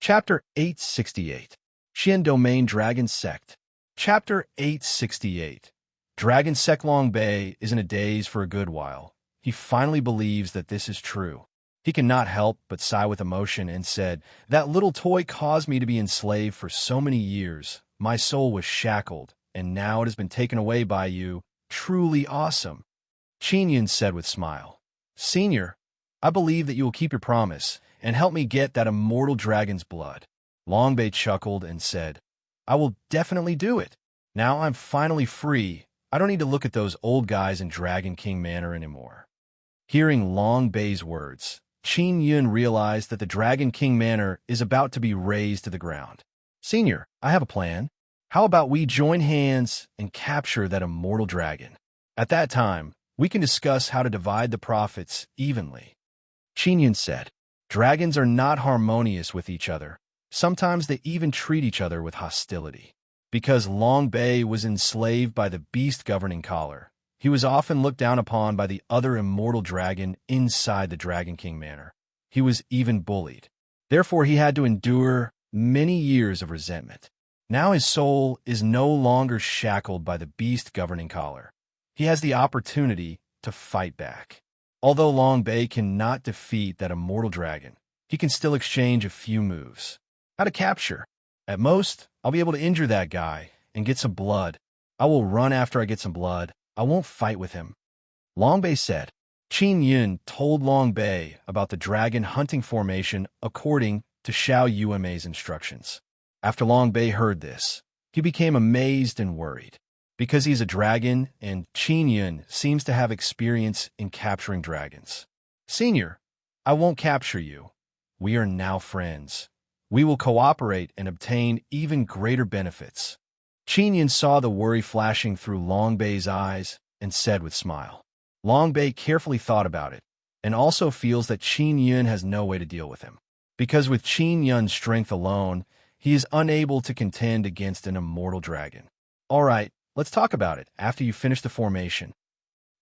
Chapter 868 Xian Domain Dragon Sect. Chapter 868 Dragon Sect. Long Bei is in a daze for a good while. He finally believes that this is true. He cannot help but sigh with emotion and said, "That little toy caused me to be enslaved for so many years. My soul was shackled, and now it has been taken away by you. Truly awesome." Qin Yun said with smile, "Senior, I believe that you will keep your promise and help me get that immortal dragon's blood." Long Bei chuckled and said, "I will definitely do it. Now I'm finally free. I don't need to look at those old guys in Dragon King Manor anymore." Hearing Long Bei's words, Qin Yun realized that the Dragon King Manor is about to be razed to the ground. "Senior, I have a plan. How about we join hands and capture that immortal dragon? At that time, we can discuss how to divide the profits evenly." Qin Yun said, "Dragons are not harmonious with each other. Sometimes they even treat each other with hostility." Because Long Bei was enslaved by the beast governing collar, he was often looked down upon by the other immortal dragon inside the Dragon King Manor. He was even bullied. Therefore, he had to endure many years of resentment. Now his soul is no longer shackled by the beast governing collar. He has the opportunity to fight back. Although Long Bei cannot defeat that immortal dragon, he can still exchange a few moves. How to capture? At most, I'll be able to injure that guy and get some blood. I will run after I get some blood. I won't fight with him." Long Bei said. Qin Yun told Long Bei about the dragon hunting formation according to Xiao Yuemei's instructions. After Long Bei heard this, he became amazed and worried. Because he's a dragon and Qin Yun seems to have experience in capturing dragons. "Senior, I won't capture you. We are now friends. We will cooperate and obtain even greater benefits." Qin Yun saw the worry flashing through Long Bei's eyes and said with a smile. Long Bei carefully thought about it and also feels that Qin Yun has no way to deal with him. Because with Qin Yun's strength alone, he is unable to contend against an immortal dragon. "All right, let's talk about it after you finish the formation."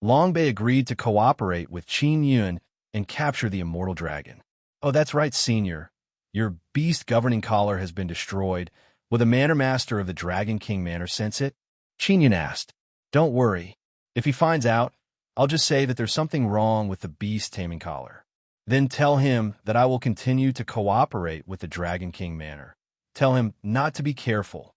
Long Bei agreed to cooperate with Qin Yun and capture the immortal dragon. "Oh, that's right, Senior. Your beast governing collar has been destroyed. Will the Manor Master of the Dragon King Manor sense it?" Qin Yun asked. "Don't worry. If he finds out, I'll just say that there's something wrong with the beast taming collar. Then tell him that I will continue to cooperate with the Dragon King Manor. Tell him not to be careful."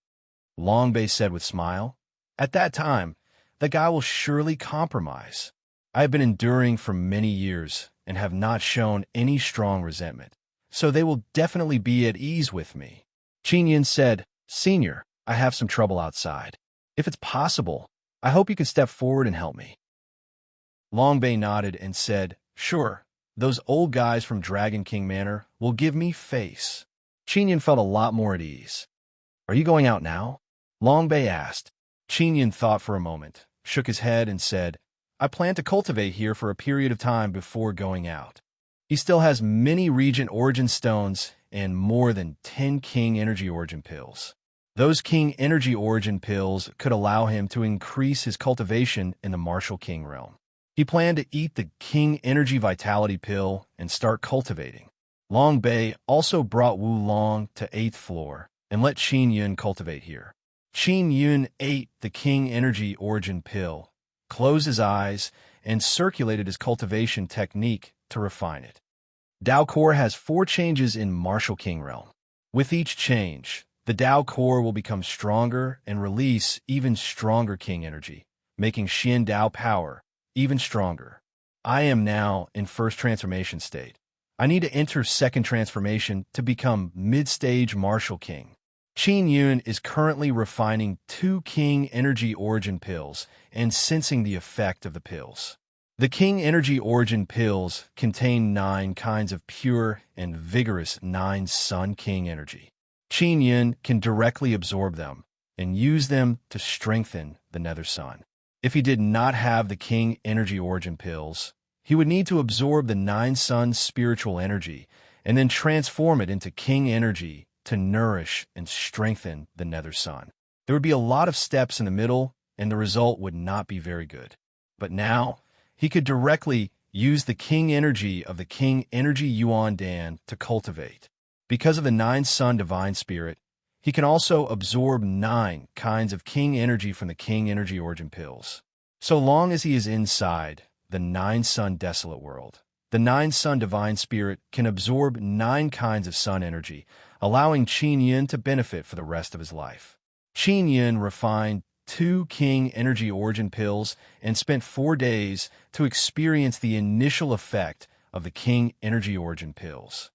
Long Bei said with a smile. "At that time, the guy will surely compromise. I have been enduring for many years and have not shown any strong resentment, so they will definitely be at ease with me." Qin Yun said, "Senior, I have some trouble outside. If it's possible, I hope you can step forward and help me." Long Bei nodded and said, "Sure, those old guys from Dragon King Manor will give me face." Qin Yun felt a lot more at ease. "Are you going out now?" Long Bei asked. Qin Yun thought for a moment, shook his head and said, "I plan to cultivate here for a period of time before going out." He still has many Regent Origin Stones and more than 10 King Energy Origin Pills. Those King Energy Origin Pills could allow him to increase his cultivation in the Martial King realm. He planned to eat the King Energy Vitality Pill and start cultivating. Long Bei also brought Wu Long to 8th floor and let Qin Yun cultivate here. Qin Yun ate the King Energy Origin Pill, closed his eyes, and circulated his cultivation technique to refine it. Dao Core has 4 changes in Martial King realm. With each change, the Dao Core will become stronger and release even stronger King energy, making Xian Dao power even stronger. I am now in first transformation state. I need to enter second transformation to become mid-stage Martial King. Qin Yun is currently refining 2 King Energy Origin Pills and sensing the effect of the pills. The King Energy Origin Pills contain 9 kinds of pure and vigorous 9 Sun King energy. Qin Yun can directly absorb them and use them to strengthen the Nether Sun. If he did not have the King Energy Origin Pills, he would need to absorb the 9 Sun spiritual energy and then transform it into King energy to nourish and strengthen the Nether Sun. There would be a lot of steps in the middle, and the result would not be very good. But now, he could directly use the King energy of the King Energy Yuan Dan to cultivate. Because of the nine-sun divine spirit, he can also absorb 9 kinds of king energy from the king energy origin pills. So long as he is inside the nine-sun desolate world, the nine-sun divine spirit can absorb 9 kinds of sun energy, allowing Qin Yin to benefit for the rest of his life. Qin Yin refined 2 king energy origin pills and spent 4 days to experience the initial effect of the king energy origin pills.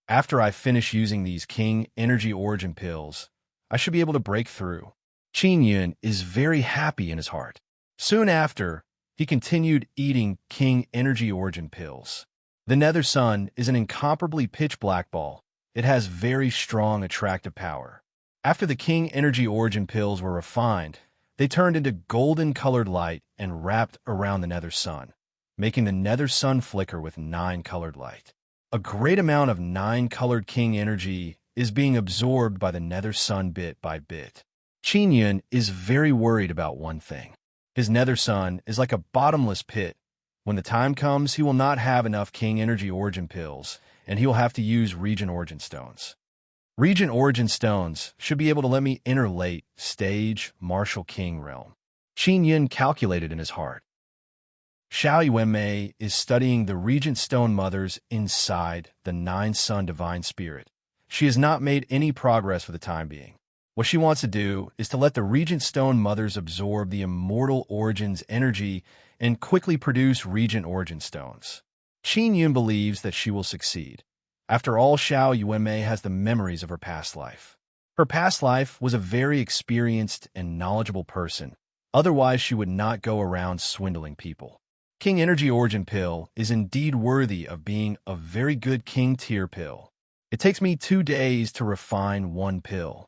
After I finish using these king energy origin pills, I should be able to break through. Qin Yin is very happy in his heart. Soon after, he continued eating king energy origin pills. The nether sun is an incomparably pitch black ball. It has very strong attractive power. After the king energy origin pills were refined, they turned into golden-colored light and wrapped around the nether sun, making the nether sun flicker with 9-colored light. A great amount of 9-colored king energy is being absorbed by the nether sun bit by bit. Qin Yin is very worried about one thing. His nether sun is like a bottomless pit. When the time comes, he will not have enough king energy origin pills, and he will have to use region origin stones. Region origin stones should be able to let me enter late stage martial king realm. Qin Yin calculated in his heart. Xiao Yuanmei is studying the Regent Stone Mothers inside the nine-sun divine spirit. She has not made any progress for the time being. What she wants to do is to let the Regent Stone Mothers absorb the immortal origins energy and quickly produce Regent origin stones. Qin Yin believes that she will succeed. After all, Xiao Yuanmei has the memories of her past life. Her past life was a very experienced and knowledgeable person. Otherwise, she would not go around swindling people. King Energy Origin Pill is indeed worthy of being a very good King Tier pill. It takes me 2 days to refine 1 pill,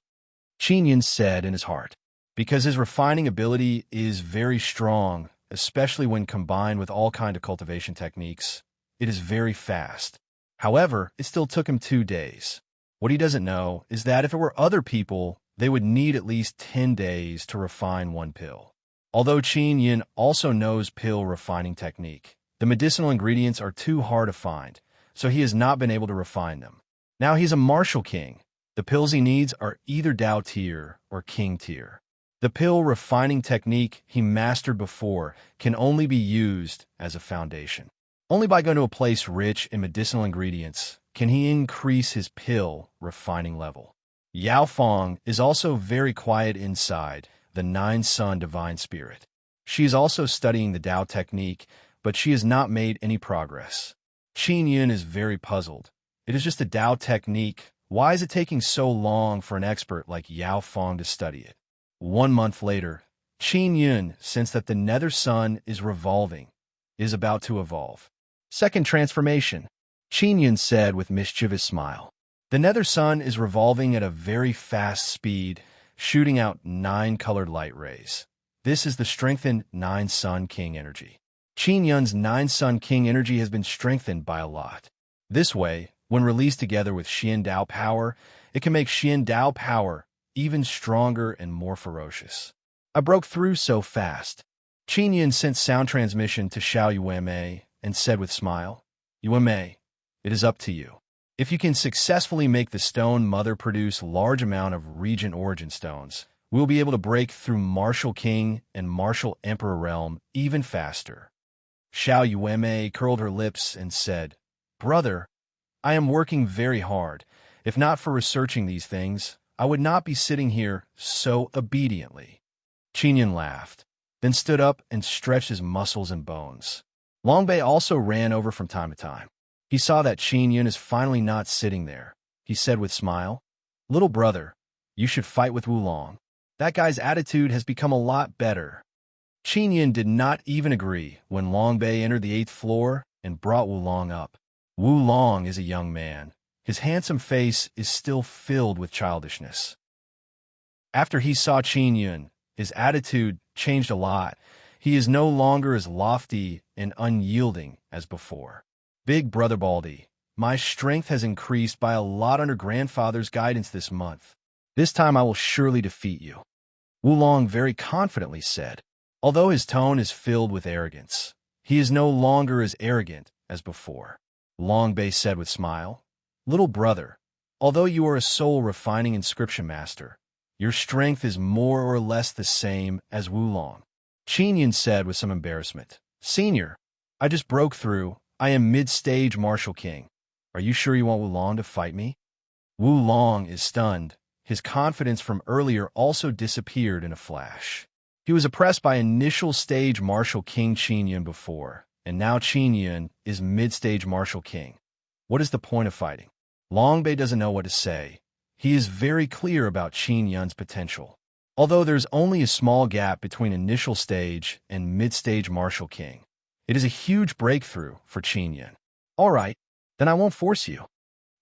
Qin Yin said in his heart. Because his refining ability is very strong, especially when combined with all kinds of cultivation techniques, it is very fast. However, it still took him 2 days. What he doesn't know is that if it were other people, they would need at least 10 days to refine 1 pill. Although Qin Yin also knows pill refining technique, the medicinal ingredients are too hard to find, so he has not been able to refine them. Now he's a martial king. The pills he needs are either Dao tier or King tier. The pill refining technique he mastered before can only be used as a foundation. Only by going to a place rich in medicinal ingredients can he increase his pill refining level. Yao Fong is also very quiet inside the nine-sun divine spirit. She is also studying the Dao technique, but she has not made any progress. Qin Yin is very puzzled. It is just a Dao technique. Why is it taking so long for an expert like Yao Fong to study it? 1 month later, Qin Yin sensed that the nether sun is revolving, is about to evolve. Second transformation, Qin Yin said with mischievous smile. The nether sun is revolving at a very fast speed, shooting out 9-colored light rays. This is the strengthened 9-sun king energy. Qin Yin's 9-sun king energy has been strengthened by a lot. This way, when released together with Xian Dao power, it can make Xian Dao power even stronger and more ferocious. I broke through so fast. Qin Yin sent sound transmission to Xiao Yuanmei and said with smile, Yuanmei, it is up to you. If you can successfully make the stone mother produce large amount of regent origin stones, we'll be able to break through martial king and martial emperor realm even faster. Xiao Yuanmei curled her lips and said, Brother, I am working very hard. If not for researching these things, I would not be sitting here so obediently. Qin Yin laughed, then stood up and stretched his muscles and bones. Longbei also ran over from time to time. He saw that Qin Yin is finally not sitting there. He said with smile, Little brother, you should fight with Wulong. That guy's attitude has become a lot better. Qin Yin did not even agree when Longbei entered the 8th floor and brought Wulong up. Wulong is a young man. His handsome face is still filled with childishness. After he saw Qin Yin, his attitude changed a lot. He is no longer as lofty and unyielding as before. Big brother Baldy, my strength has increased by a lot under grandfather's guidance this month. This time I will surely defeat you, Wulong very confidently said. Although his tone is filled with arrogance, he is no longer as arrogant as before. Longbei said with smile, Little brother, Although you are a soul-refining inscription master, your strength is more or less the same as Wulong. Qin Yun said with some embarrassment. Senior, I just broke through. I am mid-stage Martial King. Are you sure you want Wulong to fight me? Wulong is stunned. His confidence from earlier also disappeared in a flash. He was oppressed by initial stage Martial King Qin Yun before, and now Qin Yun is mid-stage Martial King. What is the point of fighting? Long Bei doesn't know what to say. He is very clear about Qin Yun's potential. Although there's only a small gap between initial stage and mid-stage Martial King, it is a huge breakthrough for Qin Yun. All right, then I won't force you.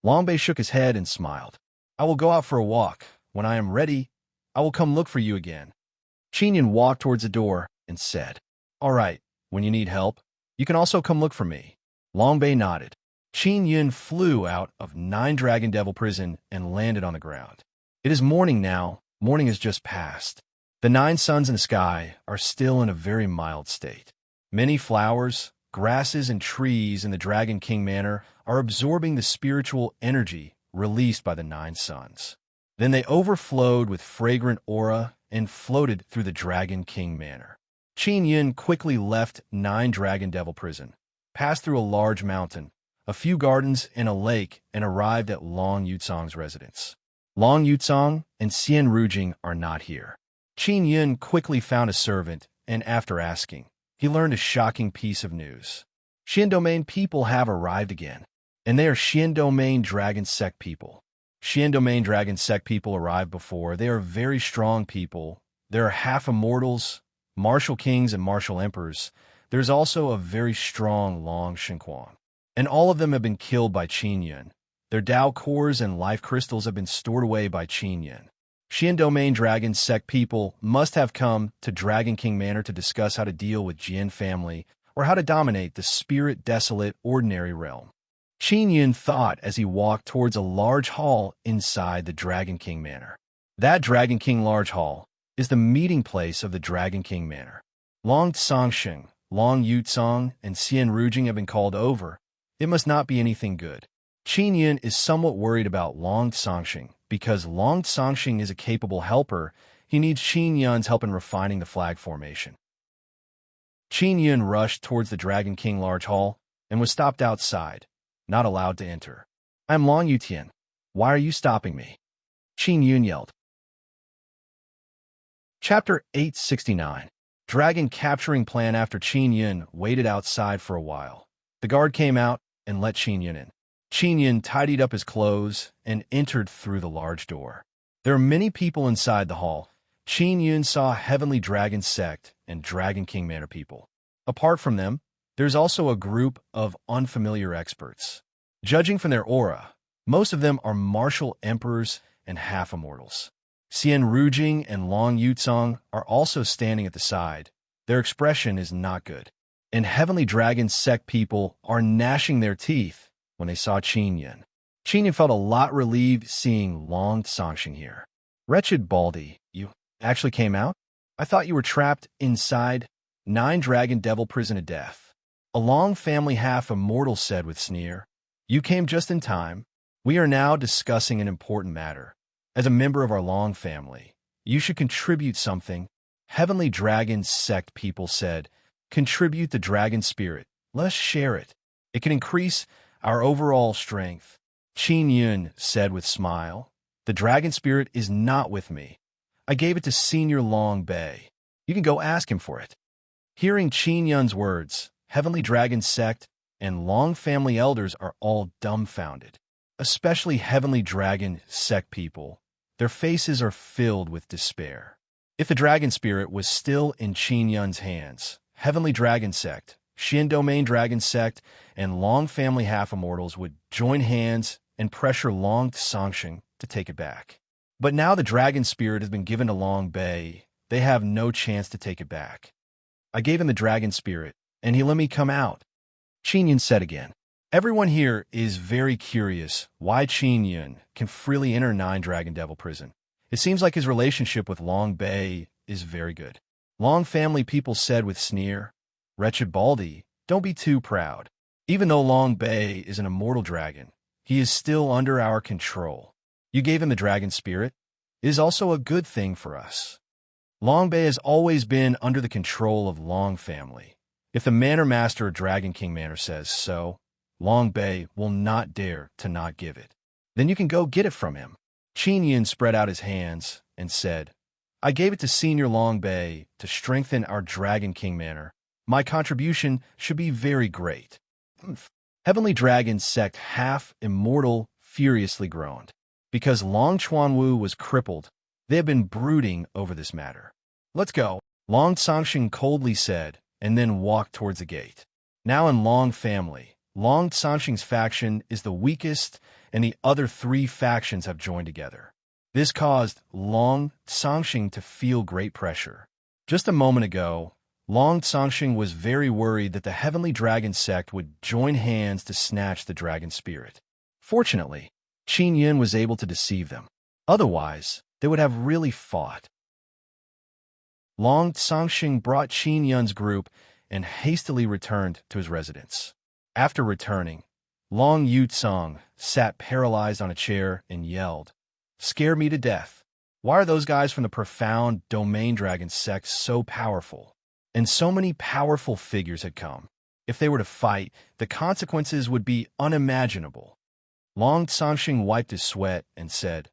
Long Bei shook his head and smiled. I will go out for a walk. When I am ready, I will come look for you again. Qin Yun walked towards the door and said, All right, when you need help, you can also come look for me. Long Bei nodded. Qin Yun flew out of 9 Dragon Devil prison and landed on the ground. It is morning now. Morning has just passed. The 9 suns in the sky are still in a very mild state. Many flowers, grasses, and trees in the Dragon King Manor are absorbing the spiritual energy released by the 9 suns. Then they overflowed with fragrant aura and floated through the Dragon King Manor. Qin Yun quickly left 9 Dragon Devil prison, passed through a large mountain, a few gardens, and a lake, and arrived at Long Yutsong's residence. Long Yutsong and Xian Rujing are not here. Qin Yun quickly found a servant, and after asking, he learned a shocking piece of news. Xian Domain people have arrived again, and they are Xian Domain Dragon Sect people. Xian Domain Dragon Sect people arrived before. They are very strong people. There are half-immortals, martial kings, and martial emperors. There's also a very strong Long Shenquan. And all of them have been killed by Qin Yun. Their Dao cores and life crystals have been stored away by Qin Yun. Xian Domain Dragon Sect people must have come to Dragon King Manor to discuss how to deal with Jian family or how to dominate the spirit-desolate ordinary realm. Qin Yun thought as he walked towards a large hall inside the Dragon King Manor. That Dragon King large hall is the meeting place of the Dragon King Manor. Long Tsangsheng, Long Yutsong, and Xian Rujing have been called over. It must not be anything good. Qin Yun is somewhat worried about Long Tsangsheng because Long Tsangsheng is a capable helper. He needs Qin Yun's help in refining the flag formation. Qin Yun rushed towards the Dragon King large hall and was stopped outside, not allowed to enter. I am Long Yutian. Why are you stopping me? Qin Yun yelled. Chapter 869. Dragon Capturing Plan. After Qin Yun waited outside for a while, the guard came out and let Qin Yun in. Qin Yun tidied up his clothes and entered through the large door. There are many people inside the hall. Qin Yun saw Heavenly Dragon Sect and Dragon King Manor people. Apart from them, there's also a group of unfamiliar experts. Judging from their aura, most of them are martial emperors and half-immortals. Xian Rujing and Long Yutsong are also standing at the side. Their expression is not good. And Heavenly Dragon Sect people are gnashing their teeth when they saw Qin Yun. Qin Yun felt a lot relieved seeing Long Tsangsheng here. Wretched Baldy, you actually came out? I thought you were trapped inside 9 Dragon Devil prison of death. A Long family half-immortal said with sneer. You came just in time. We are now discussing an important matter. As a member of our Long family, you should contribute something. Heavenly Dragon Sect people said, contribute the dragon spirit. Let us share it. It can increase our overall strength. Qin Yun said with smile, the dragon spirit is not with me. I gave it to Senior Long Bei. You can go ask him for it. Hearing Qin Yun's words, Heavenly Dragon Sect and Long family elders are all dumbfounded, especially Heavenly Dragon Sect people. Their faces are filled with despair. If the dragon spirit was still in Qin Yun's hands, Heavenly Dragon Sect, Xian Domain Dragon Sect, and Long family half-immortals would join hands and pressure Long Tsangsheng to take it back. But now the dragon spirit has been given to Long Bei. They have no chance to take it back. I gave him the dragon spirit, and he let me come out. Qin Yun said again. Everyone here is very curious why Qin Yun can freely enter 9 Dragon Devil prison. It seems like his relationship with Long Bei is very good. Long family people said with sneer, Wretched Baldy, don't be too proud. Even though Long Bei is an immortal dragon, He is still under our control. You gave him the dragon spirit. It is also a good thing for us. Long Bay has always been under the control of Long family. If the Manor Master of Dragon King Manor says so, Long Bay will not dare to not give it. Then you can go get it from him. Qin Yun spread out his hands and said, I gave it to Senior Long Bay to strengthen our Dragon King Manor. My contribution should be very great. Heavenly Dragon Sect Half Immortal furiously groaned. Because Long Chuanwu was crippled, they have been brooding over this matter. Let's go, Long Tsangxing coldly said, and then walked towards the gate. Now in Long family, Long Tsangxing's faction is the weakest, and the other three factions have joined together. This caused Long Tsangxing to feel great pressure. Just a moment ago, Long Tsangxing was very worried that the Heavenly Dragon Sect would join hands to snatch the dragon spirit. Fortunately, Qin Yun was able to deceive them. Otherwise, they would have really fought. Long Tsangxing brought Qin Yun's group and hastily returned to his residence. After returning, Long Yutsong sat paralyzed on a chair and yelled, Scare me to death. Why are those guys from the profound Domain Dragon sect so powerful? And so many powerful figures had come. If they were to fight, the consequences would be unimaginable. Long Tsangxing wiped his sweat and said,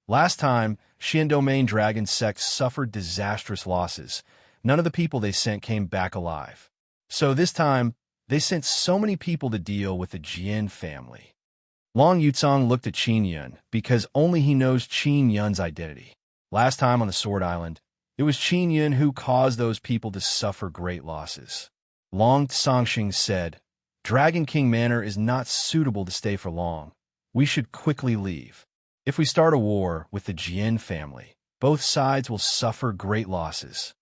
Last time, Xian Domain Dragon sect suffered disastrous losses. None of the people they sent came back alive. So this time, they sent so many people to deal with the Jian family. Long Yutsong looked at Qin Yun because only he knows Qin Yun's identity. Last time on the Sword Island, it was Qin Yun who caused those people to suffer great losses. Long Tsangxing said, Dragon King Manor is not suitable to stay for long. We should quickly leave. If we start a war with the Jian family, both sides will suffer great losses.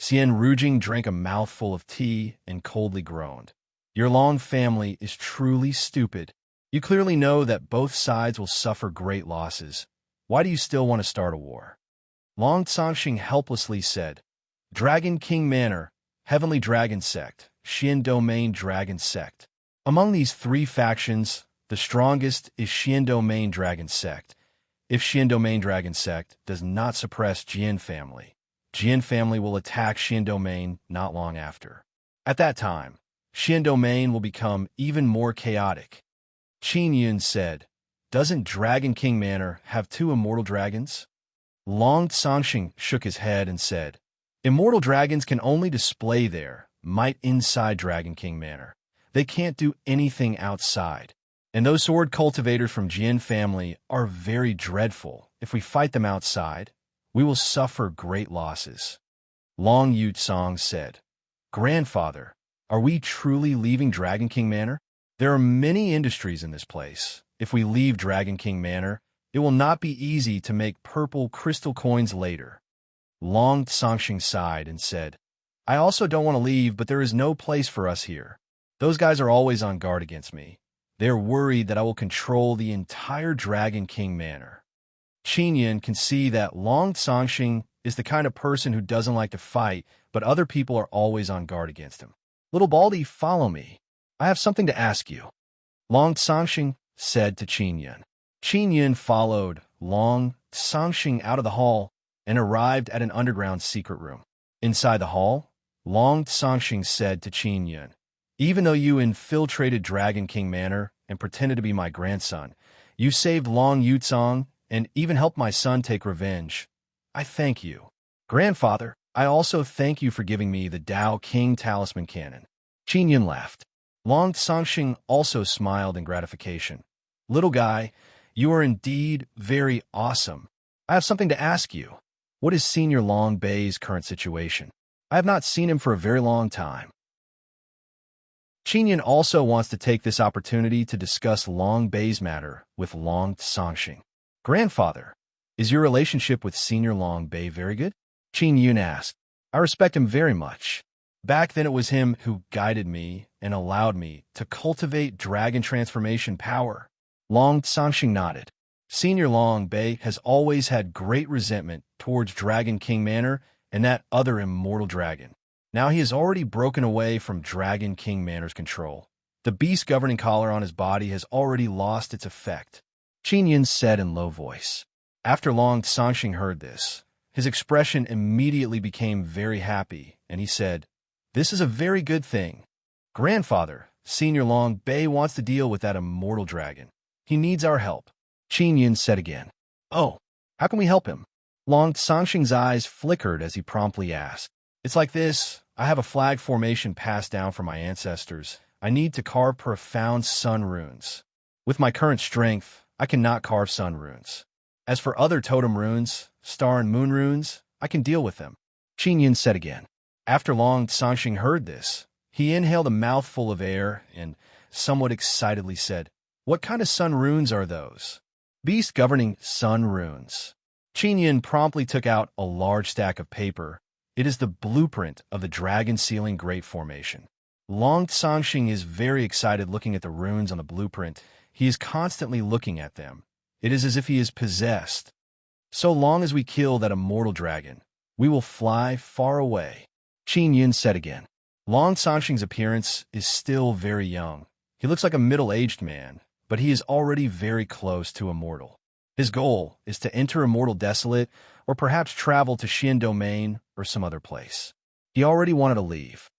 Xian Rujing drank a mouthful of tea and coldly groaned. Your Long family is truly stupid. You clearly know that both sides will suffer great losses. Why do you still want to start a war? Long Tsangxing helplessly said, Dragon King Manor, Heavenly Dragon Sect, Xian Domain Dragon Sect. Among these three factions, the strongest is Xian Domain Dragon Sect. If Xian Domain Dragon Sect does not suppress Jian family will attack Xian Domain not long after. At that time, Xian Domain will become even more chaotic. Qin Yun said, Doesn't Dragon King Manor have two immortal dragons? Long Tsangxing shook his head and said, Immortal dragons can only display their might inside Dragon King Manor. They can't do anything outside. And those sword cultivators from Jian family are very dreadful. If we fight them outside, we will suffer great losses. Long Yutsong said, Grandfather, are we truly leaving Dragon King Manor? There are many industries in this place. If we leave Dragon King Manor, it will not be easy to make purple crystal coins later. Long Tsangxing sighed and said, I also don't want to leave, but there is no place for us here. Those guys are always on guard against me. They are worried that I will control the entire Dragon King Manor. Qin Yun can see that Long Tsangxing is the kind of person who doesn't like to fight, but other people are always on guard against him. Little Baldy, follow me. I have something to ask you. Long Tsangxing said to Qin Yun. Qin Yun followed Long Tsangxing out of the hall and arrived at an underground secret room. Inside the hall, Long Tsangxing said to Qin Yun, Even though you infiltrated Dragon King Manor and pretended to be my grandson, you saved Long Yutsong and even helped my son take revenge. I thank you. Grandfather, I also thank you for giving me the Dao King Talisman Cannon. Qin Yun laughed. Long Tsangxing also smiled in gratification. Little guy, you are indeed very awesome. I have something to ask you. What is Senior Long Bay's current situation? I have not seen him for a very long time. Qin Yun also wants to take this opportunity to discuss Long Bay's matter with Long Tsangxing. Grandfather, is your relationship with Senior Long Bay very good? Qin Yun asked. I respect him very much. Back then it was him who guided me and allowed me to cultivate dragon transformation power. Long Tsangxing nodded. Senior Long Bay has always had great resentment towards Dragon King Manor and that other immortal dragon. Now he has already broken away from Dragon King Manor's control. The beast governing collar on his body has already lost its effect, Qin Yin said in low voice. After Long Sanxing heard this, his expression immediately became very happy, and he said, "This is a very good thing. Grandfather, Senior Long Bei wants to deal with that immortal dragon. He needs our help." Qin Yin said again, "Oh, how can we help him?" Long Sanxing's eyes flickered as he promptly asked, "It's like this. I have a flag formation passed down from my ancestors. I need to carve profound sun runes. With my current strength, I cannot carve sun runes. As for other totem runes, star and moon runes, I can deal with them." Qin Yin said again. After Long Sanxing heard this, he inhaled a mouthful of air and, somewhat excitedly said, "What kind of sun runes are those?" "Beast governing sun runes." Qin Yin promptly took out a large stack of paper. It is the blueprint of the dragon sealing great formation. Long Sanxing is very excited looking at the runes on the blueprint. He is constantly looking at them. It is as if he is possessed. "So long as we kill that immortal dragon, we will fly far away," Qin Yin said again. Long Sanxing's appearance is still very young. He looks like a middle-aged man, but he is already very close to immortal. His goal is to enter Immortal Desolate or perhaps travel to Xian Domain or some other place. He already wanted to leave.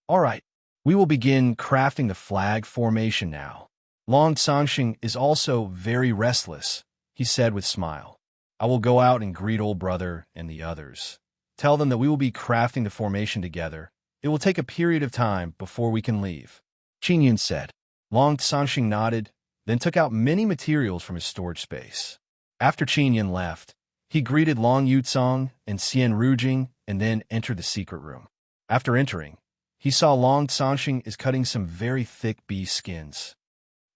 "All right, we will begin crafting the flag formation now." Long Sanxing is also very restless, he said with a smile. "I will go out and greet old brother and the others. Tell them that we will be crafting the formation together. It will take a period of time before we can leave," Qin Yin said. Long Sanxing nodded, then took out many materials from his storage space. After Qin Yin left, he greeted Long Yucong and Xian Rujing and then entered the secret room. After entering, he saw Long Sanxing is cutting some very thick beast skins.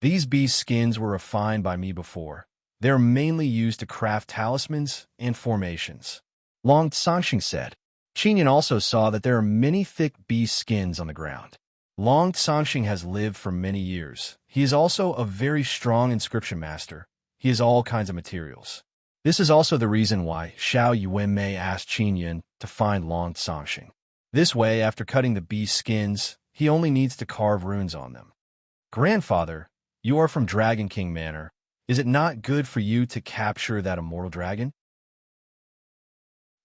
"These beast skins were refined by me before. They are mainly used to craft talismans and formations," Long Sanxing said. Qin Yin also saw that there are many thick beast skins on the ground. Long Sanxing has lived for many years. He is also a very strong inscription master. He has all kinds of materials. This is also the reason why Xiao Yuanmei asked Qin Yin to find Long Sanxing. This way, after cutting the beast skins, he only needs to carve runes on them. "Grandfather, you are from Dragon King Manor. Is it not good for you to capture that immortal dragon?"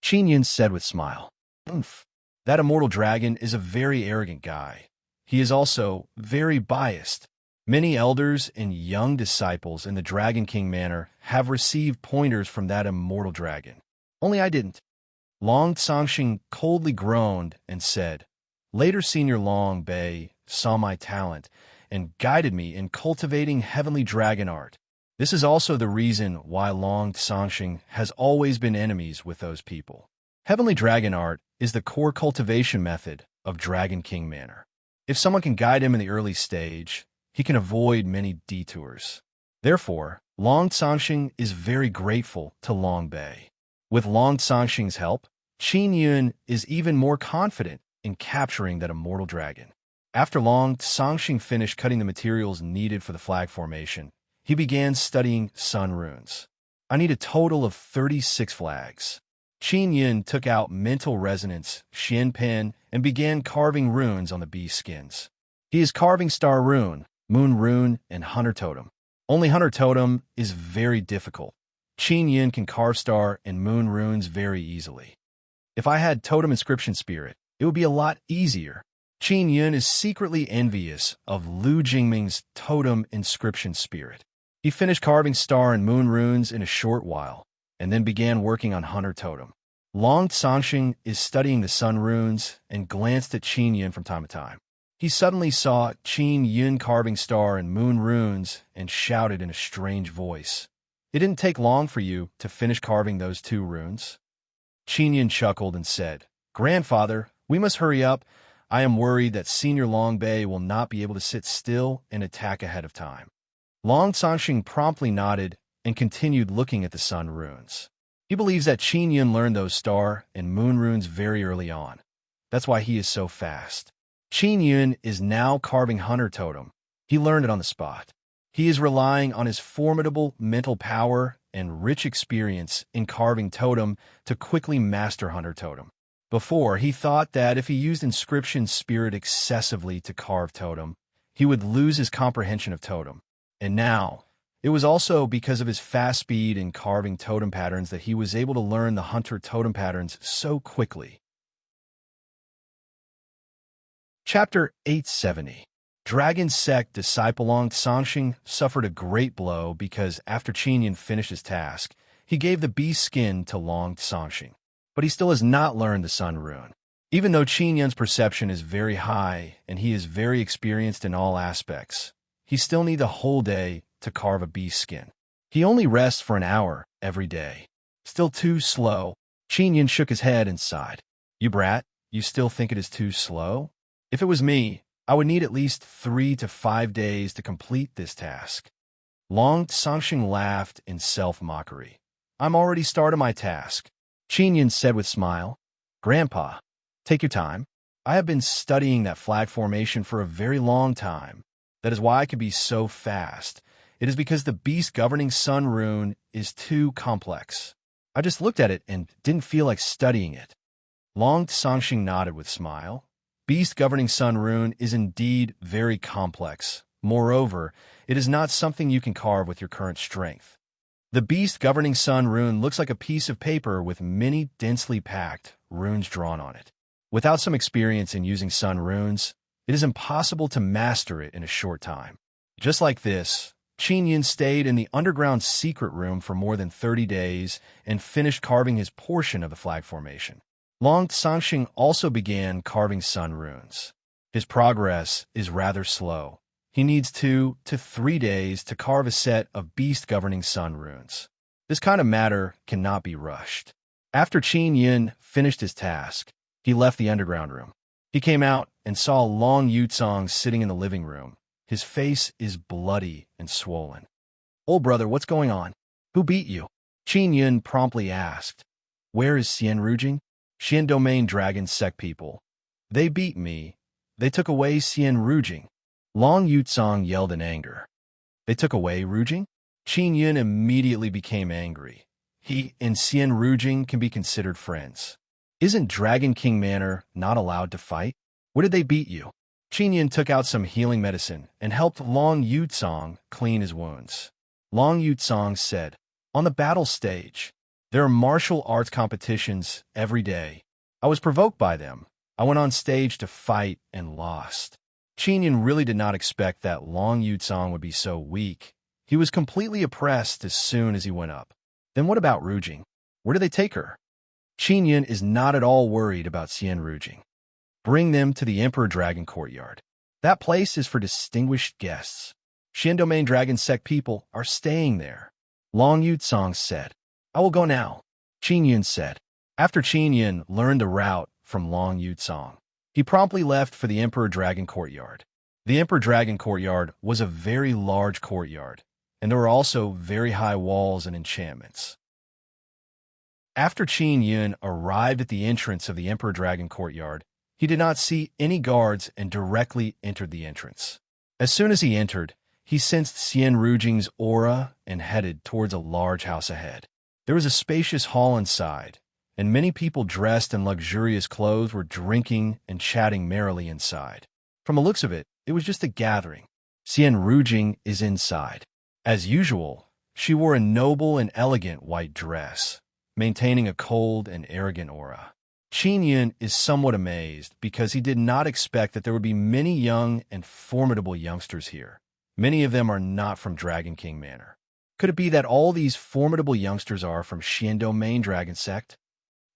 Qin Yin said with a smile. "Oomph. That immortal dragon is a very arrogant guy. He is also very biased. Many elders and young disciples in the Dragon King Manor have received pointers from that immortal dragon. Only I didn't." Long Sanxing coldly groaned and said, "Later Senior Long Bei saw my talent and guided me in cultivating heavenly dragon art. This is also the reason why Long Sanxing has always been enemies with those people. Heavenly dragon art is the core cultivation method of Dragon King Manor. If someone can guide him in the early stage, he can avoid many detours. Therefore, Long Sanxing is very grateful to Long Bei. With Long Sanxing's help, Qin Yin is even more confident in capturing that immortal dragon." After Long Sanxing finished cutting the materials needed for the flag formation, he began studying sun runes. "I need a total of 36 flags." Qin Yin took out mental resonance, Xian pen, and began carving runes on the beast skins. He is carving star rune, moon rune, and hunter totem. Only hunter totem is very difficult. Qin Yin can carve star and moon runes very easily. "If I had totem inscription spirit, it would be a lot easier." Qin Yin is secretly envious of Lu Jingming's totem inscription spirit. He finished carving star and moon runes in a short while, and then began working on hunter totem. Long Sanxing is studying the sun runes and glanced at Qin Yin from time to time. He suddenly saw Qin Yin carving star and moon runes and shouted in a strange voice, "It didn't take long for you to finish carving those 2 runes?" Qin Yin chuckled and said, "Grandfather, we must hurry up. I am worried that Senior Long Bei will not be able to sit still and attack ahead of time." Long Sanxing promptly nodded and continued looking at the sun runes. He believes that Qin Yin learned those star and moon runes very early on. That's why he is so fast. Qin Yin is now carving hunter totem. He learned it on the spot. He is relying on his formidable mental power and rich experience in carving totem to quickly master hunter totem. Before, he thought that if he used inscription spirit excessively to carve totem, he would lose his comprehension of totem. And now, it was also because of his fast speed in carving totem patterns that he was able to learn the hunter totem patterns so quickly. Chapter 870. Dragon Sect disciple Long Sangxing suffered a great blow because after Qinyan finished his task, he gave the beast skin to Long Sangxing. But he still has not learned the Sun Rune. Even though Qinyan's perception is very high and he is very experienced in all aspects, he still needs a whole day to carve a beast skin. He only rests for an hour every day. Still too slow. Qinyan shook his head and sighed. You brat, you still think it is too slow? If it was me, I would need at least 3 to 5 days to complete this task. Long Sangxing laughed in self-mockery. I'm already started my task. Qinyan said with smile. Grandpa, take your time. I have been studying that flag formation for a very long time. That is why I can be so fast. It is because the beast governing Sun Rune is too complex. I just looked at it and didn't feel like studying it. Long Sangxing nodded with smile. Beast governing Sun Rune is indeed very complex. Moreover, it is not something you can carve with your current strength. The beast governing Sun Rune looks like a piece of paper with many densely packed runes drawn on it. Without some experience in using Sun Runes, it is impossible to master it in a short time. Just like this, Qinyan stayed in the underground secret room for more than 30 days and finished carving his portion of the flag formation. Long Sangxing also began carving Sun Runes. His progress is rather slow. He needs 2 to 3 days to carve a set of beast-governing Sun Runes. This kind of matter cannot be rushed. After Qinyan finished his task, he left the underground room. He came out and saw Long Yutsong sitting in the living room. His face is bloody and swollen. Old brother, what's going on? Who beat you? Qinyan promptly asked. Where is Xian Rujing? Xian Domain Dragon Sect people. They beat me. They took away Xian Rujing. Long Yutsong yelled in anger. They took away Rujing? Qinyan immediately became angry. He and Xian Rujing can be considered friends. Isn't Dragon King Manor not allowed to fight? Where did they beat you? Qinyan took out some healing medicine and helped Long Yutsong clean his wounds. Long Yutsong said, On the battle stage, there are martial arts competitions every day. I was provoked by them. I went on stage to fight and lost. Qinyan really did not expect that Long Yutsong would be so weak. He was completely oppressed as soon as he went up. Then what about Rujing? Where do they take her? Qinyan is not at all worried about Xian Rujing. Bring them to the Emperor Dragon Courtyard. That place is for distinguished guests. Xian Domain Dragon Sect people are staying there. Long Yutsong said. I will go now, Qinyan said. After Qinyan learned the route from Long Yutsong, he promptly left for the Emperor Dragon Courtyard. The Emperor Dragon Courtyard was a very large courtyard, and there were also very high walls and enchantments. After Qinyan arrived at the entrance of the Emperor Dragon Courtyard, he did not see any guards and directly entered the entrance. As soon as he entered, he sensed Xian Rujing's aura and headed towards a large house ahead. There was a spacious hall inside, and many people dressed in luxurious clothes were drinking and chatting merrily inside. From the looks of it, it was just a gathering. Xian Rujing is inside. As usual, she wore a noble and elegant white dress, maintaining a cold and arrogant aura. Qinyan is somewhat amazed because he did not expect that there would be many young and formidable youngsters here. Many of them are not from Dragon King Manor. Could it be that all these formidable youngsters are from Xian Domain Dragon Sect?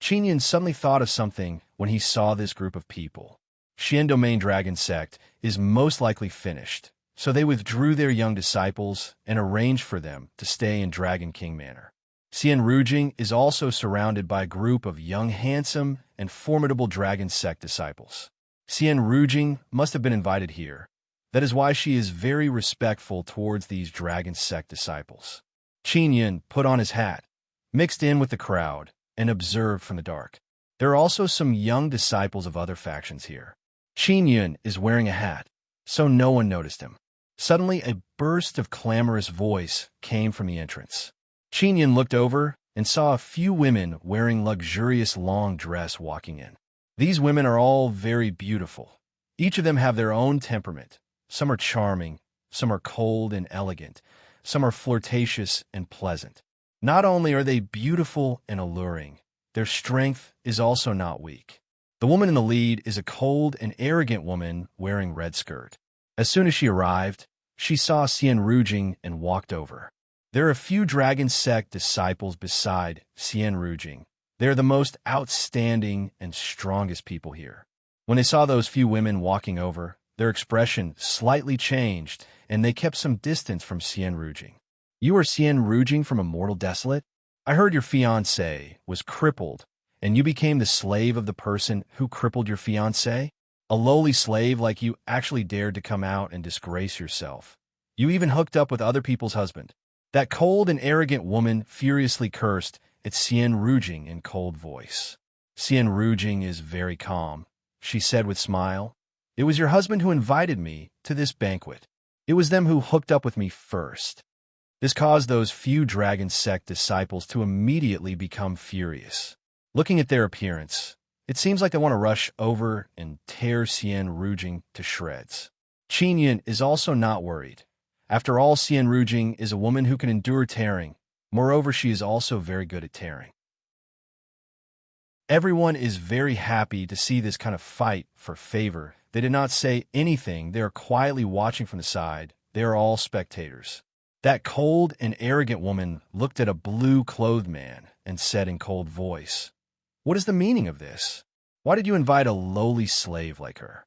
Qinyan suddenly thought of something when he saw this group of people. Xian Domain Dragon Sect is most likely finished, so they withdrew their young disciples and arranged for them to stay in Dragon King Manor. Xian Rujing is also surrounded by a group of young, handsome, and formidable Dragon Sect disciples. Xian Rujing must have been invited here. That is why she is very respectful towards these Dragon Sect disciples. Qinyan put on his hat, mixed in with the crowd, and observed from the dark. There are also some young disciples of other factions here. Qinyan is wearing a hat, so no one noticed him. Suddenly, a burst of clamorous voice came from the entrance. Qinyan looked over and saw a few women wearing luxurious long dress walking in. These women are all very beautiful. Each of them have their own temperament. Some are charming, some are cold and elegant, some are flirtatious and pleasant. Not only are they beautiful and alluring, their strength is also not weak. The woman in the lead is a cold and arrogant woman wearing red skirt. As soon as she arrived, she saw Xian Rujing and walked over. There are a few dragon sect disciples beside Xian Rujing. They are the most outstanding and strongest people here. When they saw those few women walking over, their expression slightly changed, and they kept some distance from Xian Rujing. You are Xian Rujing from Immortal Desolate? I heard your fiancé was crippled, and you became the slave of the person who crippled your fiancé? A lowly slave like you actually dared to come out and disgrace yourself. You even hooked up with other people's husband. That cold and arrogant woman furiously cursed at Xian Rujing in cold voice. Xian Rujing is very calm, she said with smile. It was your husband who invited me to this banquet. It was them who hooked up with me first. This caused those few dragon sect disciples to immediately become furious. Looking at their appearance, it seems like they want to rush over and tear Xian Rujing to shreds. Qinyan is also not worried. After all, Xian Rujing is a woman who can endure tearing. Moreover, she is also very good at tearing. Everyone is very happy to see this kind of fight for favor. They did not say anything. They are quietly watching from the side. They are all spectators. That cold and arrogant woman looked at a blue-clothed man and said in cold voice, "What is the meaning of this? Why did you invite a lowly slave like her?"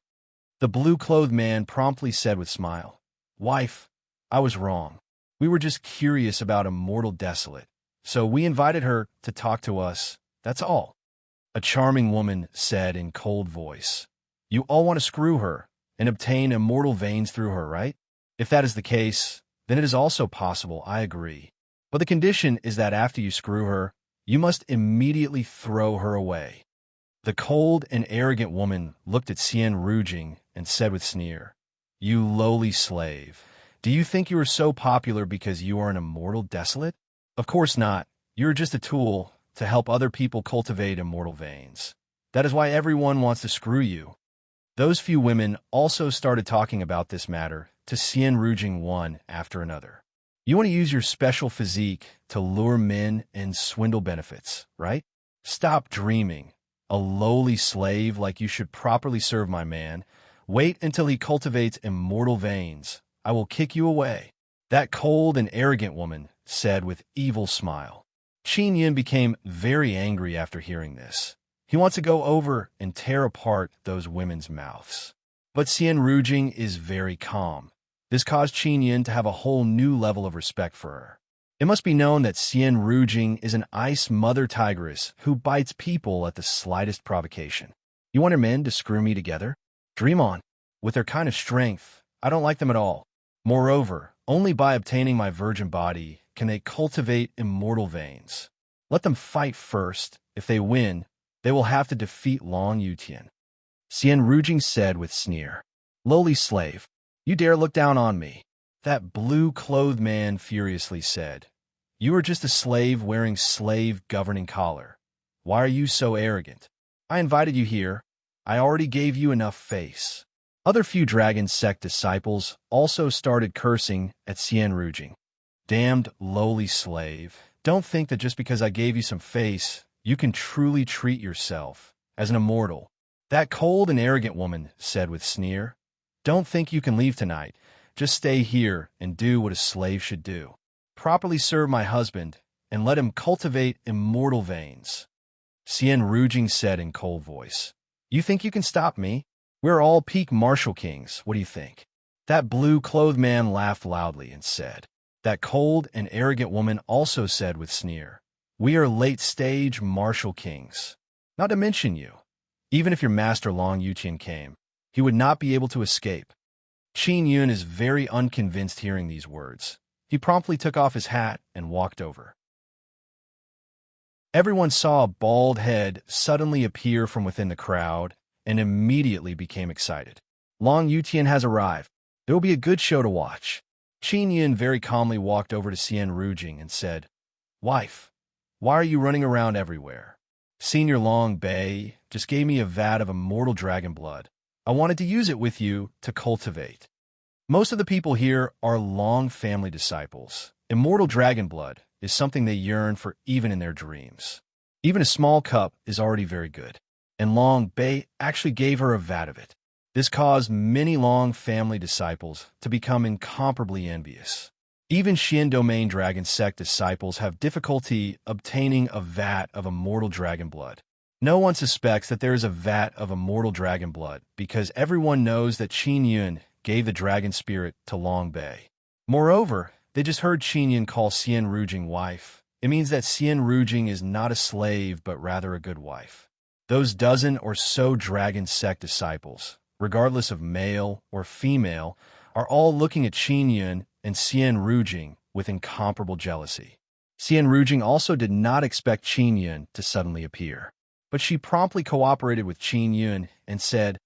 The blue-clothed man promptly said with smile, "Wife, I was wrong. We were just curious about Immortal Desolate, so we invited her to talk to us, that's all." A charming woman said in cold voice, "You all want to screw her and obtain immortal veins through her, right? If that is the case, then it is also possible, I agree. But the condition is that after you screw her, you must immediately throw her away." The cold and arrogant woman looked at Xian Rujing and said with sneer, "You lowly slave, do you think you are so popular because you are an Immortal Desolate? Of course not. You are just a tool to help other people cultivate immortal veins. That is why everyone wants to screw you." Those few women also started talking about this matter to Xian Rujing one after another. You want to use your special physique to lure men and swindle benefits, right? Stop dreaming. A lowly slave like you should properly serve my man. Wait until he cultivates immortal veins. I will kick you away." That cold and arrogant woman said with evil smile. Qinyan became very angry after hearing this. He wants to go over and tear apart those women's mouths. But Xian Rujing is very calm. This caused Qinyan to have a whole new level of respect for her. It must be known that Xian Rujing is an ice mother tigress who bites people at the slightest provocation. You want her men to screw me together? Dream on. With their kind of strength, I don't like them at all. Moreover, only by obtaining my virgin body can they cultivate immortal veins. Let them fight first. If they win, they will have to defeat Long Yutian. Xian Rujing said with sneer, "Lowly slave, you dare look down on me?" That blue-clothed man furiously said, "You are just a slave wearing slave governing collar. Why are you so arrogant? I invited you here. I already gave you enough face." Other few dragon sect disciples also started cursing at Xian Rujing. "Damned lowly slave, don't think that just because I gave you some face, you can truly treat yourself as an immortal." That cold and arrogant woman said with sneer, "Don't think you can leave tonight. Just stay here and do what a slave should do. Properly serve my husband and let him cultivate immortal veins." Xian Rujing said in cold voice, "You think you can stop me? We're all peak martial kings. What do you think?" That blue-clothed man laughed loudly and said. That cold and arrogant woman also said with sneer, "We are late-stage martial kings. Not to mention you. Even if your master Long Yutian came, he would not be able to escape." Qin Yun is very unconvinced hearing these words. He promptly took off his hat and walked over. Everyone saw a bald head suddenly appear from within the crowd and immediately became excited. Long Yutian has arrived. There will be a good show to watch. Qin Yun very calmly walked over to Xian Rujing and said, "Wife, why are you running around everywhere? Senior Long Bei just gave me a vat of immortal dragon blood. I wanted to use it with you to cultivate." Most of the people here are long family disciples. Immortal dragon blood is something they yearn for even in their dreams. Even a small cup is already very good, and Long Bei actually gave her a vat of it. This caused many Long family disciples to become incomparably envious. Even Xian Domain Dragon Sect disciples have difficulty obtaining a vat of immortal dragon blood. No one suspects that there is a vat of immortal dragon blood because everyone knows that Qin Yun gave the dragon spirit to Long Bei. Moreover, they just heard Qin Yun call Xian Rujing wife. It means that Xian Rujing is not a slave but rather a good wife. Those dozen or so dragon sect disciples, regardless of male or female, are all looking at Qin Yun and Xian Rujing with incomparable jealousy. Xian Rujing also did not expect Qin Yun to suddenly appear, but she promptly cooperated with Qin Yun and said,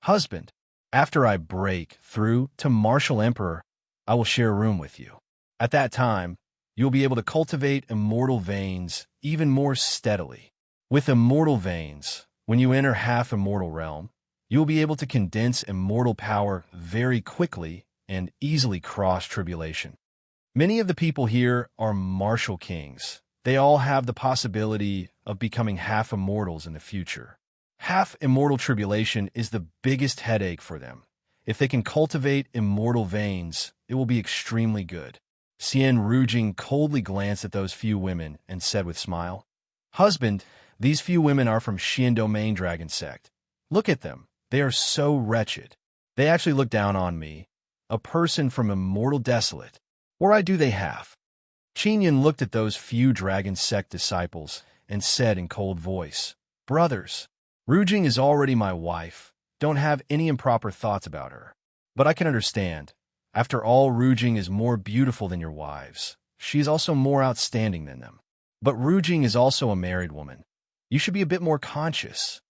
"Husband, after I break through to Martial Emperor, I will share a room with you. At that time, you will be able to cultivate immortal veins even more steadily. With immortal veins, when you enter half-immortal realm, you will be able to condense immortal power very quickly and easily cross tribulation." Many of the people here are martial kings. They all have the possibility of becoming half-immortals in the future. Half-immortal tribulation is the biggest headache for them. If they can cultivate immortal veins, it will be extremely good. Xian Rujing coldly glanced at those few women and said with smile, "Husband, these few women are from Xian Domain Dragon Sect. Look at them. They are so wretched. They actually look down on me, a person from Immortal Desolate. Or I do they have?" Qin Yun looked at those few dragon sect disciples and said in cold voice, "Brothers, Rujing is already my wife. Don't have any improper thoughts about her. But I can understand. After all, Rujing is more beautiful than your wives. She is also more outstanding than them. But Rujing is also a married woman. You should be a bit more conscious."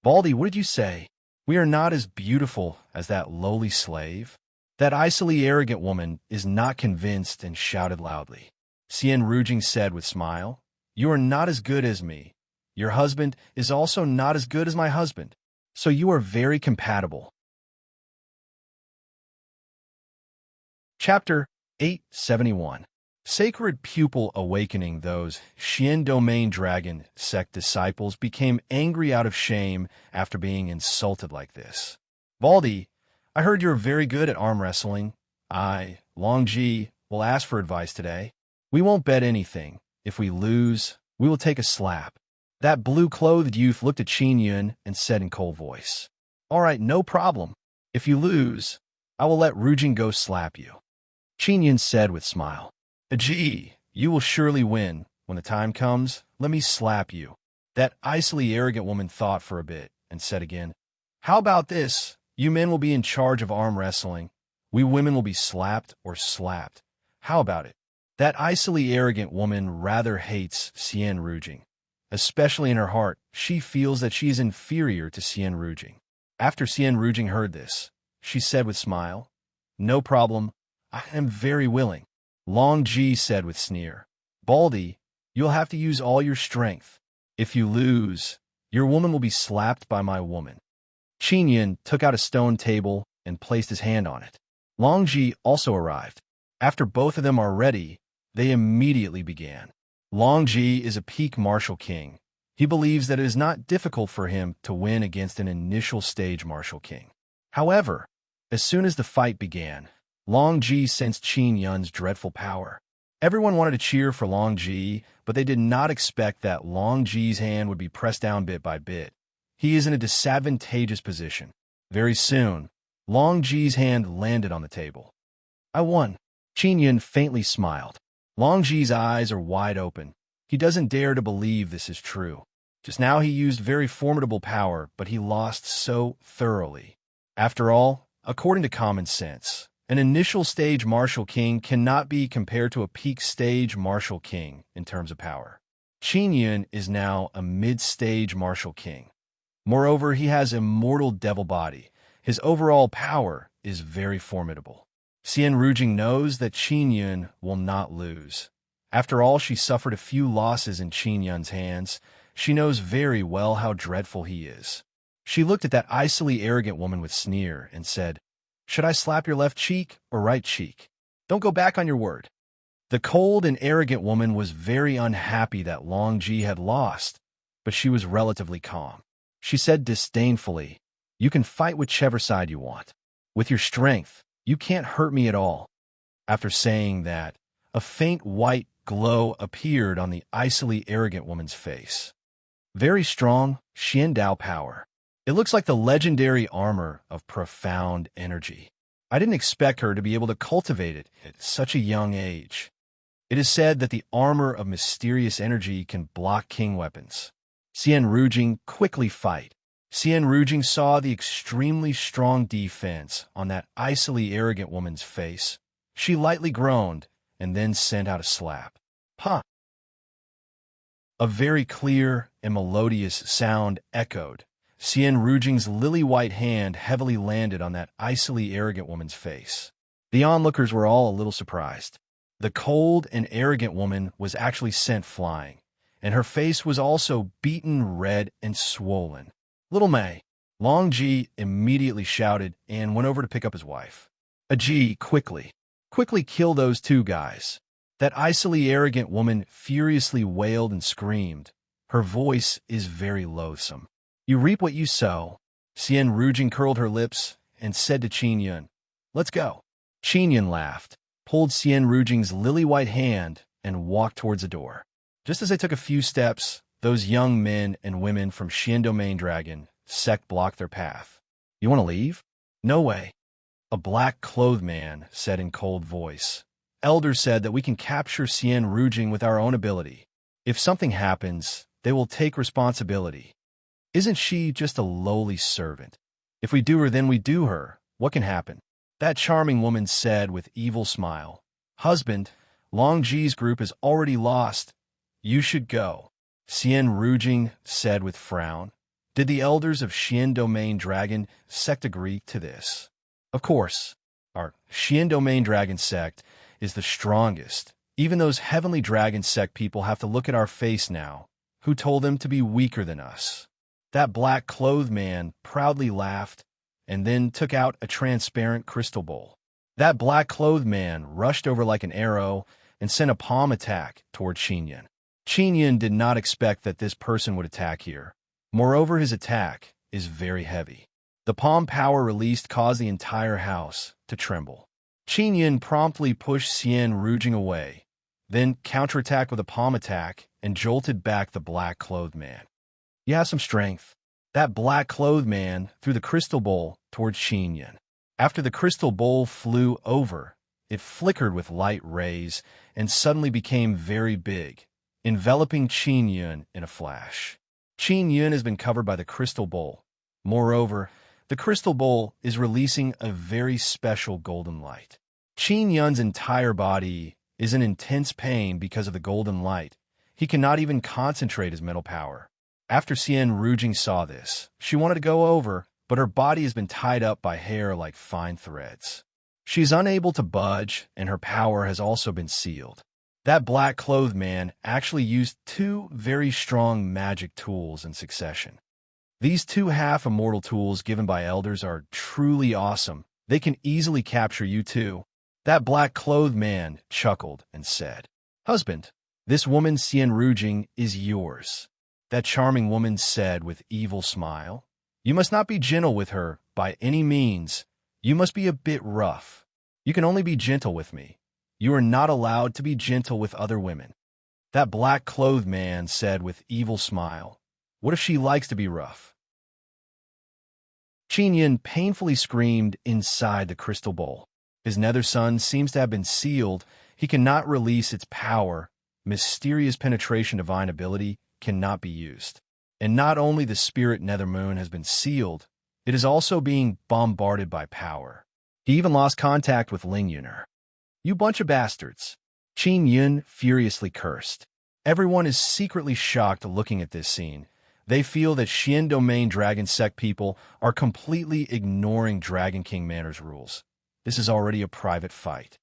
"Baldy, what did you say? We are not as beautiful as that lowly slave?" That icily arrogant woman is not convinced and shouted loudly. Xian Rujing said with smile, "You are not as good as me. Your husband is also not as good as my husband. So you are very compatible." Chapter 871. Sacred Pupil Awakening. Those Xian Domain Dragon Sect disciples became angry out of shame after being insulted like this. "Baldy, I heard you're very good at arm wrestling. Long Ji, will ask for advice today. We won't bet anything. If we lose, we will take a slap." That blue-clothed youth looked at Qin Yun and said in cold voice, "All right, no problem. If you lose, I will let Rujing go slap you." Qin Yun said with smile, "Gee, you will surely win. When the time comes, let me slap you." That icily arrogant woman thought for a bit and said again, "How about this? You men will be in charge of arm wrestling. We women will be slapped or slapped. How about it?" That icily arrogant woman rather hates Xian Rujing. Especially in her heart, she feels that she is inferior to Xian Rujing. After Xian Rujing heard this, she said with smile, "No problem. I am very willing." Long Ji said with sneer, "Baldy, you'll have to use all your strength. If you lose, your woman will be slapped by my woman." Qin Yun took out a stone table and placed his hand on it. Long Ji also arrived. After both of them are ready, they immediately began. Long Ji is a peak martial king. He believes that it is not difficult for him to win against an initial stage martial king. However, as soon as the fight began, Long Ji sensed Qin Yun's dreadful power. Everyone wanted to cheer for Long Ji, but they did not expect that Long Ji's hand would be pressed down bit by bit. He is in a disadvantageous position. Very soon, Long Ji's hand landed on the table. "I won." Qin Yun faintly smiled. Long Ji's eyes are wide open. He doesn't dare to believe this is true. Just now he used very formidable power, but he lost so thoroughly. After all, according to common sense, an initial stage martial king cannot be compared to a peak stage martial king in terms of power. Qin Yun is now a mid-stage martial king. Moreover, he has immortal devil body. His overall power is very formidable. Xian Rujing knows that Qin Yun will not lose. After all, she suffered a few losses in Qin Yun's hands. She knows very well how dreadful he is. She looked at that icily arrogant woman with sneer and said, Should I slap your left cheek or right cheek? Don't go back on your word. The cold and arrogant woman was very unhappy that Long Ji had lost, but she was relatively calm. She said disdainfully, "You can fight whichever side you want. With your strength, you can't hurt me at all." After saying that, a faint white glow appeared on the icily arrogant woman's face. Very strong, Xian Dao power. It looks like the legendary armor of profound energy. I didn't expect her to be able to cultivate it at such a young age. It is said that the armor of mysterious energy can block king weapons. Xian Rujing quickly fight. Xian Rujing saw the extremely strong defense on that icily arrogant woman's face. She lightly groaned and then sent out a slap. Huh! A very clear and melodious sound echoed. Xian Rujing's lily-white hand heavily landed on that icily arrogant woman's face. The onlookers were all a little surprised. The cold and arrogant woman was actually sent flying, and her face was also beaten red and swollen. Little Mei, Long Ji immediately shouted and went over to pick up his wife. Ji, quickly kill those two guys. That icily arrogant woman furiously wailed and screamed. Her voice is very loathsome. You reap what you sow. Xian Rujing curled her lips and said to Qin Yun, "Let's go." Qin Yun laughed, pulled Xian Rujing's lily-white hand, and walked towards the door. Just as they took a few steps, those young men and women from Xian Domain Dragon sect blocked their path. "You want to leave?" "No way." A black-clothed man said in cold voice. "Elders said that we can capture Xian Rujing with our own ability. If something happens, they will take responsibility. Isn't she just a lowly servant? If we do her, then we do her. What can happen?" That charming woman said with evil smile. "Husband, Long Ji's group is already lost. You should go." Xian Rujing said with frown. Did the elders of Xian Domain Dragon sect agree to this? Of course. Our Xian Domain Dragon sect is the strongest. Even those Heavenly Dragon sect people have to look at our face now. Who told them to be weaker than us? That black-clothed man proudly laughed and then took out a transparent crystal bowl. That black-clothed man rushed over like an arrow and sent a palm attack toward Qin Yun. Qin Yun did not expect that this person would attack here. Moreover, his attack is very heavy. The palm power released caused the entire house to tremble. Qin Yun promptly pushed Xian Rujing away, then counterattacked with a palm attack and jolted back the black-clothed man. "You have some strength." That black-clothed man threw the crystal bowl towards Qin Yun. After the crystal bowl flew over, it flickered with light rays and suddenly became very big, enveloping Qin Yun in a flash. Qin Yun has been covered by the crystal bowl. Moreover, the crystal bowl is releasing a very special golden light. Qin Yun's entire body is in intense pain because of the golden light. He cannot even concentrate his mental power. After Xian Rujing saw this, she wanted to go over, but her body has been tied up by hair like fine threads. She is unable to budge, and her power has also been sealed. That black-clothed man actually used two very strong magic tools in succession. These two half-immortal tools given by elders are truly awesome. They can easily capture you too. That black-clothed man chuckled and said, "Husband, this woman Xian Rujing is yours." That charming woman said with evil smile, "You must not be gentle with her by any means. You must be a bit rough. You can only be gentle with me. You are not allowed to be gentle with other women." That black-clothed man said with evil smile, "What if she likes to be rough?" Qin Yun painfully screamed inside the crystal bowl. His nether sun seems to have been sealed. He cannot release its power. Mysterious penetration divine ability cannot be used. And not only the spirit nether moon has been sealed, it is also being bombarded by power. He even lost contact with Ling Yuner. "You bunch of bastards." Qin Yun furiously cursed. Everyone is secretly shocked looking at this scene. They feel that Xian Domain Dragon Sect people are completely ignoring Dragon King Manor's rules. This is already a private fight.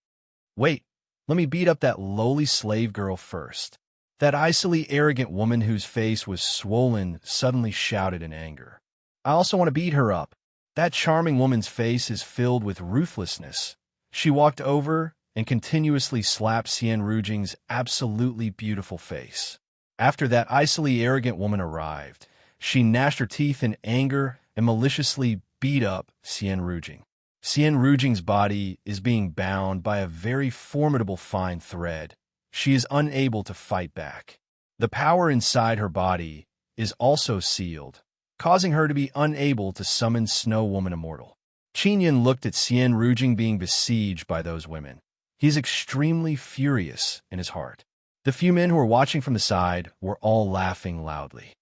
Wait, let me beat up that lowly slave girl first. That icily arrogant woman whose face was swollen suddenly shouted in anger. "I also want to beat her up." That charming woman's face is filled with ruthlessness. She walked over and continuously slapped Xian Rujing's absolutely beautiful face. After that icily arrogant woman arrived, she gnashed her teeth in anger and maliciously beat up Xian Rujing. Xian Rujing's body is being bound by a very formidable fine thread. She is unable to fight back. The power inside her body is also sealed, causing her to be unable to summon Snow Woman Immortal. Qin Yun looked at Xian Rujing being besieged by those women. He is extremely furious in his heart. The few men who were watching from the side were all laughing loudly.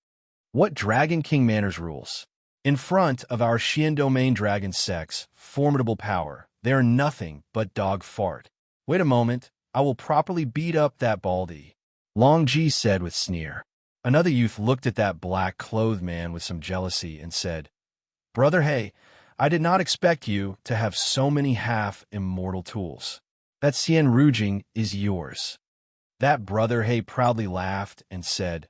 What Dragon King manners rules? In front of our Xian Domain Dragon Sect's formidable power, they are nothing but dog fart. Wait a moment, I will properly beat up that baldy, Long Ji said with sneer. Another youth looked at that black-clothed man with some jealousy and said, Brother He, I did not expect you to have so many half-immortal tools. That Xian Rujing is yours. That Brother He proudly laughed and said,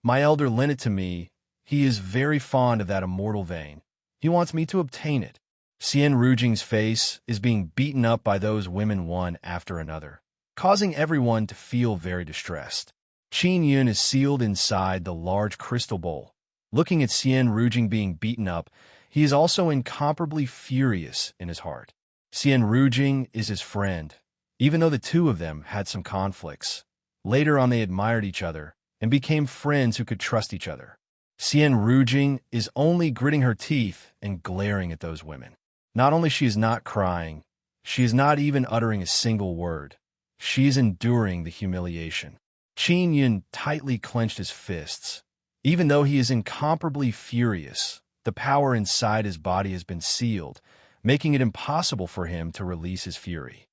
My elder lent it to me. He is very fond of that immortal vein. He wants me to obtain it. Xian Rujing's face is being beaten up by those women one after another, causing everyone to feel very distressed. Qin Yun is sealed inside the large crystal bowl. Looking at Xian Rujing being beaten up, he is also incomparably furious in his heart. Xian Rujing is his friend, even though the two of them had some conflicts. Later on they admired each other and became friends who could trust each other. Xian Rujing is only gritting her teeth and glaring at those women. Not only she is not crying, she is not even uttering a single word. She is enduring the humiliation. Qin Yun tightly clenched his fists. Even though he is incomparably furious, the power inside his body has been sealed, making it impossible for him to release his fury.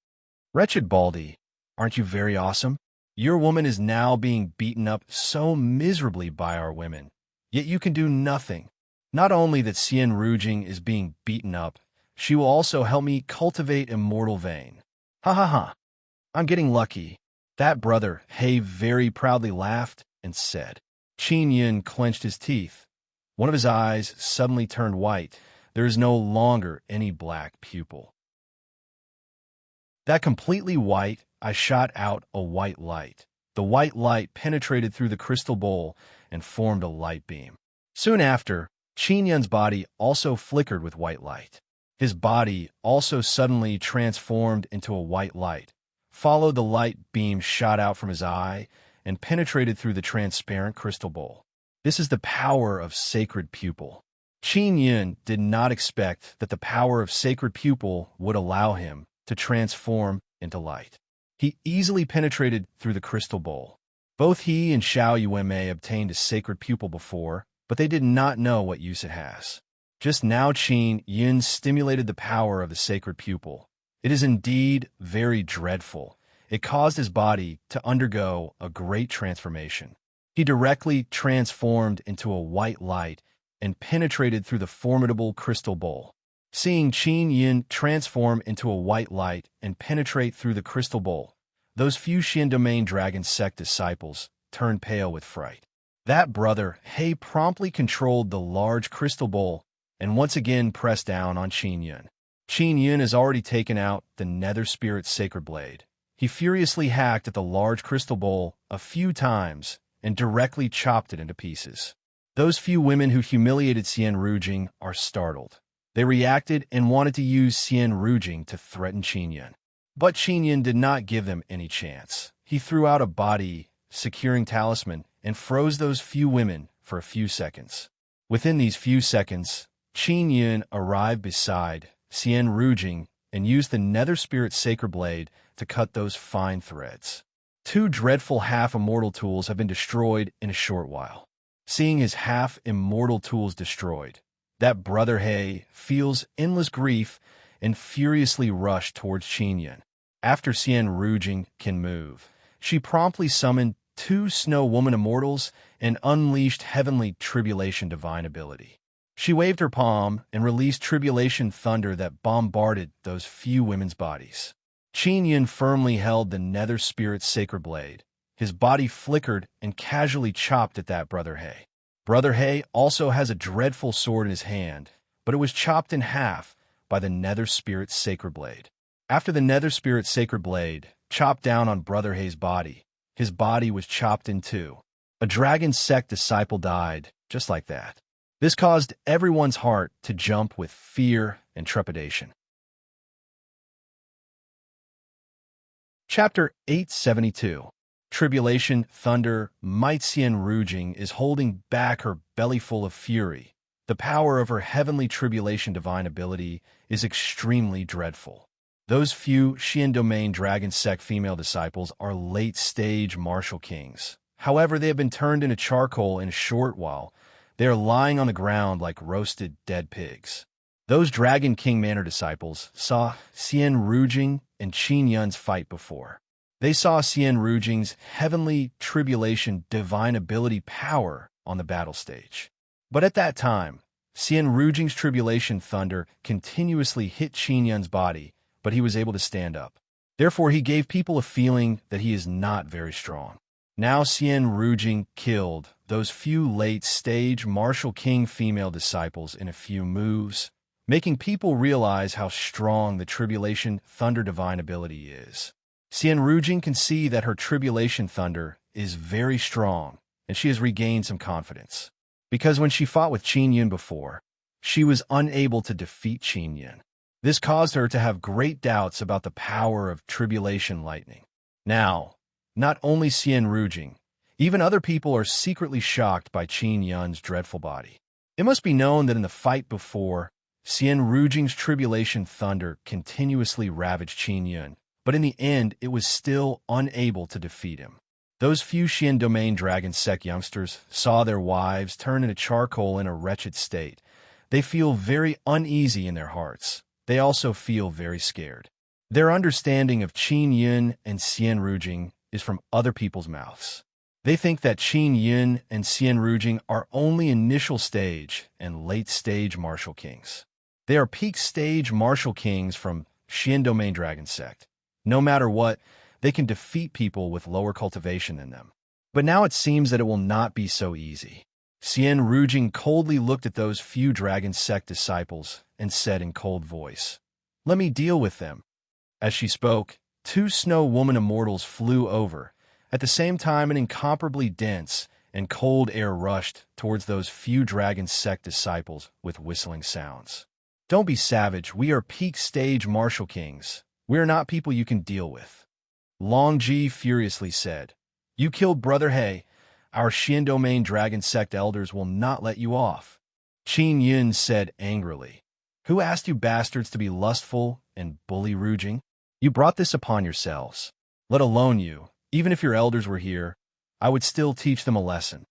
Wretched Baldy, aren't you very awesome? Your woman is now being beaten up so miserably by our women, yet you can do nothing. Not only that Xian Rujing is being beaten up, she will also help me cultivate immortal vein. Ha ha ha. I'm getting lucky. That Brother He very proudly laughed and said. Qin Yun clenched his teeth. One of his eyes suddenly turned white. There is no longer any black pupil. That completely white, I shot out a white light. The white light penetrated through the crystal bowl and formed a light beam. Soon after, Qin Yun's body also flickered with white light. His body also suddenly transformed into a white light, followed the light beam shot out from his eye, and penetrated through the transparent crystal bowl. This is the power of Sacred Pupil. Qin Yun did not expect that the power of Sacred Pupil would allow him to transform into light. He easily penetrated through the crystal bowl. Both he and Xiao Yuanmei obtained a Sacred Pupil before, but they did not know what use it has. Just now Qin Yun stimulated the power of the Sacred Pupil. It is indeed very dreadful. It caused his body to undergo a great transformation. He directly transformed into a white light and penetrated through the formidable crystal bowl. Seeing Qin Yun transform into a white light and penetrate through the crystal bowl, those few Xian Domain Dragon Sect disciples turned pale with fright. That Brother He promptly controlled the large crystal bowl and once again pressed down on Qin Yun. Qin Yun has already taken out the Nether Spirit's sacred blade. He furiously hacked at the large crystal bowl a few times and directly chopped it into pieces. Those few women who humiliated Xian Rujing are startled. They reacted and wanted to use Xian Rujing to threaten Qin Yun. But Qin Yun did not give them any chance. He threw out a body securing talisman and froze those few women for a few seconds. Within these few seconds, Qin Yun arrived beside Xian Rujing and used the Nether Spirit's sacred blade to cut those fine threads. Two dreadful half-immortal tools have been destroyed in a short while. Seeing his half-immortal tools destroyed, that Brother He feels endless grief and furiously rushed towards Qin Yun. After Xian Rujing can move, she promptly summoned two Snow Woman Immortals and unleashed Heavenly Tribulation Divine ability. She waved her palm and released Tribulation Thunder that bombarded those few women's bodies. Qin Yun firmly held the Nether Spirit's sacred blade. His body flickered and casually chopped at that Brother He. Brother He also has a dreadful sword in his hand, but it was chopped in half by the Nether Spirit's sacred blade. After the Nether Spirit's sacred blade chopped down on Brother Hay's body, his body was chopped in two. A dragon sect disciple died, just like that. This caused everyone's heart to jump with fear and trepidation. Chapter 872. Tribulation, Thunder, Might Sien Rujing is holding back her belly full of fury. The power of her heavenly tribulation divine ability is extremely dreadful. Those few Xian Domain Dragon Sect female disciples are late-stage martial kings. However, they have been turned into charcoal in a short while. They are lying on the ground like roasted dead pigs. Those Dragon King Manor disciples saw Xian Rujing and Qin Yun's fight before. They saw Xian Rujing's heavenly tribulation divine ability power on the battle stage. But at that time, Xian Rujing's tribulation thunder continuously hit Qin Yun's body, but he was able to stand up. Therefore, he gave people a feeling that he is not very strong. Now Xian Rujing killed those few late-stage martial king female disciples in a few moves, making people realize how strong the tribulation thunder divine ability is. Xian Rujing can see that her tribulation thunder is very strong, and she has regained some confidence. Because when she fought with Qin Yun before, she was unable to defeat Qin Yun. This caused her to have great doubts about the power of tribulation lightning. Now, not only Xian Rujing, even other people are secretly shocked by Qin Yun's dreadful body. It must be known that in the fight before, Xian Rujing's tribulation thunder continuously ravaged Qin Yun, but in the end it was still unable to defeat him. Those few Xian Domain Dragon Sect youngsters saw their wives turn into charcoal in a wretched state. They feel very uneasy in their hearts. They also feel very scared. Their understanding of Qin Yun and Xian Rujing is from other people's mouths. They think that Qin Yun and Xian Rujing are only initial stage and late stage martial kings. They are peak stage martial kings from Xian Domain Dragon Sect. No matter what, they can defeat people with lower cultivation than them. But now it seems that it will not be so easy. Xian Rujing coldly looked at those few Dragon Sect disciples and said in cold voice, "Let me deal with them." As she spoke, two Snow Woman immortals flew over. At the same time, an incomparably dense and cold air rushed towards those few Dragon Sect disciples with whistling sounds. "Don't be savage. We are peak stage martial kings. We are not people you can deal with." Long Ji furiously said, "You killed Brother He. Our Xian Domain Dragon Sect elders will not let you off." Qin Yun said angrily, "Who asked you bastards to be lustful and bully Rujing? You brought this upon yourselves. Let alone you. Even if your elders were here, I would still teach them a lesson."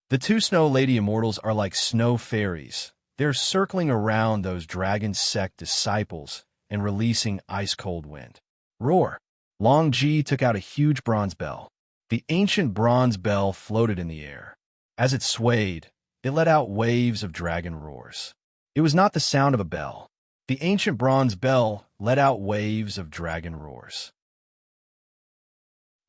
The two Snow Lady Immortals are like snow fairies. They're circling around those Dragon Sect disciples and releasing ice-cold wind. Roar! Long Ji took out a huge bronze bell. The ancient bronze bell floated in the air. As it swayed, it let out waves of dragon roars. It was not the sound of a bell. The ancient bronze bell let out waves of dragon roars.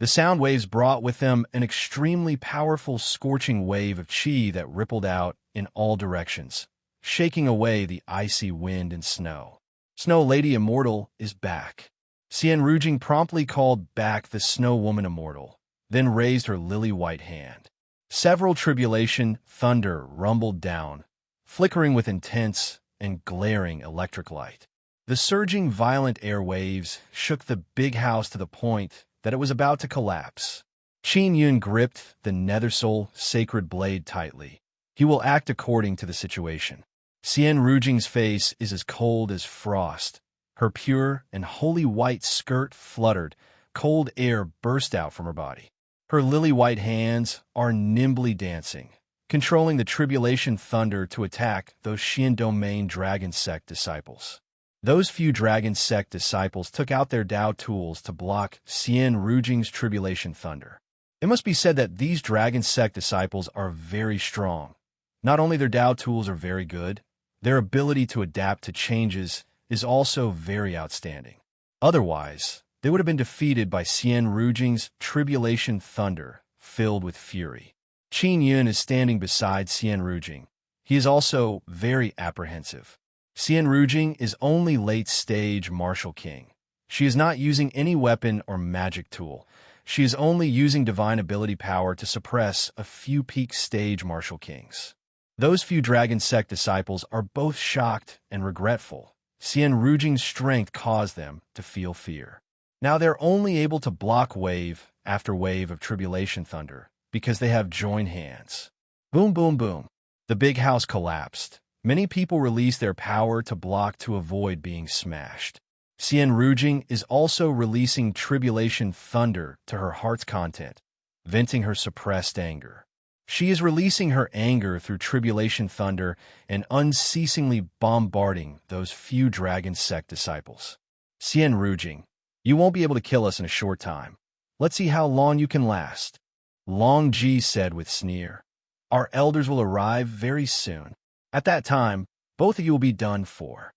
The sound waves brought with them an extremely powerful scorching wave of qi that rippled out in all directions, shaking away the icy wind and snow. Snow Lady Immortal is back. Xian Rujing promptly called back the Snow Woman Immortal, then raised her lily-white hand. Several tribulation thunder rumbled down, flickering with intense and glaring electric light. The surging violent air waves shook the big house to the point that it was about to collapse. Qin Yun gripped the Nethersoul sacred blade tightly. He will act according to the situation. Xian Rujing's face is as cold as frost. Her pure and holy white skirt fluttered. Cold air burst out from her body. Her lily-white hands are nimbly dancing, controlling the tribulation thunder to attack those Xian Domain Dragon Sect disciples. Those few Dragon Sect disciples took out their Dao tools to block Xian Rujing's tribulation thunder. It must be said that these Dragon Sect disciples are very strong. Not only their Dao tools are very good, their ability to adapt to changes is also very outstanding. Otherwise, they would have been defeated by Xian Rujing's tribulation thunder, filled with fury. Qin Yun is standing beside Xian Rujing. He is also very apprehensive. Xian Rujing is only late-stage martial king. She is not using any weapon or magic tool. She is only using divine ability power to suppress a few peak-stage martial kings. Those few dragon sect disciples are both shocked and regretful. Xian Rujing's strength caused them to feel fear. Now they're only able to block wave after wave of tribulation thunder because they have joined hands. Boom, boom, boom. The big house collapsed. Many people released their power to block to avoid being smashed. Xian Rujing is also releasing tribulation thunder to her heart's content, venting her suppressed anger. She is releasing her anger through tribulation thunder and unceasingly bombarding those few dragon sect disciples. Xian Rujing, you won't be able to kill us in a short time. Let's see how long you can last. Long Ji said with sneer. Our elders will arrive very soon. At that time, both of you will be done for.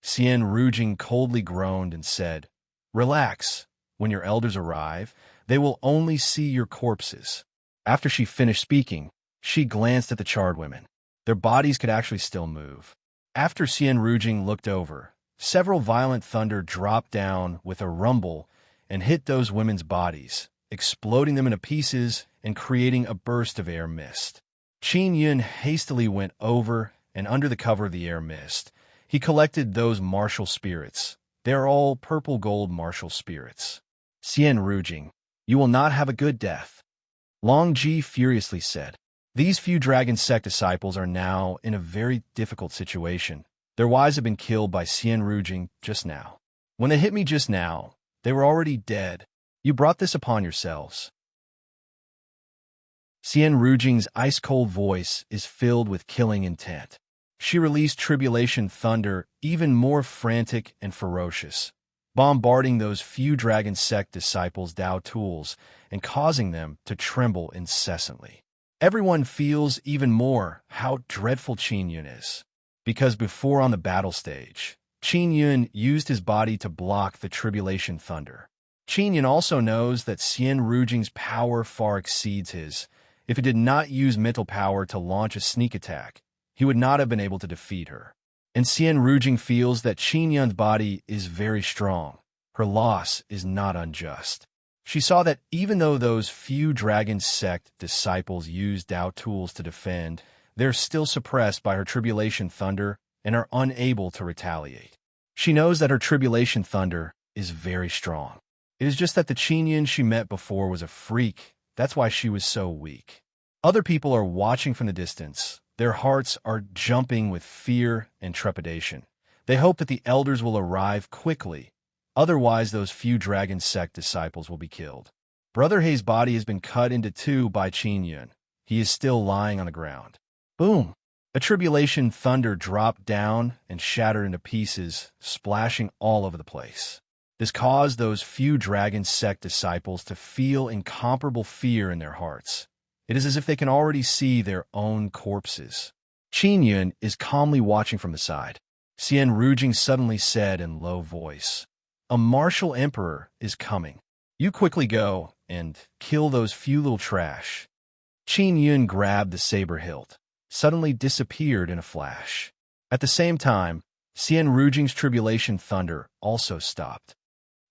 Xian Rujing coldly groaned and said, Relax. When your elders arrive, they will only see your corpses. After she finished speaking, she glanced at the charred women. Their bodies could actually still move. After Xian Rujing looked over, several violent thunder dropped down with a rumble and hit those women's bodies, exploding them into pieces and creating a burst of air mist. Qin Yun hastily went over and under the cover of the air mist. He collected those martial spirits. They are all purple gold martial spirits. Xian Rujing, you will not have a good death. Long Ji furiously said. These few dragon sect disciples are now in a very difficult situation. Their wives have been killed by Xian Rujing just now. When they hit me just now, they were already dead. You brought this upon yourselves. Xian Rujing's ice-cold voice is filled with killing intent. She released tribulation thunder, even more frantic and ferocious, bombarding those few dragon sect disciples' Dao tools and causing them to tremble incessantly. Everyone feels even more how dreadful Qin Yun is, because before on the battle stage, Qin Yun used his body to block the tribulation thunder. Qin Yun also knows that Xian Rujing's power far exceeds his. If he did not use mental power to launch a sneak attack, he would not have been able to defeat her. And Xian Rujing feels that Qin Yun's body is very strong. Her loss is not unjust. She saw that even though those few dragon sect disciples used Dao tools to defend, they're still suppressed by her tribulation thunder and are unable to retaliate. She knows that her tribulation thunder is very strong. It is just that the Qin Yun she met before was a freak. That's why she was so weak. Other people are watching from the distance. Their hearts are jumping with fear and trepidation. They hope that the elders will arrive quickly. Otherwise, those few dragon sect disciples will be killed. Brother Hei's body has been cut into two by Qin Yun. He is still lying on the ground. Boom! A tribulation thunder dropped down and shattered into pieces, splashing all over the place. This caused those few dragon sect disciples to feel incomparable fear in their hearts. It is as if they can already see their own corpses. Qin Yun is calmly watching from the side. Xian Rujing suddenly said in low voice, A martial emperor is coming. You quickly go and kill those few little trash. Qin Yun grabbed the saber hilt, suddenly disappeared in a flash. At the same time, Xian Rujing's tribulation thunder also stopped.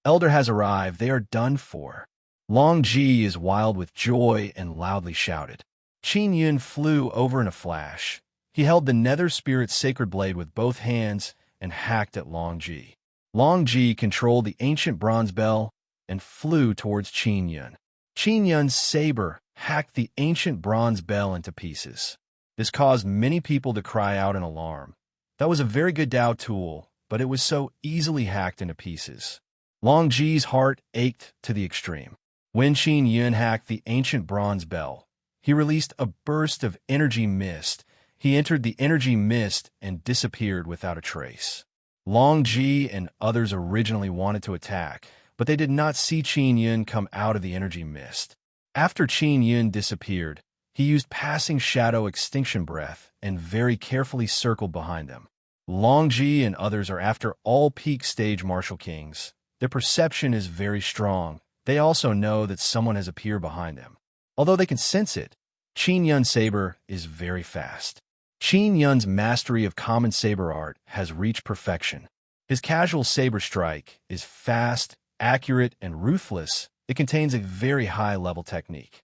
Elder has arrived, they are done for. Long Ji is wild with joy and loudly shouted. Qin Yun flew over in a flash. He held the nether spirit's sacred blade with both hands and hacked at Long Ji. Long Ji controlled the ancient bronze bell and flew towards Qin Yun. Qin Yun's saber hacked the ancient bronze bell into pieces. This caused many people to cry out in alarm. That was a very good Dao tool, but it was so easily hacked into pieces. Long Ji's heart ached to the extreme. When Qin Yun hacked the ancient bronze bell, he released a burst of energy mist. He entered the energy mist and disappeared without a trace. Long Ji and others originally wanted to attack, but they did not see Qin Yun come out of the energy mist. After Qin Yun disappeared, he used passing shadow extinction breath and very carefully circled behind them. Long Ji and others are after all peak stage martial kings. Their perception is very strong. They also know that someone has appeared behind them. Although they can sense it, Qin Yun's saber is very fast. Qin Yun's mastery of common saber art has reached perfection. His casual saber strike is fast, accurate, and ruthless. It contains a very high-level technique.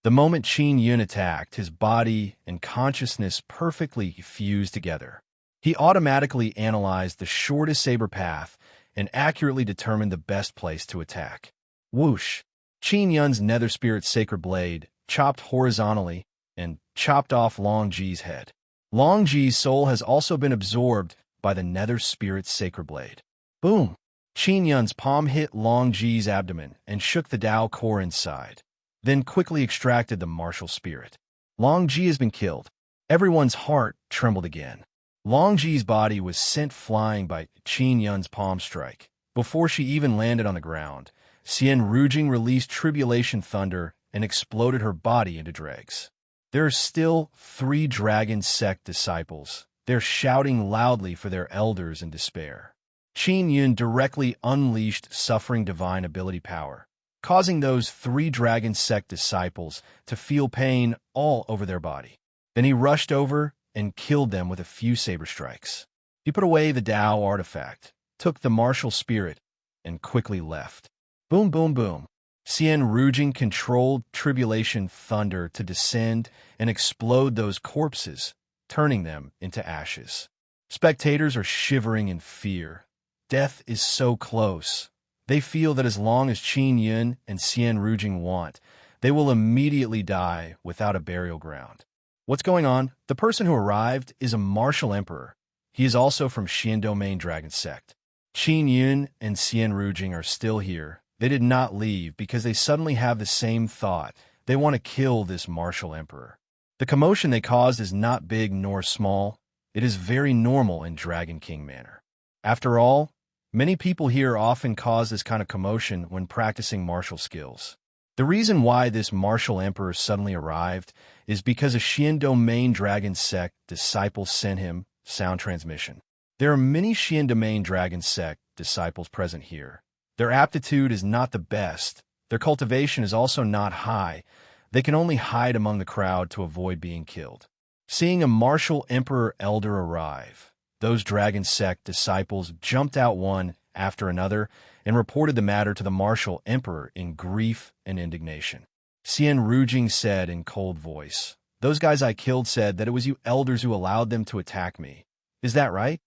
The moment Qin Yun attacked, his body and consciousness perfectly fused together. He automatically analyzed the shortest saber path and accurately determined the best place to attack. Whoosh! Qin Yun's nether spirit sacred blade chopped horizontally and chopped off Long Ji's head. Long Ji's soul has also been absorbed by the nether spirit's sacred blade. Boom! Qin Yun's palm hit Long Ji's abdomen and shook the Tao core inside, then quickly extracted the martial spirit. Long Ji has been killed. Everyone's heart trembled again. Long Ji's body was sent flying by Qin Yun's palm strike. Before she even landed on the ground, Xian Rujing released Tribulation Thunder and exploded her body into dregs. There are still 3 Dragon Sect disciples. They're shouting loudly for their elders in despair. Qin Yun directly unleashed Suffering Divine Ability Power, causing those 3 Dragon Sect disciples to feel pain all over their body. Then he rushed over and killed them with a few saber strikes. He put away the Tao artifact, took the martial spirit, and quickly left. Boom, boom, boom. Xian Rujing controlled Tribulation Thunder to descend and explode those corpses, turning them into ashes. Spectators are shivering in fear. Death is so close. They feel that as long as Qin Yun and Xian Rujing want, they will immediately die without a burial ground. What's going on? The person who arrived is a martial emperor. He is also from Xian Domain Dragon Sect. Qin Yun and Xian Rujing are still here. They did not leave because they suddenly have the same thought. They want to kill this martial emperor. The commotion they caused is not big nor small. It is very normal in Dragon King manner. After all, many people here often cause this kind of commotion when practicing martial skills. The reason why this martial emperor suddenly arrived is because a Xian Domain Dragon Sect disciple sent him sound transmission. There are many Xian Domain Dragon Sect disciples present here. Their aptitude is not the best. Their cultivation is also not high. They can only hide among the crowd to avoid being killed. Seeing a martial emperor elder arrive, those Dragon Sect disciples jumped out one after another and reported the matter to the martial emperor in grief and indignation. Xian Rujing said in cold voice, "Those guys I killed said that it was you elders who allowed them to attack me. Is that right?"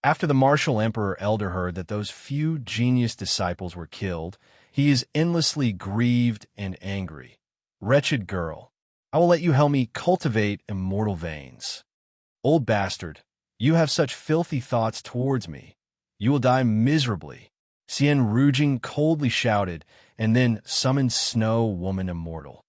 After the martial emperor elder heard that those few genius disciples were killed, he is endlessly grieved and angry. "Wretched girl, I will let you help me cultivate immortal veins. Old bastard, you have such filthy thoughts towards me. You will die miserably." Xian Rujing coldly shouted, and then summoned Snow Woman Immortal.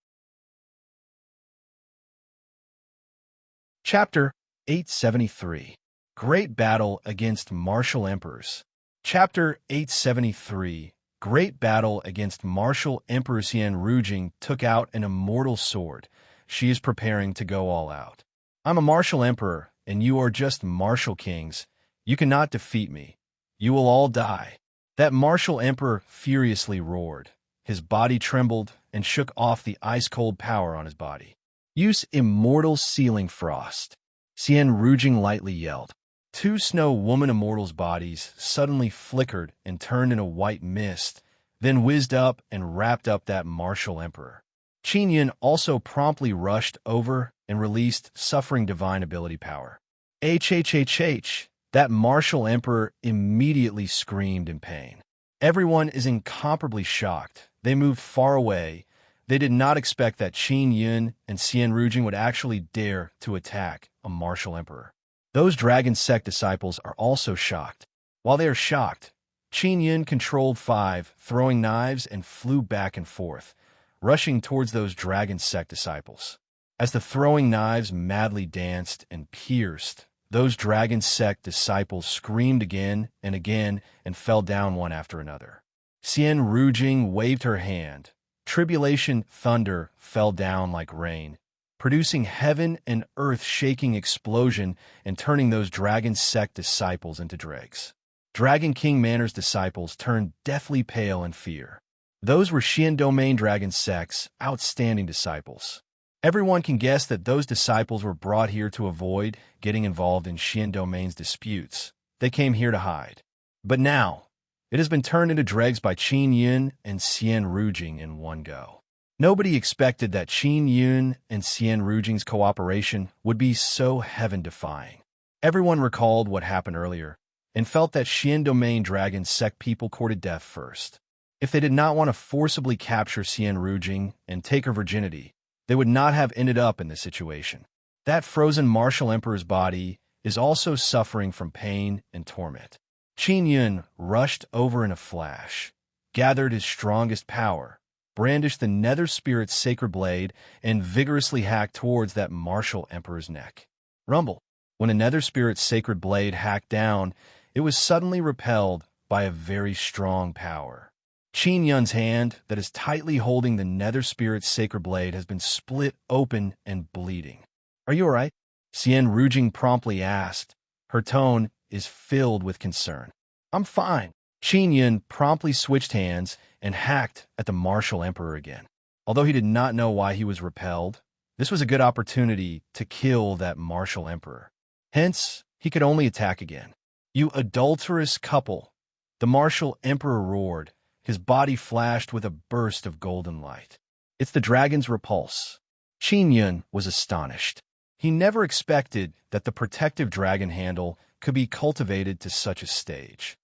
Chapter 873. Great Battle Against Martial Emperors. Chapter 873. Great Battle Against Martial Emperor. Xian Rujing took out an immortal sword. She is preparing to go all out. "I'm a martial emperor, and you are just martial kings. You cannot defeat me. You will all die." That martial emperor furiously roared. His body trembled and shook off the ice-cold power on his body. "Use immortal sealing frost," Xian Rujing lightly yelled. 2 Snow Woman Immortals' bodies suddenly flickered and turned into white mist, then whizzed up and wrapped up that martial emperor. Qin Yun also promptly rushed over and released Suffering Divine Ability Power. HHHH! That martial emperor immediately screamed in pain. Everyone is incomparably shocked. They moved far away. They did not expect that Qin Yun and Xian Rujing would actually dare to attack a martial emperor. Those Dragon Sect disciples are also shocked. While they are shocked, Qin Yun controlled 5 throwing knives and flew back and forth, rushing towards those Dragon Sect disciples. As the throwing knives madly danced and pierced, those Dragon Sect disciples screamed again and fell down one after another. Xian Rujing waved her hand. Tribulation Thunder fell down like rain, producing heaven and earth-shaking explosion and turning those Dragon Sect disciples into dregs. Dragon King Manor's disciples turned deathly pale in fear. Those were Xian Domain Dragon Sect's outstanding disciples. Everyone can guess that those disciples were brought here to avoid getting involved in Xian Domain's disputes. They came here to hide. But now, it has been turned into dregs by Qin Yun and Xian Rujing in one go. Nobody expected that Qin Yun and Xian Rujing's cooperation would be so heaven-defying. Everyone recalled what happened earlier and felt that Xian Domain Dragon Sect people courted death first. If they did not want to forcibly capture Xian Rujing and take her virginity, they would not have ended up in this situation. That frozen martial emperor's body is also suffering from pain and torment. Qin Yun rushed over in a flash, gathered his strongest power, brandished the nether spirit's sacred blade, and vigorously hacked towards that martial emperor's neck. Rumble. When a nether spirit's sacred blade hacked down, it was suddenly repelled by a very strong power. Qin Yun's hand that is tightly holding the nether spirit's sacred blade has been split open and bleeding. "Are you all right?" Xian Rujing promptly asked. Her tone is filled with concern. "I'm fine." Qin Yun promptly switched hands and hacked at the martial emperor again. Although he did not know why he was repelled, this was a good opportunity to kill that martial emperor. Hence, he could only attack again. "You adulterous couple!" The martial emperor roared. His body flashed with a burst of golden light. "It's the dragon's repulse." Qin Yun was astonished. He never expected that the protective dragon handle could be cultivated to such a stage.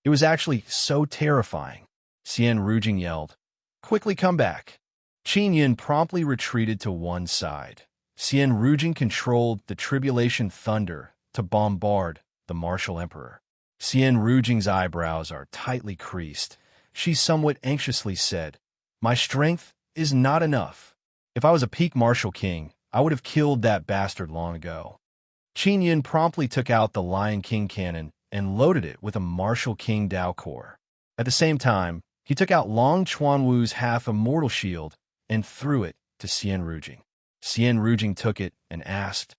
It was actually so terrifying. Xian Rujing yelled, "Quickly come back." Qin Yun promptly retreated to one side. Xian Rujing controlled the tribulation thunder to bombard the martial emperor. Xian Rujing's eyebrows are tightly creased. She somewhat anxiously said, "My strength is not enough. If I was a peak martial king, I would have killed that bastard long ago." Qin Yun promptly took out the Lion King cannon and loaded it with a martial king Dao core. At the same time, he took out Long Chuanwu's half-immortal shield and threw it to Xian Rujing. Xian Rujing took it and asked,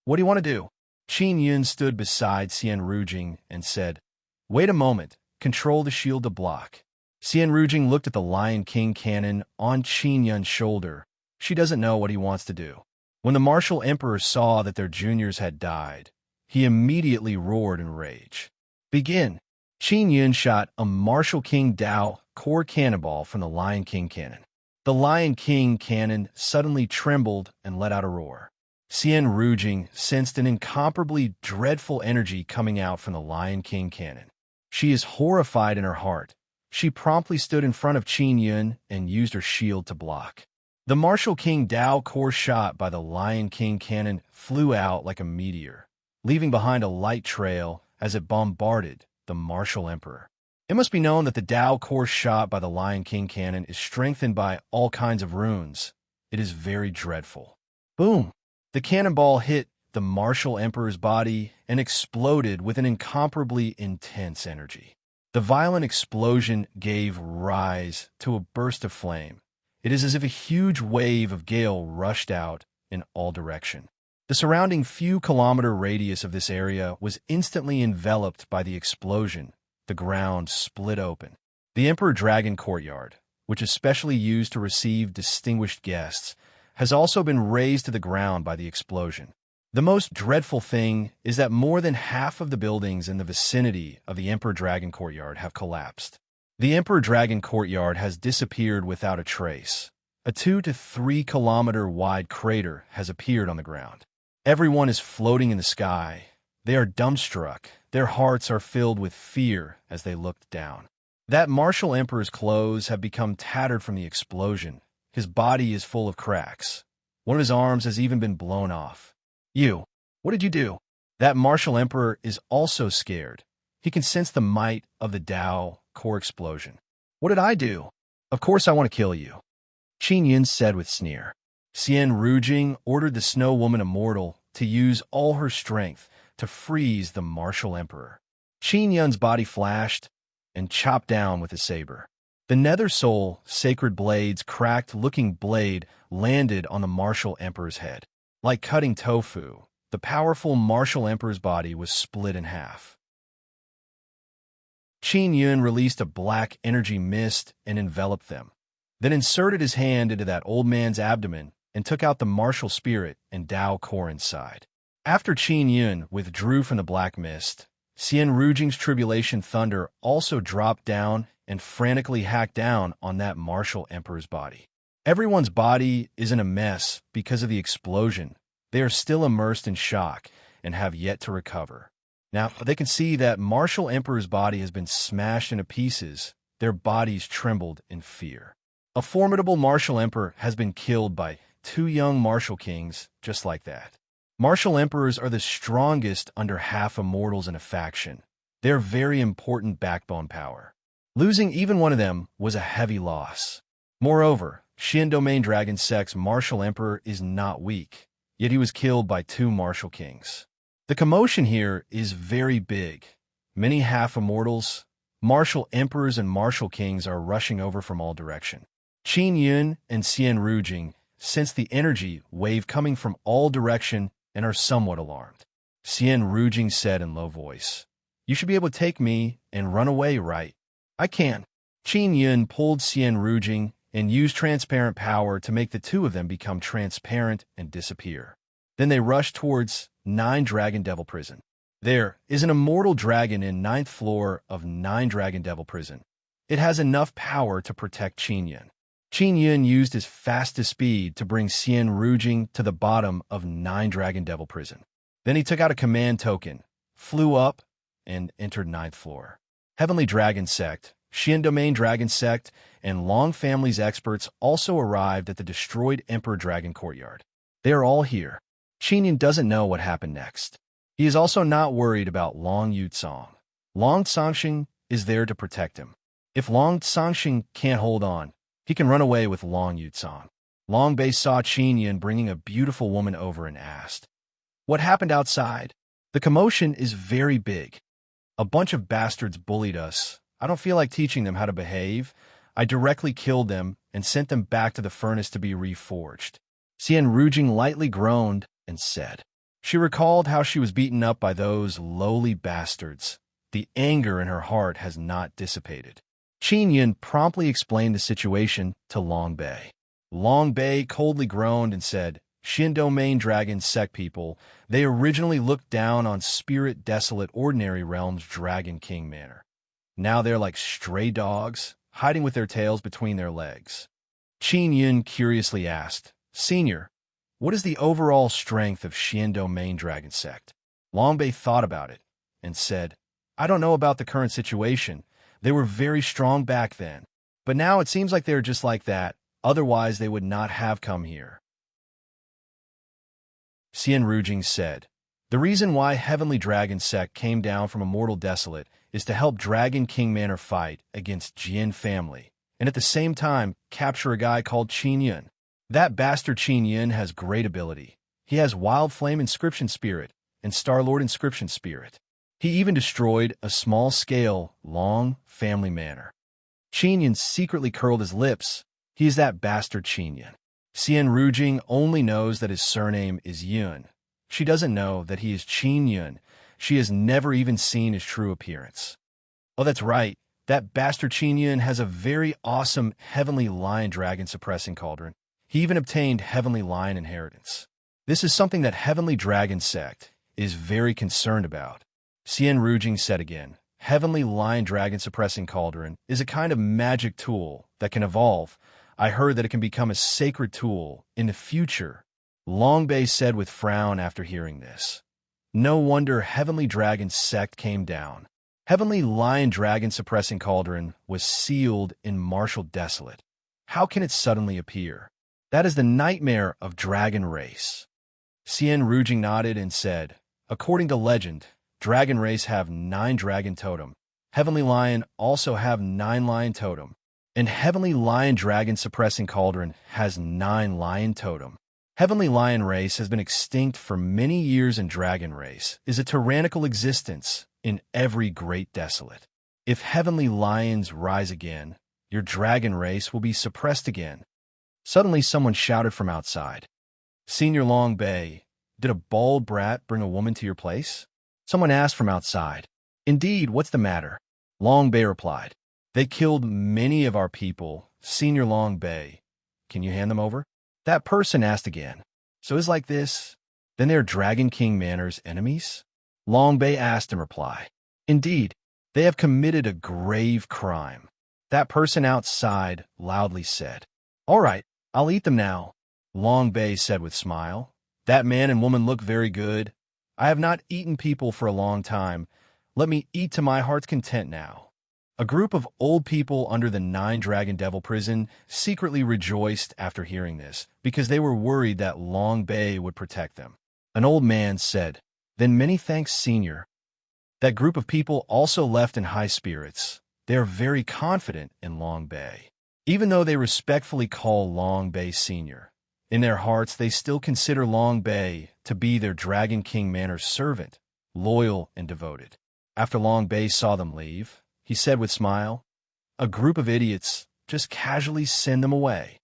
"What do you want to do?" Qin Yun stood beside Xian Rujing and said, "Wait a moment, control the shield to block." Xian Rujing looked at the Lion King cannon on Qin Yun's shoulder. She doesn't know what he wants to do. When the martial emperor saw that their juniors had died, he immediately roared in rage. "Begin!" Qin Yun shot a martial king Dao core cannonball from the Lion King cannon. The Lion King cannon suddenly trembled and let out a roar. Xian Rujing sensed an incomparably dreadful energy coming out from the Lion King cannon. She is horrified in her heart. She promptly stood in front of Qin Yun and used her shield to block. The martial king Dao core shot by the Lion King cannon flew out like a meteor, leaving behind a light trail as it bombarded the martial emperor. It must be known that the Dao core shot by the Lion King cannon is strengthened by all kinds of runes. It is very dreadful. Boom! The cannonball hit the martial emperor's body and exploded with an incomparably intense energy. The violent explosion gave rise to a burst of flame. It is as if a huge wave of gale rushed out in all directions. The surrounding few-kilometer radius of this area was instantly enveloped by the explosion. The ground split open. The Emperor Dragon Courtyard, which is specially used to receive distinguished guests, has also been razed to the ground by the explosion. The most dreadful thing is that more than half of the buildings in the vicinity of the Emperor Dragon Courtyard have collapsed. The Emperor Dragon Courtyard has disappeared without a trace. A 2 to 3 kilometer wide crater has appeared on the ground. Everyone is floating in the sky. They are dumbstruck. Their hearts are filled with fear as they look down. That martial emperor's clothes have become tattered from the explosion. His body is full of cracks. One of his arms has even been blown off. "You, what did you do?" That martial emperor is also scared. He can sense the might of the Dao core explosion. "What did I do?" "Of course I want to kill you," Qin Yun said with sneer. Xian Rujing ordered the Snow Woman Immortal to use all her strength to freeze the martial emperor. Qin Yun's body flashed and chopped down with his saber. The Nether Soul Sacred Blade's cracked-looking blade landed on the martial emperor's head. Like cutting tofu, the powerful martial emperor's body was split in half. Qin Yun released a black energy mist and enveloped them. then inserted his hand into that old man's abdomen and took out the martial spirit and Tao core inside. After Qin Yun withdrew from the black mist, Xian Rujing's tribulation thunder also dropped down and frantically hacked down on that martial emperor's body. Everyone's body is in a mess because of the explosion. They are still immersed in shock and have yet to recover. Now, they can see that martial emperor's body has been smashed into pieces. Their bodies trembled in fear. A formidable martial emperor has been killed by two young martial kings just like that. Martial emperors are the strongest under half immortals in a faction. They're very important backbone power. Losing even one of them was a heavy loss. Moreover, Xian Domain Dragon Sect's martial emperor is not weak, yet he was killed by two martial kings. The commotion here is very big. Many half-immortals, martial emperors and martial kings are rushing over from all direction. Qin Yun and Xian Rujing sense the energy wave coming from all direction and are somewhat alarmed. Xian Rujing said in low voice, "You should be able to take me and run away, right?" "I can." Qin Yun pulled Xian Rujing and used transparent power to make the two of them become transparent and disappear. Then they rushed towards 9 Dragon Devil Prison. There is an immortal dragon in 9th floor of 9 Dragon Devil Prison. It has enough power to protect Qin Yun. Qin Yun used his fastest speed to bring Xian Rujing to the bottom of 9 Dragon Devil Prison. Then he took out a command token, flew up, and entered 9th floor. Heavenly Dragon Sect, Xian Domain Dragon Sect, and Long Family's experts also arrived at the destroyed Emperor Dragon Courtyard. They are all here. Qin Yun doesn't know what happened next. He is also not worried about Long Yutsong. Long Tsangxing is there to protect him. If Long Tsangxing can't hold on, he can run away with Long Yutsong. Long Bei saw Qin Yun bringing a beautiful woman over and asked, "What happened outside?" "The commotion is very big. A bunch of bastards bullied us. I don't feel like teaching them how to behave. I directly killed them and sent them back to the furnace to be reforged." Xian Rujing lightly groaned and said. She recalled how she was beaten up by those lowly bastards. The anger in her heart has not dissipated. Qin Yun promptly explained the situation to Long Bei. Long Bei coldly groaned and said, "Xian Domain Dragon Sect people, they originally looked down on Spirit Desolate Ordinary Realms Dragon King Manor. Now they're like stray dogs, hiding with their tails between their legs." Qin Yun curiously asked, "Senior, what is the overall strength of Xian Domain Dragon Sect?" Long Bei thought about it and said, "I don't know about the current situation. They were very strong back then. But now it seems like they're just like that. Otherwise, they would not have come here." Xian Rujing said, "The reason why Heavenly Dragon Sect came down from Immortal Desolate is to help Dragon King Manor fight against Jian family, and at the same time capture a guy called Qin Yun. That bastard Qin Yun has great ability. He has Wild Flame Inscription Spirit and Star-Lord Inscription Spirit. He even destroyed a small-scale, Long Family Manor." Qin Yun secretly curled his lips. He is that bastard Qin Yun. Xian Rujing only knows that his surname is Yun. She doesn't know that he is Qin Yun. She has never even seen his true appearance. "Oh, that's right. That bastard Qin Yun has a very awesome Heavenly Lion Dragon Suppressing Cauldron. He even obtained Heavenly Lion Inheritance. This is something that Heavenly Dragon Sect is very concerned about." Xian Rujing said again, "Heavenly Lion Dragon Suppressing Cauldron is a kind of magic tool that can evolve. I heard that it can become a sacred tool in the future." Long Bei said with frown after hearing this. "No wonder Heavenly Dragon Sect came down. Heavenly Lion Dragon Suppressing Cauldron was sealed in Martial Desolate. How can it suddenly appear? That is the nightmare of Dragon Race." Xian Rujing nodded and said, "According to legend, Dragon Race have 9 Dragon Totem. Heavenly Lion also have 9 Lion Totem. And Heavenly Lion Dragon Suppressing Cauldron has 9 Lion Totem. Heavenly Lion Race has been extinct for many years, and Dragon Race is a tyrannical existence in every great desolate. If Heavenly Lions rise again, your Dragon Race will be suppressed again." Suddenly someone shouted from outside, "Senior Long Bei, did a bald brat bring a woman to your place?" Someone asked from outside. "Indeed, what's the matter?" Long Bei replied, "They killed many of our people, Senior Long Bei, can you hand them over? That person asked again. So it's like this? Then they're Dragon King Manor's enemies? Long Bei asked in reply. Indeed, they have committed a grave crime. That person outside loudly said. All right, I'll eat them now, Long Bei said with smile. That man and woman look very good. I have not eaten people for a long time. Let me eat to my heart's content now. A group of old people under the 9-Dragon Devil prison secretly rejoiced after hearing this, because they were worried that Long Bei would protect them. An old man said, Then many thanks, Senior. That group of people also left in high spirits. They are very confident in Long Bei. Even though they respectfully call Long Bei Senior, in their hearts they still consider Long Bei to be their Dragon King Manor's servant, loyal and devoted. After Long Bei saw them leave, he said with smile, A group of idiots, just casually send them away.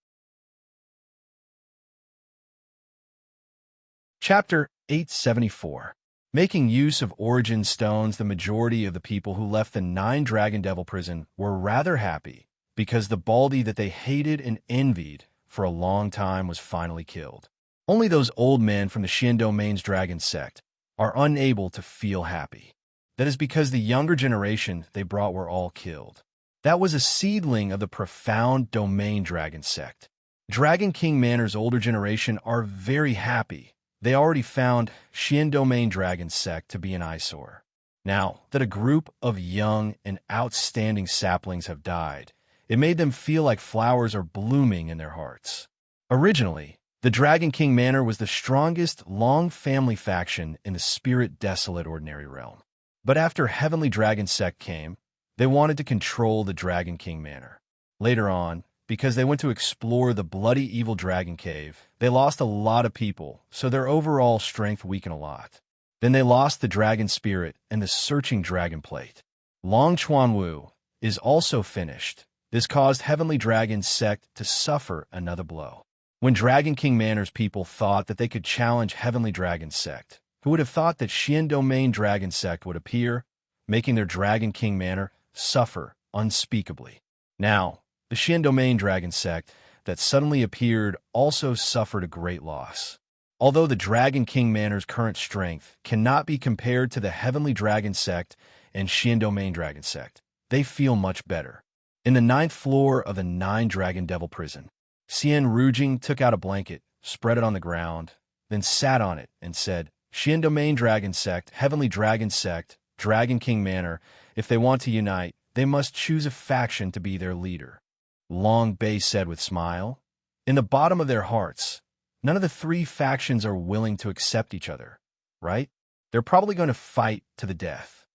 Chapter 874. Making use of origin stones, the majority of the people who left the 9-Dragon Devil prison were rather happy, because the Baldy that they hated and envied for a long time was finally killed. Only those old men from the Xian Domain's dragon sect are unable to feel happy. That is because the younger generation they brought were all killed. That was a seedling of the profound Domain dragon sect. Dragon King Manor's older generation are very happy. They already found Xian Domain dragon sect to be an eyesore. Now that a group of young and outstanding saplings have died, it made them feel like flowers are blooming in their hearts. Originally, the Dragon King Manor was the strongest Long family faction in the Spirit Desolate Ordinary Realm. But after Heavenly Dragon Sect came, they wanted to control the Dragon King Manor. Later on, because they went to explore the bloody evil dragon cave, they lost a lot of people, so their overall strength weakened a lot. Then they lost the dragon spirit and the searching dragon plate. Long Chuanwu is also finished. This caused Heavenly Dragon Sect to suffer another blow. When Dragon King Manor's people thought that they could challenge Heavenly Dragon Sect, who would have thought that Xian Domain Dragon Sect would appear, making their Dragon King Manor suffer unspeakably. Now, the Xian Domain Dragon Sect that suddenly appeared also suffered a great loss. Although the Dragon King Manor's current strength cannot be compared to the Heavenly Dragon Sect and Xian Domain Dragon Sect, they feel much better. In the 9th floor of the 9-Dragon Devil prison, Xian Rujing took out a blanket, spread it on the ground, then sat on it and said, Xian Domain Dragon Sect, Heavenly Dragon Sect, Dragon King Manor, if they want to unite, they must choose a faction to be their leader. Long Bei said with smile. In the bottom of their hearts, none of the 3 factions are willing to accept each other, right? They're probably going to fight to the death.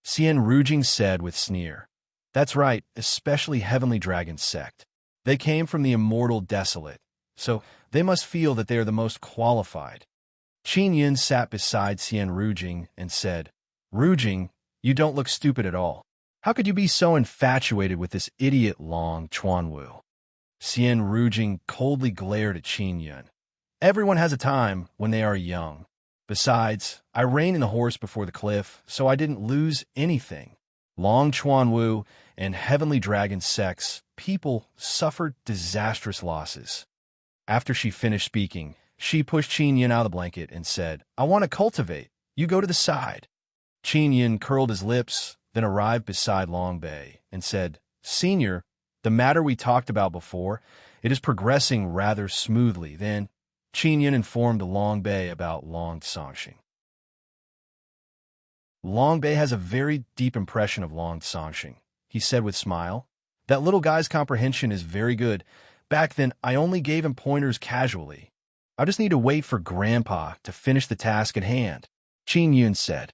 Xian Rujing said with sneer. That's right, especially Heavenly Dragon Sect. They came from the immortal Desolate, so they must feel that they are the most qualified. Qin Yun sat beside Xian Rujing and said, Rujing, you don't look stupid at all. How could you be so infatuated with this idiot Long Chuanwu? Xian Rujing coldly glared at Qin Yun. Everyone has a time when they are young. Besides, I reined in the horse before the cliff, so I didn't lose anything. Long Chuanwu and Heavenly Dragon Sect's people suffered disastrous losses. After she finished speaking, she pushed Qin Yun out of the blanket and said, I want to cultivate. You go to the side. Qin Yun curled his lips, then arrived beside Long Bei and said, Senior, the matter we talked about before, it is progressing rather smoothly. Then Qin Yun informed Long Bei about Long Songxing. Long Bei has a very deep impression of Long Songxing, he said with smile. That little guy's comprehension is very good. Back then, I only gave him pointers casually. I just need to wait for Grandpa to finish the task at hand, Qin Yun said.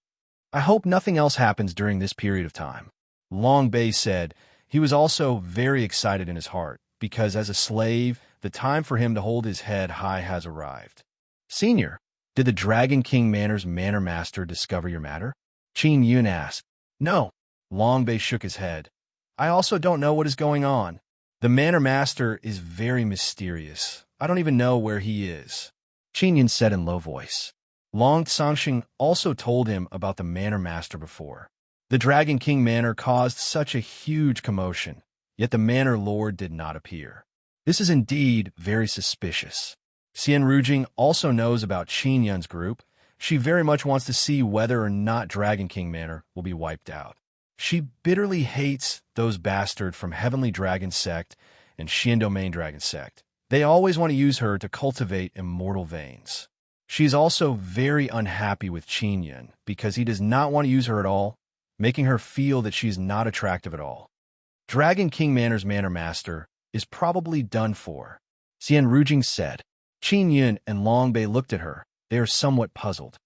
I hope nothing else happens during this period of time. Long Bei said he was also very excited in his heart, because as a slave, the time for him to hold his head high has arrived. Senior, did the Dragon King Manor's Manor Master discover your matter? Qin Yun asked. No. Long Bei shook his head. I also don't know what is going on. The Manor Master is very mysterious. I don't even know where he is, Qin Yun said in low voice. Long Songxing also told him about the Manor Master before. The Dragon King Manor caused such a huge commotion. yet the manor lord did not appear. This is indeed very suspicious. Xian Rujing also knows about Qin Yun's group. She very much wants to see whether or not Dragon King Manor will be wiped out. She bitterly hates those bastards from Heavenly Dragon Sect and Xian Domain Dragon Sect. They always want to use her to cultivate immortal veins. She is also very unhappy with Qin Yun because he does not want to use her at all, making her feel that she is not attractive at all. Dragon King Manor's Manor Master is probably done for, Xian Rujing said. Qin Yun and Long Bei looked at her. They are somewhat puzzled.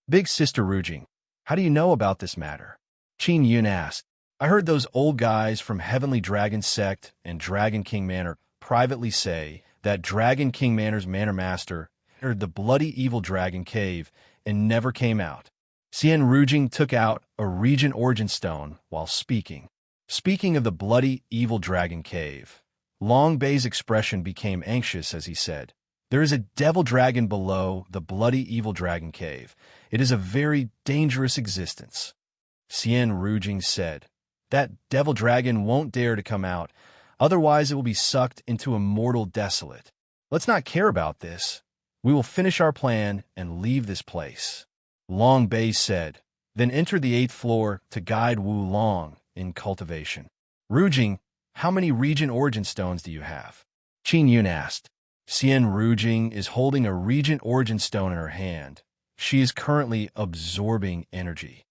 Big Sister Rujing, how do you know about this matter? Qin Yun asked. I heard those old guys from Heavenly Dragon Sect and Dragon King Manor privately say that Dragon King Manor's Manor Master entered the bloody evil dragon cave and never came out. Xian Rujing took out a Regent Origin Stone while speaking. Speaking of the bloody evil dragon cave, Long Bei's expression became anxious as he said, there is a devil dragon below the bloody evil dragon cave. It is a very dangerous existence. Xian Rujing said, that devil dragon won't dare to come out, otherwise it will be sucked into immortal desolate. Let's not care about this. We will finish our plan and leave this place. Long Bei said, then enter the 8th floor to guide Wu Long in cultivation. Rujing, how many Regent Origin Stones do you have? Qin Yun asked. Xian Rujing is holding a Regent Origin Stone in her hand. She is currently absorbing energy.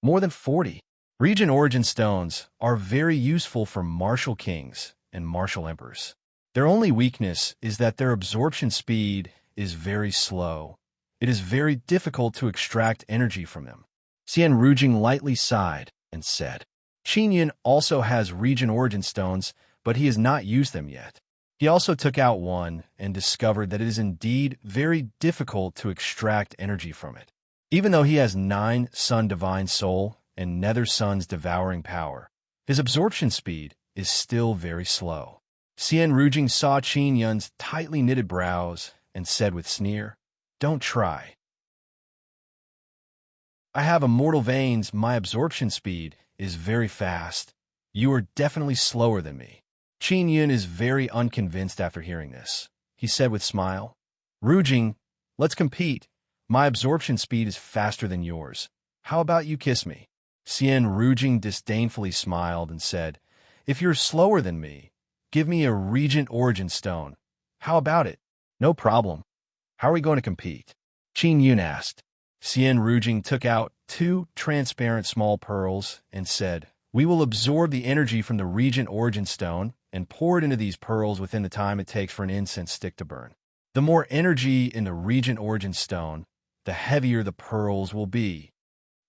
More than 40. Regent Origin Stones are very useful for martial kings and martial emperors. Their only weakness is that their absorption speed is very slow. It is very difficult to extract energy from them. Xian Rujing lightly sighed and said, Qin Yun also has Regent Origin Stones, but he has not used them yet. He also took out one and discovered that it is indeed very difficult to extract energy from it. Even though he has 9 Sun Divine Soul and Nether Sun's Devouring Power, his absorption speed is still very slow. Xian Rujing saw Qin Yun's tightly knitted brows and said with sneer, don't try. I have immortal veins, my absorption speed is very fast. You are definitely slower than me. Qin Yun is very unconvinced after hearing this. He said with smile, Rujing, let's compete. My absorption speed is faster than yours. How about you kiss me? Xian Rujing disdainfully smiled and said, if you're slower than me, give me a Regent Origin Stone. How about it? No problem. How are we going to compete? Qin Yun asked. Xian Rujing took out 2 transparent small pearls and said, we will absorb the energy from the Regent Origin Stone and pour it into these pearls within the time it takes for an incense stick to burn. The more energy in the Regent Origin Stone, the heavier the pearls will be.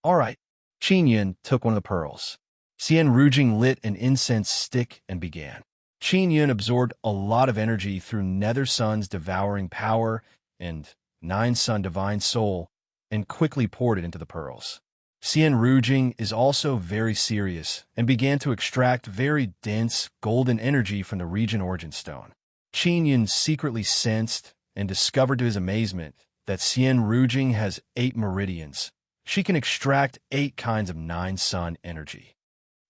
All right. Qin Yun took one of the pearls. Xian Rujing lit an incense stick and began. Qin Yun absorbed a lot of energy through Nether Sun's Devouring Power and 9 Sun Divine Soul and quickly poured it into the pearls. Xian Rujing is also very serious and began to extract very dense golden energy from the Regent Origin Stone. Qin Yun secretly sensed and discovered to his amazement that Xian Rujing has 8 meridians. She can extract 8 kinds of 9 sun energy.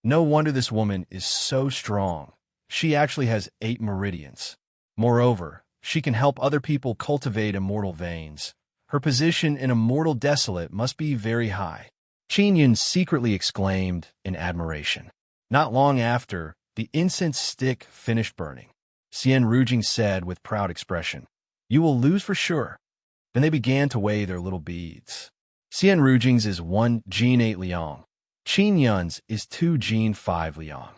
No wonder this woman is so strong. She actually has 8 meridians. Moreover, she can help other people cultivate immortal veins. Her position in Immortal Desolate must be very high. Qin Yun secretly exclaimed in admiration. Not long after, the incense stick finished burning. Xian Rujing said with proud expression, you will lose for sure. Then they began to weigh their little beads. Xian Rujing's is 1 Gene 8 Liang. Qin Yun's is 2 Gene 5 Liang.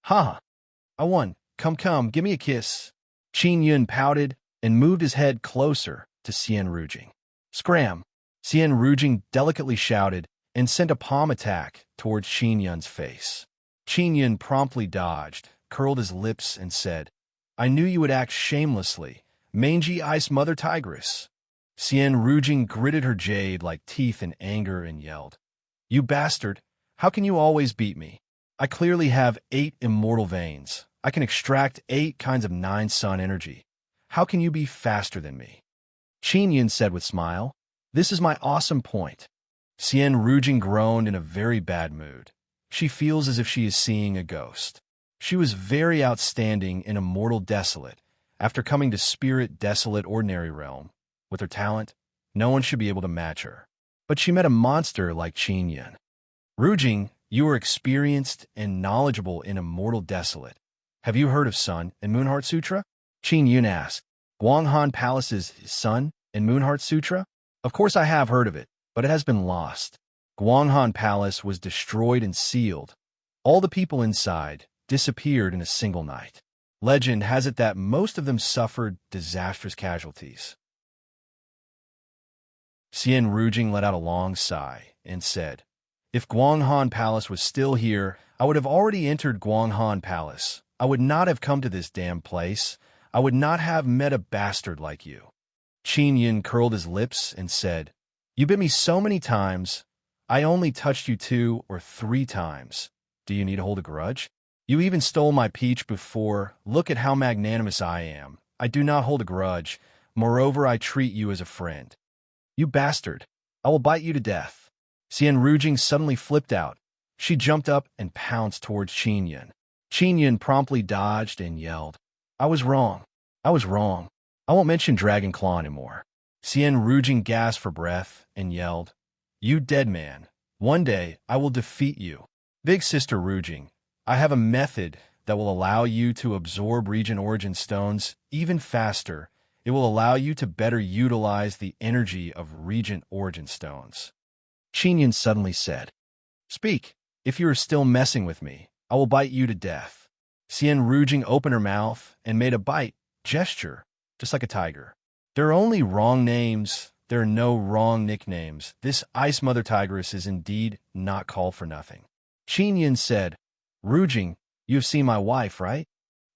Ha! I won. Come, give me a kiss. Qin Yun pouted and moved his head closer to Xian Rujing. Scram! Xian Rujing delicately shouted and sent a palm attack towards Qin Yun's face. Qin Yun promptly dodged, curled his lips, and said, I knew you would act shamelessly, mangy ice mother tigress. Xian Rujing gritted her jade like teeth in anger and yelled, you bastard! How can you always beat me? I clearly have 8 immortal veins. I can extract 8 kinds of 9 sun energy. How can you be faster than me? Qin Yun said with smile, this is my awesome point. Xian Rujing groaned in a very bad mood. She feels as if she is seeing a ghost. She was very outstanding in Immortal Desolate. After coming to Spirit Desolate Ordinary Realm, with her talent, no one should be able to match her. But she met a monster like Qin Yun. Rujing, you are experienced and knowledgeable in Immortal Desolate. Have you heard of Sun and Moonheart Sutra? Qin Yun asked. Guanghan Palace's Sun and Moonheart Sutra? Of course I have heard of it, but it has been lost. Guanghan Palace was destroyed and sealed. All the people inside disappeared in a single night. Legend has it that most of them suffered disastrous casualties. Xian Rujing let out a long sigh and said, If Guanghan Palace was still here, I would have already entered Guanghan Palace. I would not have come to this damn place. I would not have met a bastard like you. Qin Yun curled his lips and said, You bit me so many times. I only touched you 2 or 3 times. Do you need to hold a grudge? You even stole my peach before. Look at how magnanimous I am. I do not hold a grudge. Moreover, I treat you as a friend. You bastard. I will bite you to death. Xian Rujing suddenly flipped out. She jumped up and pounced towards Qin Yun. Qin Yun promptly dodged and yelled, I was wrong. I was wrong. I won't mention Dragon Claw anymore. Xian Rujing gasped for breath and yelled, You dead man. One day I will defeat you. Big Sister Rujing, I have a method that will allow you to absorb Regent Origin Stones even faster. It will allow you to better utilize the energy of Regent Origin Stones. Qin Yun suddenly said, Speak. If you are still messing with me, I will bite you to death. Xian Rujing opened her mouth and made a bite gesture, just like a tiger. There are only wrong names. There are no wrong nicknames. This Ice Mother Tigress is indeed not called for nothing. Qin Yun said, Rujing, you have seen my wife, right?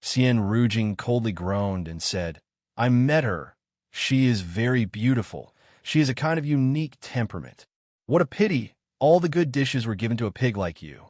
Xian Rujing coldly groaned and said, I met her. She is very beautiful. She is a kind of unique temperament. What a pity all the good dishes were given to a pig like you.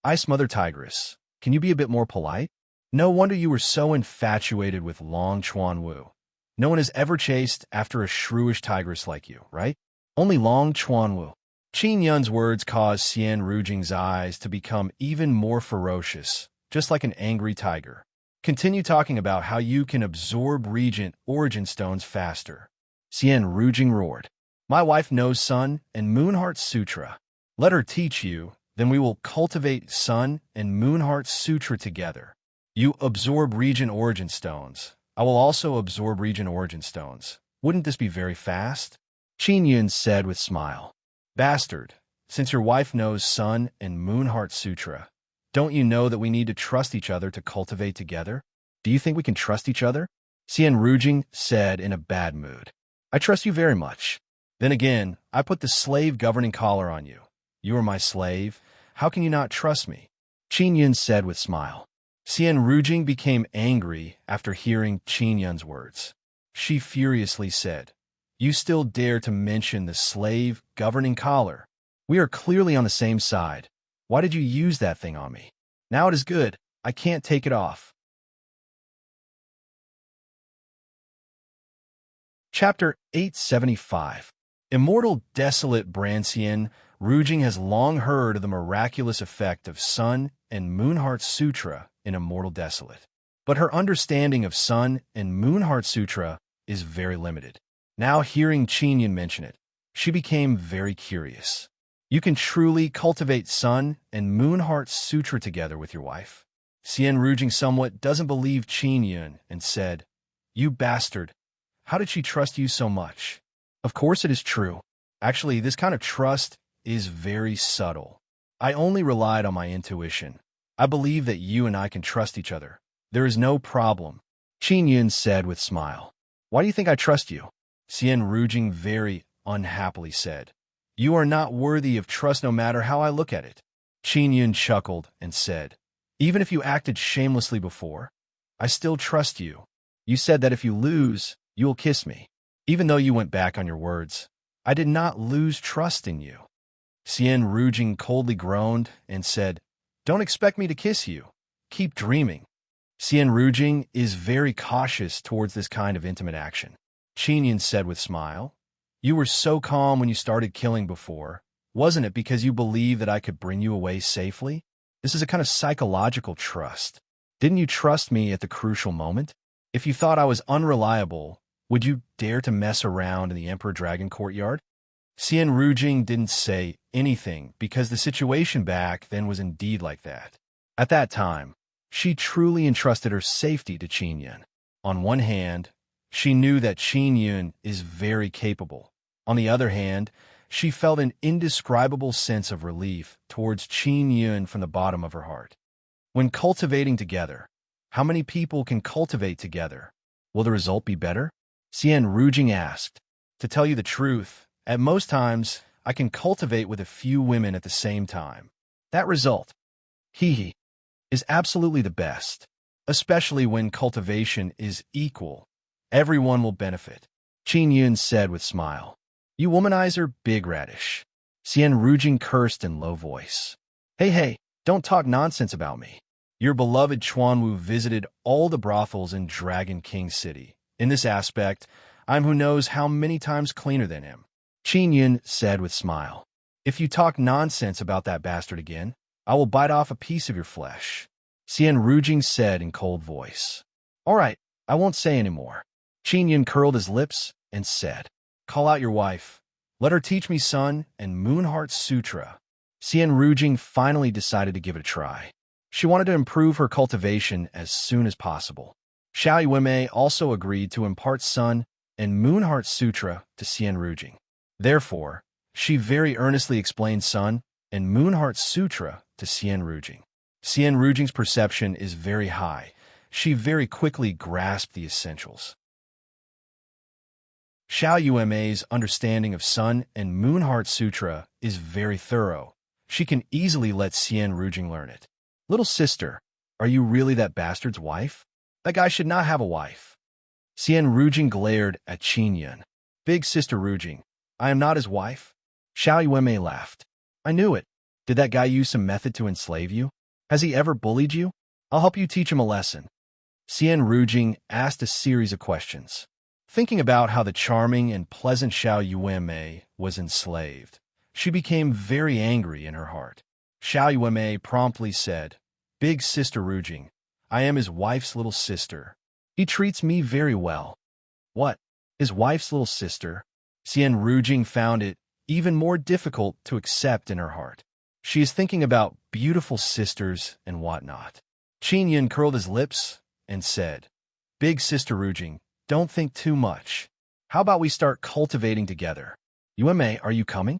Ice Mother Tigress, can you be a bit more polite? No wonder you were so infatuated with Long Chuan Wu. No one has ever chased after a shrewish tigress like you, right? Only Long Chuan Wu. Qin Yun's words caused Xian Rujing's eyes to become even more ferocious, just like an angry tiger. Continue talking about how you can absorb Regent Origin Stones faster. Xian Rujing roared. My wife knows Sun and Moonheart Sutra. Let her teach you, then we will cultivate Sun and Moonheart Sutra together. You absorb Regent Origin Stones. I will also absorb Regent Origin Stones. Wouldn't this be very fast? Qin Yun said with smile. Bastard, since your wife knows Sun and Moonheart Sutra, don't you know that we need to trust each other to cultivate together? Do you think we can trust each other? Xian Rujing said in a bad mood. I trust you very much. Then again, I put the slave governing collar on you. You are my slave. How can you not trust me? Qin Yun said with smile. Xian Rujing became angry after hearing Qin Yun's words. She furiously said, You still dare to mention the slave governing collar? We are clearly on the same side. Why did you use that thing on me? Now it is good. I can't take it off. Chapter 875. Immortal Desolate Brancian, Rujing has long heard of the miraculous effect of Sun and Moonheart Sutra in Immortal Desolate. But her understanding of Sun and Moonheart Sutra is very limited. Now hearing Qin Yun mention it, she became very curious. You can truly cultivate Sun and Moonheart Sutra together with your wife? Xian Rujing somewhat doesn't believe Qin Yun and said, You bastard, how did she trust you so much? Of course it is true. Actually, this kind of trust is very subtle. I only relied on my intuition. I believe that you and I can trust each other. There is no problem. Qin Yun said with a smile. Why do you think I trust you? Xian Rujing very unhappily said. You are not worthy of trust no matter how I look at it. Qin Yun chuckled and said, Even if you acted shamelessly before, I still trust you. You said that if you lose, you will kiss me. Even though you went back on your words, I did not lose trust in you. Xian Rujing coldly groaned and said, Don't expect me to kiss you. Keep dreaming. Xian Rujing is very cautious towards this kind of intimate action. Qin Yun said with a smile, You were so calm when you started killing before. Wasn't it because you believed that I could bring you away safely? This is a kind of psychological trust. Didn't you trust me at the crucial moment? If you thought I was unreliable, would you dare to mess around in the Emperor Dragon courtyard? Xian Rujing didn't say anything because the situation back then was indeed like that. At that time, she truly entrusted her safety to Qin Yun. On one hand, she knew that Qin Yun is very capable. On the other hand, she felt an indescribable sense of relief towards Qin Yun from the bottom of her heart. When cultivating together, how many people can cultivate together? Will the result be better? Xian Rujing asked. To tell you the truth, at most times, I can cultivate with a few women at the same time. That result, is absolutely the best, especially when cultivation is equal. Everyone will benefit, Qin Yun said with smile. You womanizer, big radish. Xian Rujing cursed in low voice. Hey, don't talk nonsense about me. Your beloved Chuanwu visited all the brothels in Dragon King City. In this aspect, I'm who knows how many times cleaner than him. Qin Yun said with smile. If you talk nonsense about that bastard again, I will bite off a piece of your flesh. Xian Rujing said in cold voice. All right, I won't say any more. Qin Yun curled his lips and said, Call out your wife. Let her teach me Sun and Moonheart Sutra. Xian Rujing finally decided to give it a try. She wanted to improve her cultivation as soon as possible. Xiao Yuemei also agreed to impart Sun and Moonheart Sutra to Xian Rujing. Therefore, she very earnestly explained Sun and Moonheart Sutra to Xian Rujing. Xian Rujing's perception is very high. She very quickly grasped the essentials. Xiao Yuemei's understanding of Sun and Moonheart Sutra is very thorough. She can easily let Xian Rujing learn it. Little sister, are you really that bastard's wife? That guy should not have a wife. Xian Rujing glared at Qin Yun. Big sister Rujing, I am not his wife. Xiao Yuemei laughed. I knew it. Did that guy use some method to enslave you? Has he ever bullied you? I'll help you teach him a lesson. Xian Rujing asked a series of questions. Thinking about how the charming and pleasant Xiao Yuemei was enslaved, she became very angry in her heart. Xiao Yuemei promptly said, Big sister Rujing, I am his wife's little sister. He treats me very well. What? His wife's little sister? Xian Rujing found it even more difficult to accept in her heart. She is thinking about beautiful sisters and whatnot. Qin Yun curled his lips and said, Big sister Rujing, don't think too much. How about we start cultivating together? Yuemei, are you coming?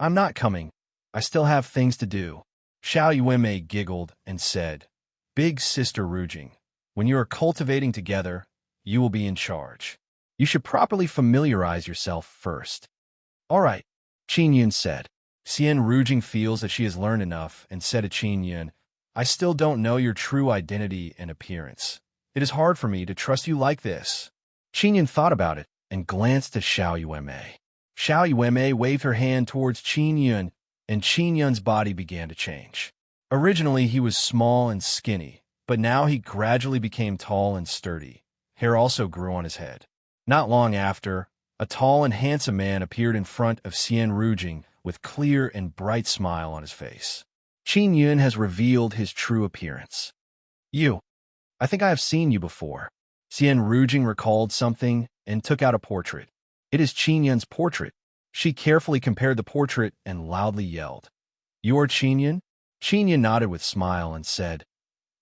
I'm not coming. I still have things to do. Xiao Yuemei giggled and said, Big sister Rujing, when you are cultivating together, you will be in charge. You should properly familiarize yourself first. All right, Qin Yun said. Xian Rujing feels that she has learned enough and said to Qin Yun, I still don't know your true identity and appearance. It is hard for me to trust you like this. Qin Yun thought about it and glanced at Xiao Yuemei. Xiao Yuemei waved her hand towards Qin Yun, and Qin Yun's body began to change. Originally, he was small and skinny, but now he gradually became tall and sturdy. Hair also grew on his head. Not long after, a tall and handsome man appeared in front of Xian Rujing with clear and bright smile on his face. Qin Yun has revealed his true appearance. You. I think I have seen you before. Xian Rujing recalled something and took out a portrait. It is Qin Yun's portrait. She carefully compared the portrait and loudly yelled, You are Qin Yun? Qin Yun nodded with a smile and said,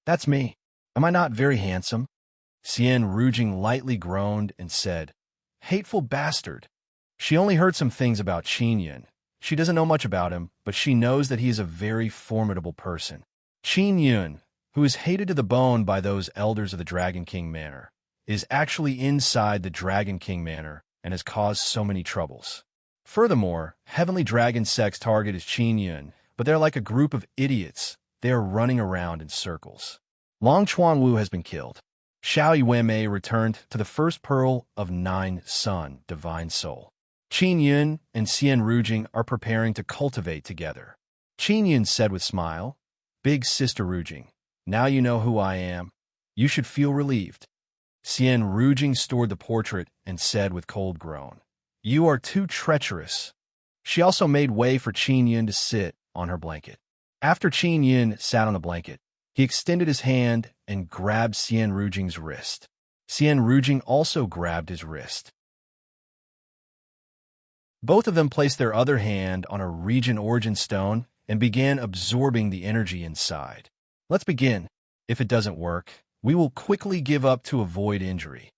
That's me. Am I not very handsome? Xian Rujing lightly groaned and said, Hateful bastard. She only heard some things about Qin Yun. She doesn't know much about him, but she knows that he is a very formidable person. Qin Yun, who is hated to the bone by those elders of the Dragon King Manor, is actually inside the Dragon King Manor and has caused so many troubles. Furthermore, Heavenly Dragon Sect's target is Qin Yun, but they're like a group of idiots. They are running around in circles. Long Chuanwu has been killed. Xiao Yuemei returned to the first pearl of 9 Sun, Divine Soul. Qin Yun and Xian Rujing are preparing to cultivate together. Qin Yun said with smile, Big sister Rujing, now you know who I am. You should feel relieved. Xian Rujing stored the portrait and said with cold groan, You are too treacherous. She also made way for Qin Yun to sit on her blanket. After Qin Yun sat on the blanket, he extended his hand and grabbed Xian Rujing's wrist. Xian Rujing also grabbed his wrist. Both of them placed their other hand on a region origin stone and began absorbing the energy inside. Let's begin. If it doesn't work, we will quickly give up to avoid injury,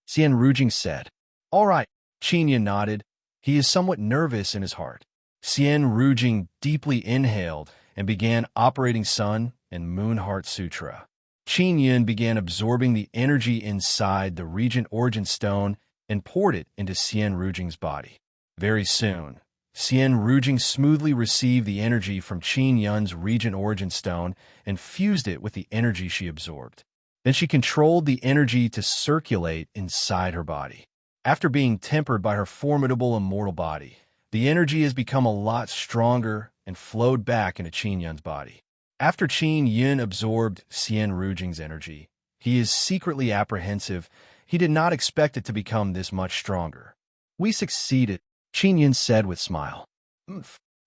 Xian Rujing said. All right, Qin Yun nodded. He is somewhat nervous in his heart. Xian Rujing deeply inhaled and began operating Sun and Moon Heart Sutra. Qin Yun began absorbing the energy inside the Regent Origin Stone and poured it into Xian Rujing's body. Very soon, Xian Rujing smoothly received the energy from Qin Yun's Regent Origin Stone and fused it with the energy she absorbed. Then she controlled the energy to circulate inside her body. After being tempered by her formidable immortal body, the energy has become a lot stronger and flowed back into Qin Yun's body. After Qin Yun absorbed Xian Rujing's energy, he is secretly apprehensive. He did not expect it to become this much stronger. We succeeded, Qin Yun said with a smile.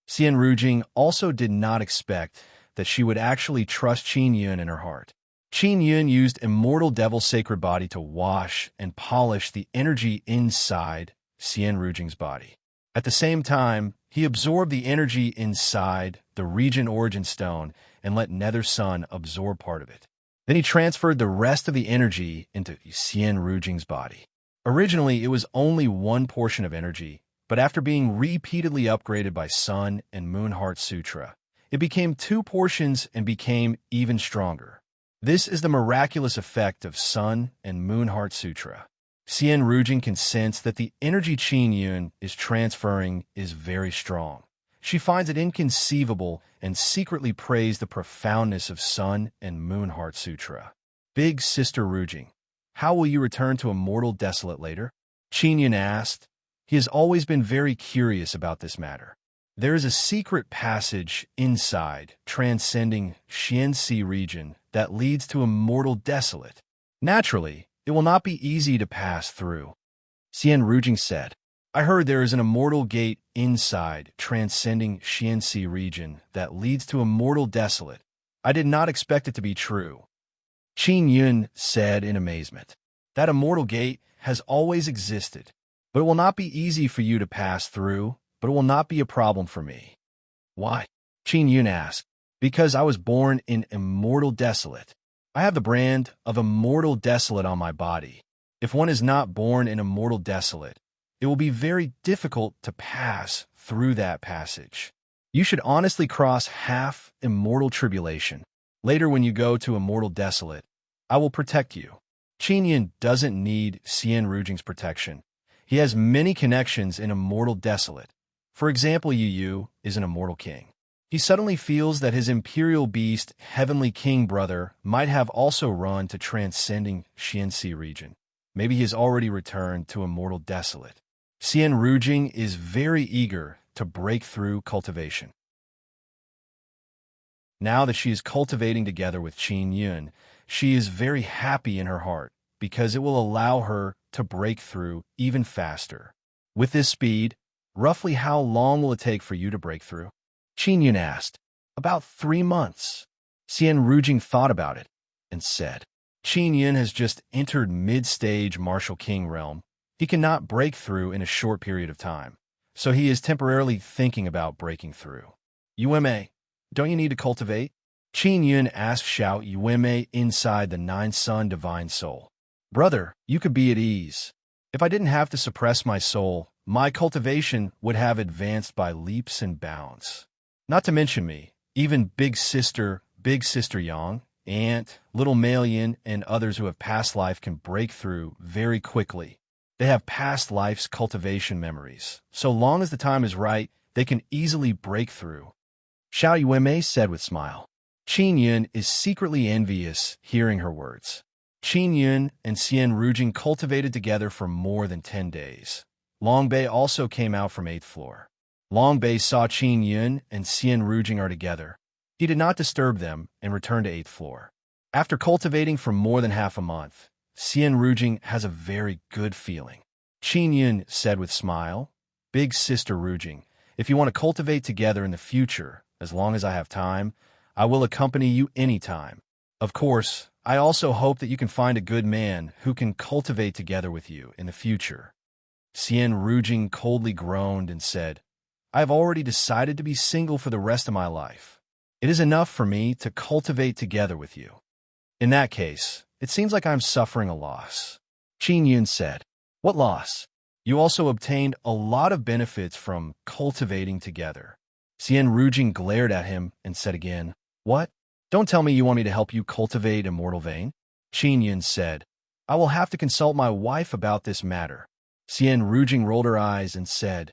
Xian Rujing also did not expect that she would actually trust Qin Yun in her heart. Qin Yun used Immortal Devil's sacred body to wash and polish the energy inside Xian Rujing's body. At the same time, he absorbed the energy inside the Regent Origin Stone and let Nether Sun absorb part of it. Then he transferred the rest of the energy into Xian Rujing's body. Originally, it was only one portion of energy, but after being repeatedly upgraded by Sun and Moon Heart Sutra, it became 2 portions and became even stronger. This is the miraculous effect of Sun and Moon Heart Sutra. Xian Rujing can sense that the energy Qin Yun is transferring is very strong. She finds it inconceivable and secretly prays the profoundness of Sun and Moon Heart Sutra. Big Sister Rujing, how will you return to Immortal Desolate later? Qin Yun asked. He has always been very curious about this matter. There is a secret passage inside, transcending Xianxi region, that leads to Immortal Desolate. Naturally, it will not be easy to pass through, Xian Rujing said. I heard there is an immortal gate inside, transcending Xianxi region, that leads to Immortal Desolate. I did not expect it to be true, Qin Yun said in amazement. That immortal gate has always existed, but it will not be easy for you to pass through, but it will not be a problem for me. Why? Qin Yun asked. Because I was born in Immortal Desolate. I have the brand of Immortal Desolate on my body. If one is not born in Immortal Desolate, it will be very difficult to pass through that passage. You should honestly cross half Immortal Tribulation. Later when you go to Immortal Desolate, I will protect you. Qin Yun doesn't need Xian Rujing's protection. He has many connections in Immortal Desolate. For example, Yu is an immortal king. He suddenly feels that his imperial beast, heavenly king brother, might have also run to transcending Xianxi region. Maybe he has already returned to Immortal Desolate. Xian Rujing is very eager to break through cultivation. Now that she is cultivating together with Qin Yun, she is very happy in her heart because it will allow her to break through even faster. With this speed, roughly how long will it take for you to break through? Qin Yun asked. About 3 months. Xian Rujing thought about it and said, Qin Yun has just entered mid-stage Martial King realm. He cannot break through in a short period of time, so he is temporarily thinking about breaking through. Yueme, don't you need to cultivate? Qin Yun asked Xiao Yueme inside the 9-Sun Divine Soul. Brother, you could be at ease. If I didn't have to suppress my soul, my cultivation would have advanced by leaps and bounds. Not to mention me, even Big Sister Yang, Aunt, Little Malian, and others who have past life can break through very quickly. They have past life's cultivation memories. So long as the time is right, they can easily break through. Xiao Yueme said with a smile. Qin Yun is secretly envious hearing her words. Qin Yun and Xian Rujing cultivated together for more than 10 days. Long Bei also came out from 8th floor. Long Bei saw Qin Yun and Xian Rujing are together. He did not disturb them and returned to 8th floor. After cultivating for more than half a month, Xian Rujing has a very good feeling. Qin Yun said with a smile, Big Sister Rujing, if you want to cultivate together in the future, As long as I have time, I will accompany you anytime. Of course, I also hope that you can find a good man who can cultivate together with you in the future. Xian Rujing coldly groaned and said, I have already decided to be single for the rest of my life. It is enough for me to cultivate together with you. In that case, it seems like I'm suffering a loss. Qin Yun said, What loss? You also obtained a lot of benefits from cultivating together. Xian Rujing glared at him and said again, What? Don't tell me you want me to help you cultivate immortal vein? Qin Yun said, I will have to consult my wife about this matter. Xian Rujing rolled her eyes and said,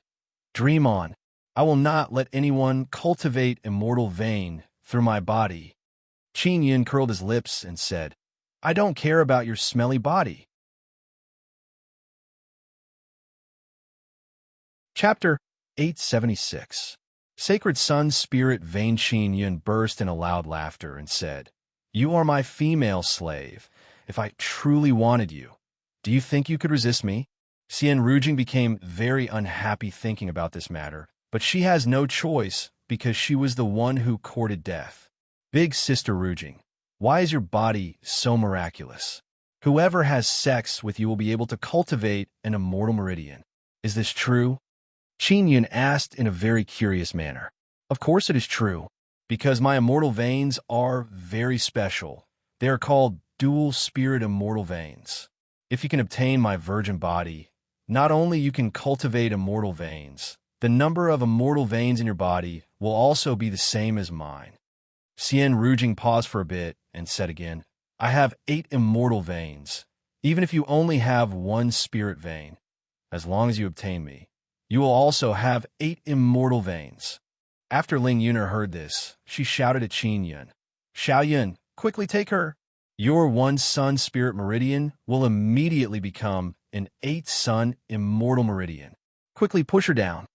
Dream on. I will not let anyone cultivate immortal vein through my body. Qin Yun curled his lips and said, I don't care about your smelly body. Chapter 876. Sacred Sun Spirit Vein. Qin Yun burst in a loud laughter and said, You are my female slave. If I truly wanted you, do you think you could resist me? Xian Rujing became very unhappy thinking about this matter, but she has no choice because she was the one who courted death. Big Sister Rujing, why is your body so miraculous? Whoever has sex with you will be able to cultivate an immortal meridian. Is this true? Qin Yun asked in a very curious manner. Of course it is true, because my immortal veins are very special. They are called dual spirit immortal veins. If you can obtain my virgin body, not only you can cultivate immortal veins, the number of immortal veins in your body will also be the same as mine. Xian Rujing paused for a bit and said again, I have 8 immortal veins. Even if you only have 1 spirit vein, as long as you obtain me, you will also have 8 immortal veins. After Ling Yuner heard this, she shouted at Qin Yun, Xiao Yun, quickly take her. Your 1 sun spirit meridian will immediately become an 8 sun immortal meridian. Quickly push her down.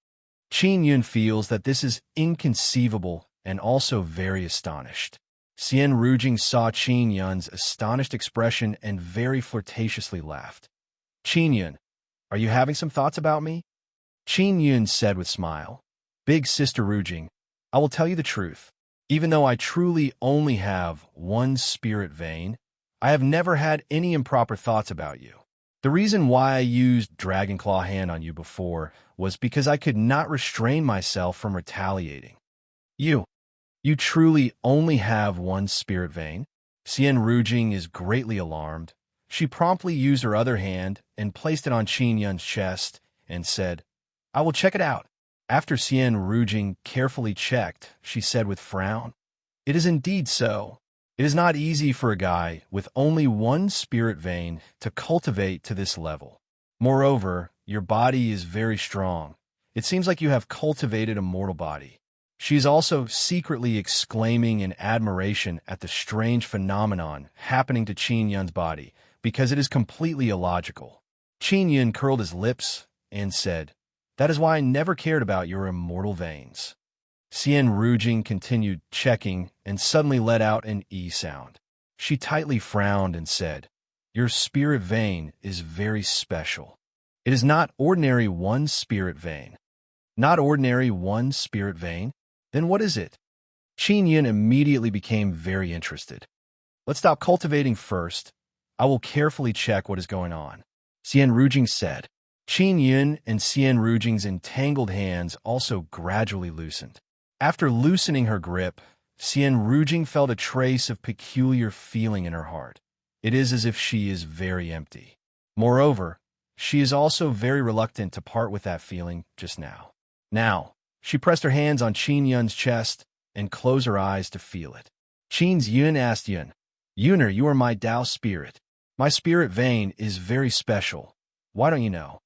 Qin Yun feels that this is inconceivable and also very astonished. Xian Rujing saw Qin Yun's astonished expression and very flirtatiously laughed. Qin Yun, are you having some thoughts about me? Qin Yun said with smile, Big Sister Rujing, I will tell you the truth. Even though I truly only have 1 spirit vein, I have never had any improper thoughts about you. The reason why I used Dragon Claw Hand on you before was because I could not restrain myself from retaliating. You truly only have 1 spirit vein? Xian Rujing is greatly alarmed. She promptly used her other hand and placed it on Qin Yun's chest and said, I will check it out. After Xian Rujing carefully checked, she said with frown, It is indeed so. It is not easy for a guy with only 1 spirit vein to cultivate to this level. Moreover, your body is very strong. It seems like you have cultivated a mortal body. She is also secretly exclaiming in admiration at the strange phenomenon happening to Qin Yun's body, because it is completely illogical. Qin Yun curled his lips and said, That is why I never cared about your immortal veins. Xian Rujing continued checking and suddenly let out an E sound. She tightly frowned and said, Your spirit vein is very special. It is not ordinary 1 spirit vein. Not ordinary 1 spirit vein? Then what is it? Qin Yun immediately became very interested. Let's stop cultivating first. I will carefully check what is going on. Xian Rujing said. Qin Yun and Xian Rujing's entangled hands also gradually loosened. After loosening her grip, Xian Rujing felt a trace of peculiar feeling in her heart. It is as if she is very empty. Moreover, she is also very reluctant to part with that feeling just now. Now, she pressed her hands on Qin Yun's chest and closed her eyes to feel it. Qin Yun asked Yun, Yuner, you are my Tao spirit. My spirit vein is very special. Why don't you know?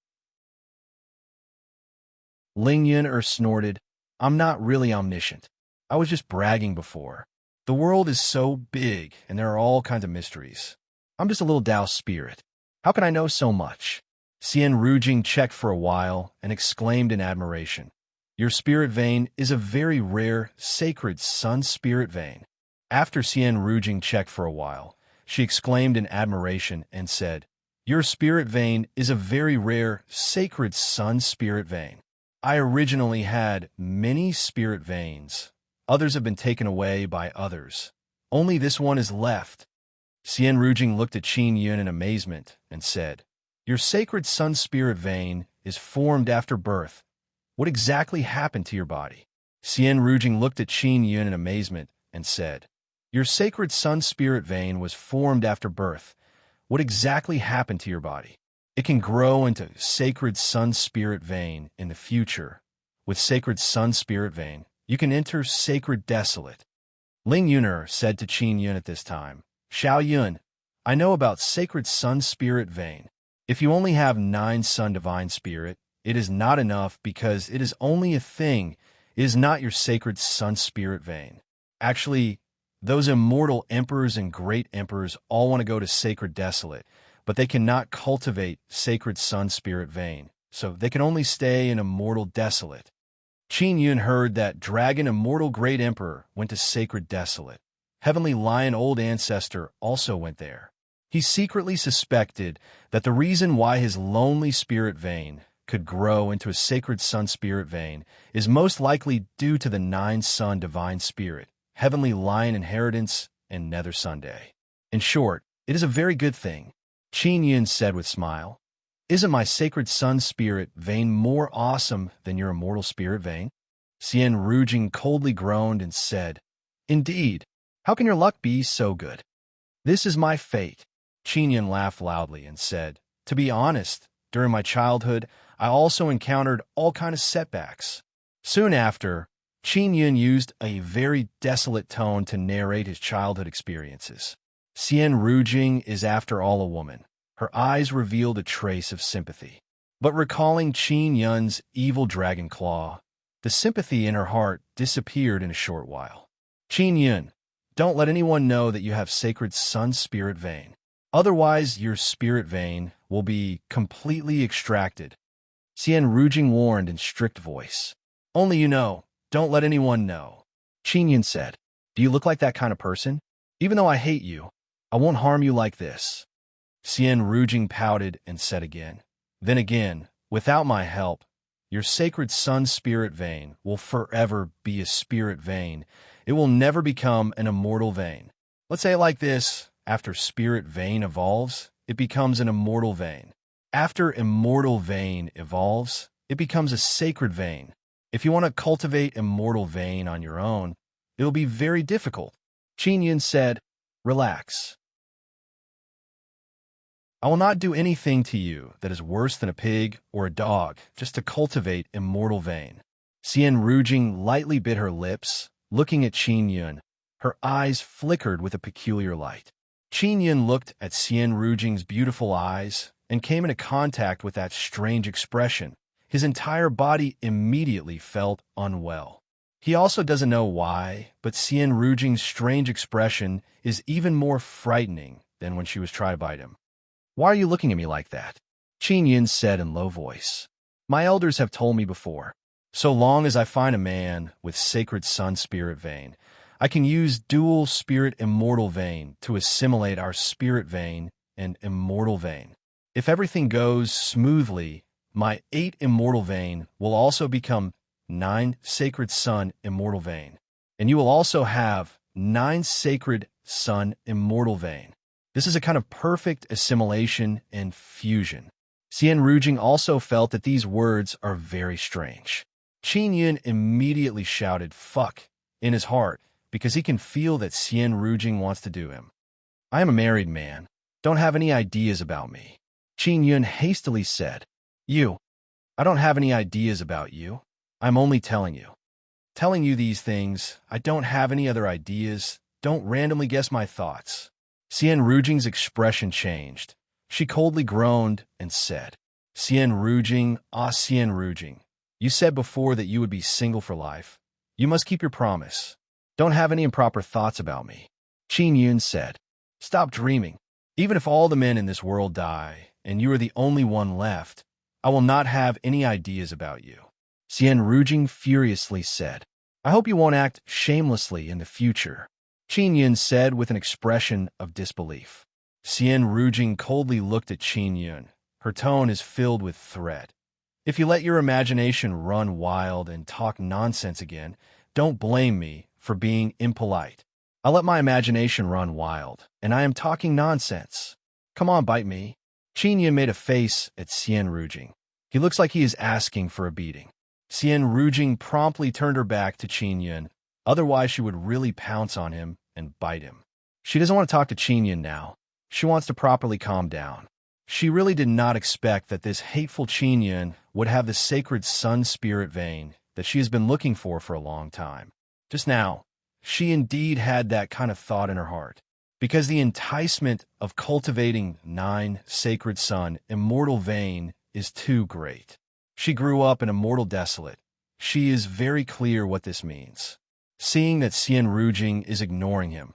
Ling Yuner snorted, I'm not really omniscient. I was just bragging before. The world is so big, and there are all kinds of mysteries. I'm just a little Tao spirit. How can I know so much? Xian Rujing checked for a while and exclaimed in admiration, Your spirit vein is a very rare, sacred sun spirit vein. After Xian Rujing checked for a while, she exclaimed in admiration and said, Your spirit vein is a very rare, sacred sun spirit vein. I originally had many spirit veins. Others have been taken away by others. Only this one is left. Xian Rujing looked at Qin Yun in amazement and said, "Your sacred sun spirit vein is formed after birth. What exactly happened to your body?" Xian Rujing looked at Qin Yun in amazement and said, "Your sacred sun spirit vein was formed after birth. What exactly happened to your body? It can grow into sacred sun spirit vein in the future. With sacred sun spirit vein, you can enter sacred desolate." Ling Yuner said to Qin Yun at this time, "Xiao Yun, I know about sacred sun spirit vein. If you only have 9 sun divine spirit, it is not enough because it is only a thing. It is not your sacred sun spirit vein. Actually, those immortal emperors and great emperors all want to go to sacred desolate, but they cannot cultivate sacred sun spirit vein, so they can only stay in immortal desolate." Qin Yun heard that dragon immortal great emperor went to sacred desolate. Heavenly lion old ancestor also went there. He secretly suspected that the reason why his lonely spirit vein could grow into a sacred sun spirit vein is most likely due to the 9 sun divine spirit, heavenly lion inheritance, and nether Sunday. In short, it is a very good thing. Qin Yun said with smile, "Isn't my sacred sun spirit vein more awesome than your immortal spirit vein?" Xian Rujing coldly groaned and said, "Indeed, how can your luck be so good? This is my fate." Qin Yun laughed loudly and said, "To be honest, during my childhood, I also encountered all kinds of setbacks." Soon after, Qin Yun used a very desolate tone to narrate his childhood experiences. Xian Rujing is after all a woman. Her eyes revealed a trace of sympathy. But recalling Qin Yun's evil dragon claw, the sympathy in her heart disappeared in a short while. "Qin Yun, don't let anyone know that you have sacred sun spirit vein. Otherwise, your spirit vein will be completely extracted," Xian Rujing warned in strict voice. "Only you know. Don't let anyone know." Qin Yun said, "Do you look like that kind of person? Even though I hate you, I won't harm you like this." Xian Rujing pouted and said again, "Then again, without my help, your sacred sun spirit vein will forever be a spirit vein. It will never become an immortal vein. Let's say it like this. After spirit vein evolves, it becomes an immortal vein. After immortal vein evolves, it becomes a sacred vein. If you want to cultivate immortal vein on your own, it will be very difficult." Qin Yun said, "Relax. I will not do anything to you that is worse than a pig or a dog just to cultivate immortal vein." Xian Rujing lightly bit her lips, looking at Qin Yun. Her eyes flickered with a peculiar light. Qin Yun looked at Xian Rujing's beautiful eyes and came into contact with that strange expression. His entire body immediately felt unwell. He also doesn't know why, but Xian Rujing's strange expression is even more frightening than when she was trying to bite him. "Why are you looking at me like that?" Qin Yun said in low voice. "My elders have told me before. So long as I find a man with sacred sun spirit vein, I can use dual spirit immortal vein to assimilate our spirit vein and immortal vein. If everything goes smoothly, my 8 immortal vein will also become 9 sacred sun immortal vein, and you will also have 9 sacred sun immortal vein. This is a kind of perfect assimilation and fusion." Xian Rujing also felt that these words are very strange. Qin Yun immediately shouted "fuck" in his heart because he can feel that Xian Rujing wants to do him. "I am a married man. Don't have any ideas about me." Qin Yun hastily said, I don't have any ideas about you. I'm only telling you. Telling you these things, I don't have any other ideas. Don't randomly guess my thoughts." Xian Rujing's expression changed. She coldly groaned and said, "Xian Rujing, Xian Rujing, you said before that you would be single for life. You must keep your promise. Don't have any improper thoughts about me." Qin Yun said, "Stop dreaming. Even if all the men in this world die, and you are the only one left, I will not have any ideas about you." Xian Rujing furiously said, "I hope you won't act shamelessly in the future," Qin Yun said with an expression of disbelief. Xian Rujing coldly looked at Qin Yun. Her tone is filled with threat. "If you let your imagination run wild and talk nonsense again, don't blame me for being impolite. I let my imagination run wild, and I am talking nonsense. Come on, bite me. Qin Yun made a face at Xian Rujing. He looks like he is asking for a beating. Xian Rujing promptly turned her back to Qin Yun, otherwise she would really pounce on him and bite him. She doesn't want to talk to Qin Yun now. She wants to properly calm down. She really did not expect that this hateful Qin Yun would have the sacred sun spirit vein that she has been looking for a long time. Just now, she indeed had that kind of thought in her heart, because the enticement of cultivating 9 sacred sun immortal vein is too great. She grew up an immortal desolate. She is very clear what this means. Seeing that Xian Rujing is ignoring him,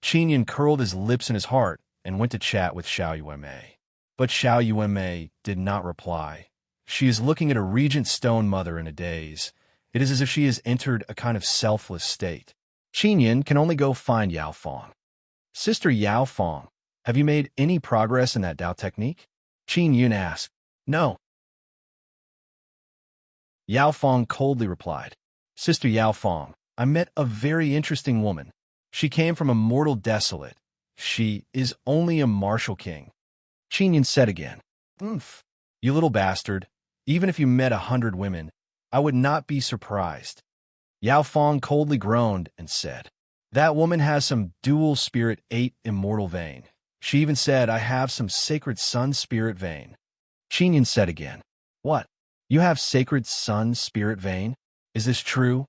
Qin Yun curled his lips in his heart and went to chat with Xiao Yuanmei. But Xiao Yuanmei did not reply. She is looking at a regent stone mother in a daze. It is as if she has entered a kind of selfless state. Qin Yun can only go find Yao Fong. Sister Yao Fong, have you made any progress in that Dao technique? Qin Yun asked. No. Yao Fong coldly replied. Sister Yao Fong, I met a very interesting woman. She came from a mortal desolate. She is only a martial king. Qin Yun said again. Oomph. You little bastard. Even if you met 100 women, I would not be surprised. Yao Fong coldly groaned and said, that woman has some dual spirit 8 immortal vein. She even said, I have some sacred sun spirit vein. Qin Yun said again, what? You have sacred sun spirit vein? Is this true?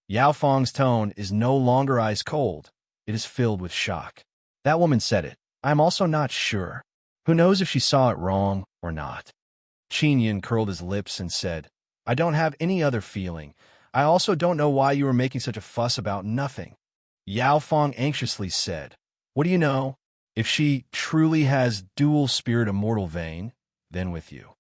Yao Fong's tone is no longer ice cold. It is filled with shock. That woman said it. I am also not sure. Who knows if she saw it wrong or not? Qin Yun curled his lips and said, I don't have any other feeling. I also don't know why you are making such a fuss about nothing. Yao Fong anxiously said, what do you know? If she truly has dual spirit immortal vein, then with you.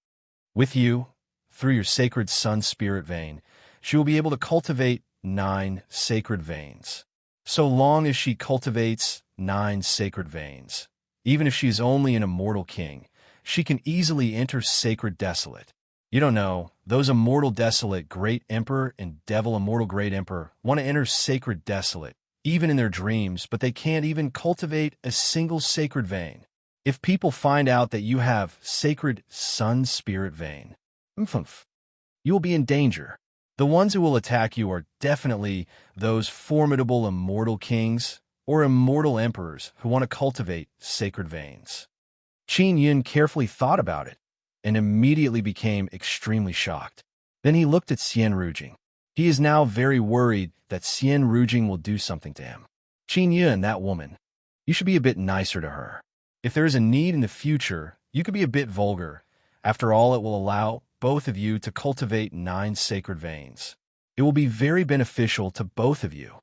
With you, through your sacred sun spirit vein, she will be able to cultivate 9 sacred veins. So long as she cultivates 9 sacred veins, even if she is only an immortal king, she can easily enter sacred desolate. You don't know, those immortal desolate great emperor and devil immortal great emperor want to enter sacred desolate, even in their dreams, but they can't even cultivate a single sacred vein. If people find out that you have sacred sun spirit vein, you will be in danger. The ones who will attack you are definitely those formidable immortal kings or immortal emperors who want to cultivate sacred veins. Qin Yun carefully thought about it and immediately became extremely shocked. Then he looked at Xian Rujing. He is now very worried that Xian Rujing will do something to him. Qin Yun, that woman, you should be a bit nicer to her. If there is a need in the future, you could be a bit vulgar. After all, it will allow both of you to cultivate 9 sacred veins. It will be very beneficial to both of you.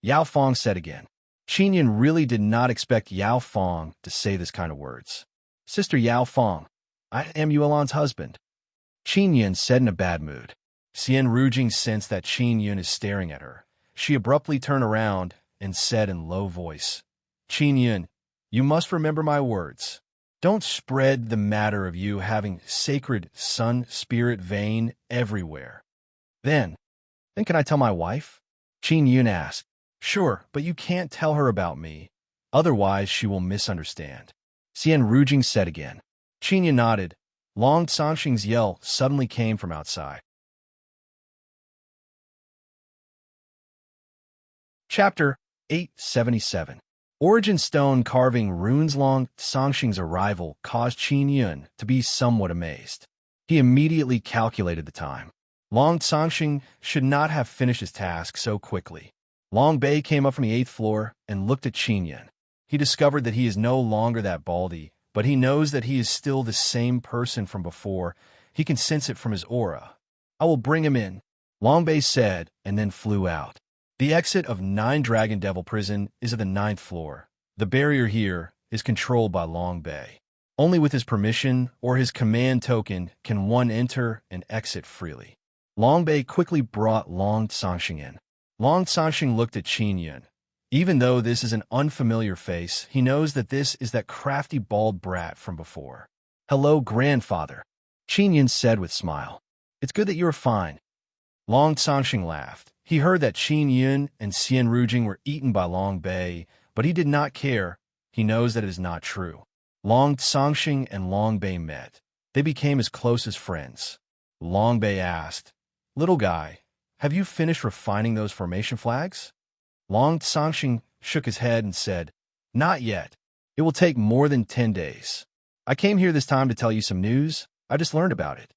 Yao Fong said again. Qin Yun really did not expect Yao Fong to say this kind of words. Sister Yao Fong, I am Yuelan's husband. Qin Yun said in a bad mood. Xian Rujing sensed that Qin Yun is staring at her. She abruptly turned around and said in low voice, Qin Yun, you must remember my words. Don't spread the matter of you having sacred sun spirit vein everywhere. Then can I tell my wife? Qin Yun asked. Sure, but you can't tell her about me. Otherwise, she will misunderstand. Xian Rujing said again. Qin Yun nodded. Long Sangxing's yell suddenly came from outside. Chapter 877. Origin stone carving runes. Long Sangxing's arrival caused Qin Yun to be somewhat amazed. He immediately calculated the time. Long Sangxing should not have finished his task so quickly. Long Bei came up from the 8th floor and looked at Qin Yun. He discovered that he is no longer that baldy, but he knows that he is still the same person from before. He can sense it from his aura. I will bring him in, Long Bei said, and then flew out. The exit of 9 Dragon Devil Prison is at the 9th floor. The barrier here is controlled by Long Bei. Only with his permission or his command token can one enter and exit freely. Long Bei quickly brought Long Sangxing in. Long Sangxing looked at Qin Yun. Even though this is an unfamiliar face, he knows that this is that crafty bald brat from before. Hello, grandfather, Qin Yun said with a smile. It's good that you are fine. Long Sangxing laughed. He heard that Qin Yun and Xian Rujing were eaten by Long Bei, but he did not care. He knows that it is not true. Long Songxing and Long Bei met. They became as close as friends. Long Bei asked, "Little guy, have you finished refining those formation flags?" Long Songxing shook his head and said, "Not yet. It will take more than 10 days. I came here this time to tell you some news. I just learned about it."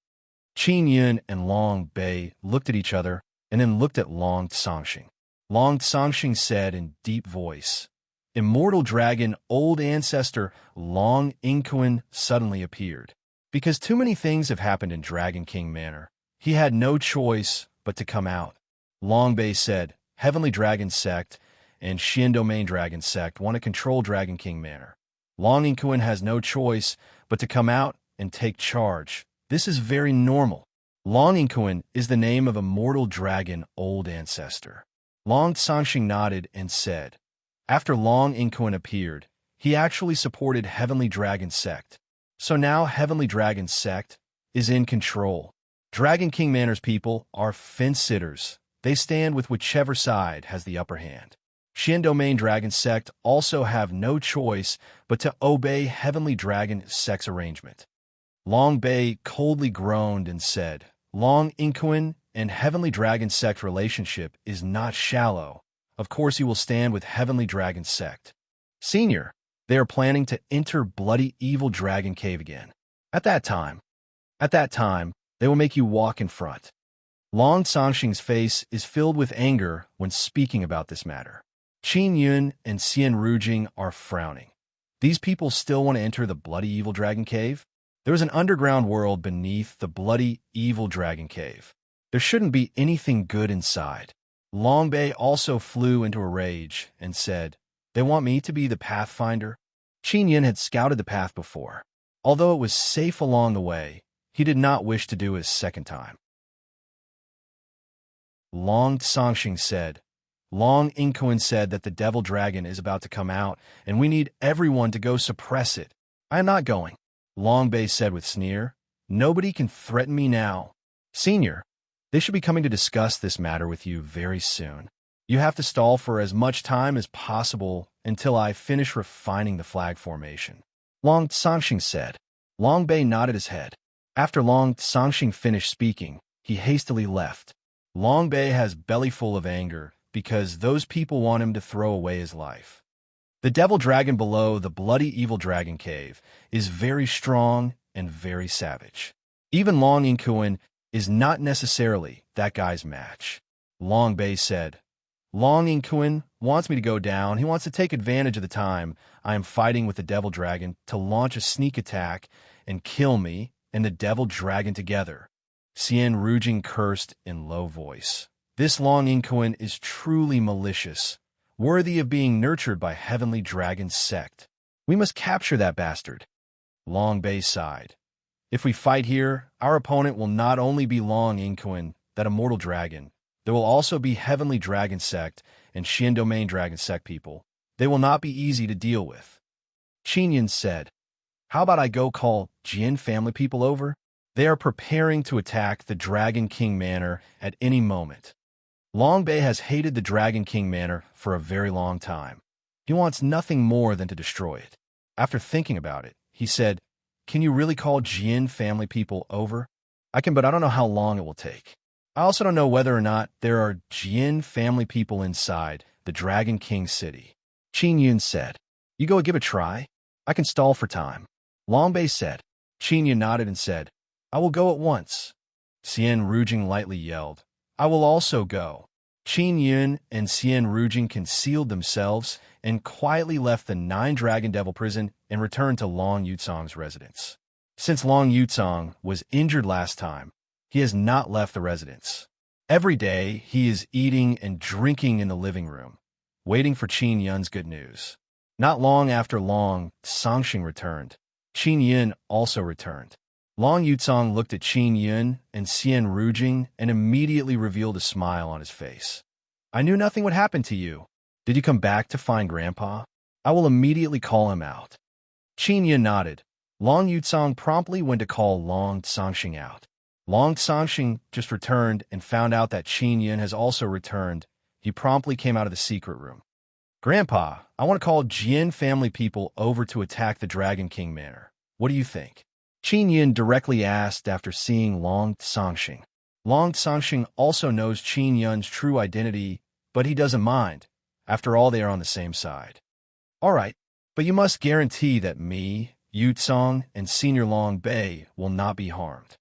Qin Yun and Long Bei looked at each other and then looked at Long Songxing. Long Songxing said in deep voice, "Immortal dragon, old ancestor Long Inquin suddenly appeared. Because too many things have happened in Dragon King Manor, he had no choice but to come out." Long Bei said, "Heavenly Dragon Sect and Xian Domain Dragon Sect want to control Dragon King Manor. Long Inquin has no choice but to come out and take charge. This is very normal." Long Inquin is the name of immortal dragon old ancestor. Long Songxing nodded and said, after Long Inquin appeared, he actually supported Heavenly Dragon Sect. So now Heavenly Dragon Sect is in control. Dragon King Manor's people are fence-sitters. They stand with whichever side has the upper hand. Xian Domain Dragon Sect also have no choice but to obey Heavenly Dragon Sect's arrangement. Long Bei coldly groaned and said, "Long Inquin and Heavenly Dragon Sect relationship is not shallow. Of course you will stand with Heavenly Dragon Sect. Senior, they are planning to enter bloody evil Dragon Cave again. At that time, they will make you walk in front." Long Songxing's face is filled with anger when speaking about this matter. Qin Yun and Xian Rujing are frowning. These people still want to enter the bloody evil Dragon Cave? There is an underground world beneath the bloody evil Dragon Cave. There shouldn't be anything good inside. Long Bei also flew into a rage and said, "They want me to be the pathfinder?" Qin Yun had scouted the path before. Although it was safe along the way, he did not wish to do it a second time. Long Songxing said, "Long Inquin said that the devil dragon is about to come out, and we need everyone to go suppress it. I am not going." Long Bei said with sneer, "Nobody can threaten me now. Senior, they should be coming to discuss this matter with you very soon. You have to stall for as much time as possible until I finish refining the flag formation." Long Songxing said. Long Bei nodded his head. After Long Songxing finished speaking, he hastily left. Long Bei has belly full of anger because those people want him to throw away his life. The devil dragon below the bloody evil dragon cave is very strong and very savage. Even Long Inquin is not necessarily that guy's match. Long Bei said, "Long Inquin wants me to go down. He wants to take advantage of the time I am fighting with the devil dragon to launch a sneak attack and kill me and the devil dragon together." Xian Rujing cursed in low voice. "This Long Inquin is truly malicious, worthy of being nurtured by Heavenly Dragon Sect. We must capture that bastard." Long Bei sighed. "If we fight here, our opponent will not only be Long Inquin, that immortal dragon. There will also be Heavenly Dragon Sect and Xian Domain Dragon Sect people. They will not be easy to deal with." Qin Yun said, "How about I go call Jin family people over? They are preparing to attack the Dragon King Manor at any moment." Long Bei has hated the Dragon King Manor for a very long time. He wants nothing more than to destroy it. After thinking about it, he said, "Can you really call Jin family people over?" "I can, but I don't know how long it will take. I also don't know whether or not there are Jin family people inside the Dragon King city." Qin Yun said, "You go give it a try. I can stall for time." Long Bei said. Qin Yun nodded and said, "I will go at once." Xian Rujing lightly yelled, "I will also go." Qin Yun and Xian Rujing concealed themselves and quietly left the 9-Dragon Devil prison and returned to Long Yutsong's residence. Since Long Yutsong was injured last time, he has not left the residence. Every day, he is eating and drinking in the living room, waiting for Qin Yun's good news. Not long after Long Songxing returned, Qin Yun also returned. Long Yutsong looked at Qin Yun and Xian Rujing and immediately revealed a smile on his face. "I knew nothing would happen to you. Did you come back to find Grandpa? I will immediately call him out." Qin Yun nodded. Long Yutsong promptly went to call Long Songxing out. Long Sanxing just returned and found out that Qin Yun has also returned. He promptly came out of the secret room. Grandpa, I want to call Jian family people over to attack the Dragon King Manor. What do you think? Qin Yun directly asked after seeing Long Sanxing. Long Sanxing also knows Qin Yun's true identity, but he doesn't mind. After all, they are on the same side. All right, but you must guarantee that me, Yu Tsong, and Senior Long Bei will not be harmed.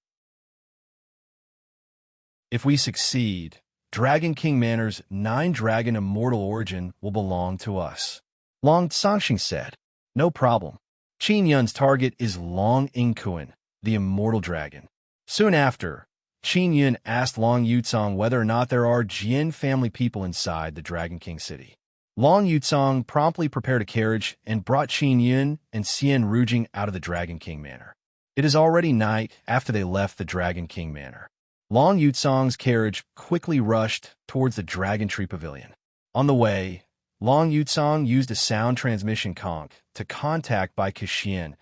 If we succeed, Dragon King Manor's 9-dragon immortal origin will belong to us. Long Sanxing said, no problem. Qin Yun's target is Long Ingkuan, the immortal dragon. Soon after, Qin Yun asked Long Yutsong whether or not there are Jian family people inside the Dragon King city. Long Yutsong promptly prepared a carriage and brought Qin Yun and Xian Rujing out of the Dragon King Manor. It is already night after they left the Dragon King Manor. Long Yutsong's carriage quickly rushed towards the Dragon Tree Pavilion. On the way, Long Yutsong used a sound transmission conch to contact Bai Kexian,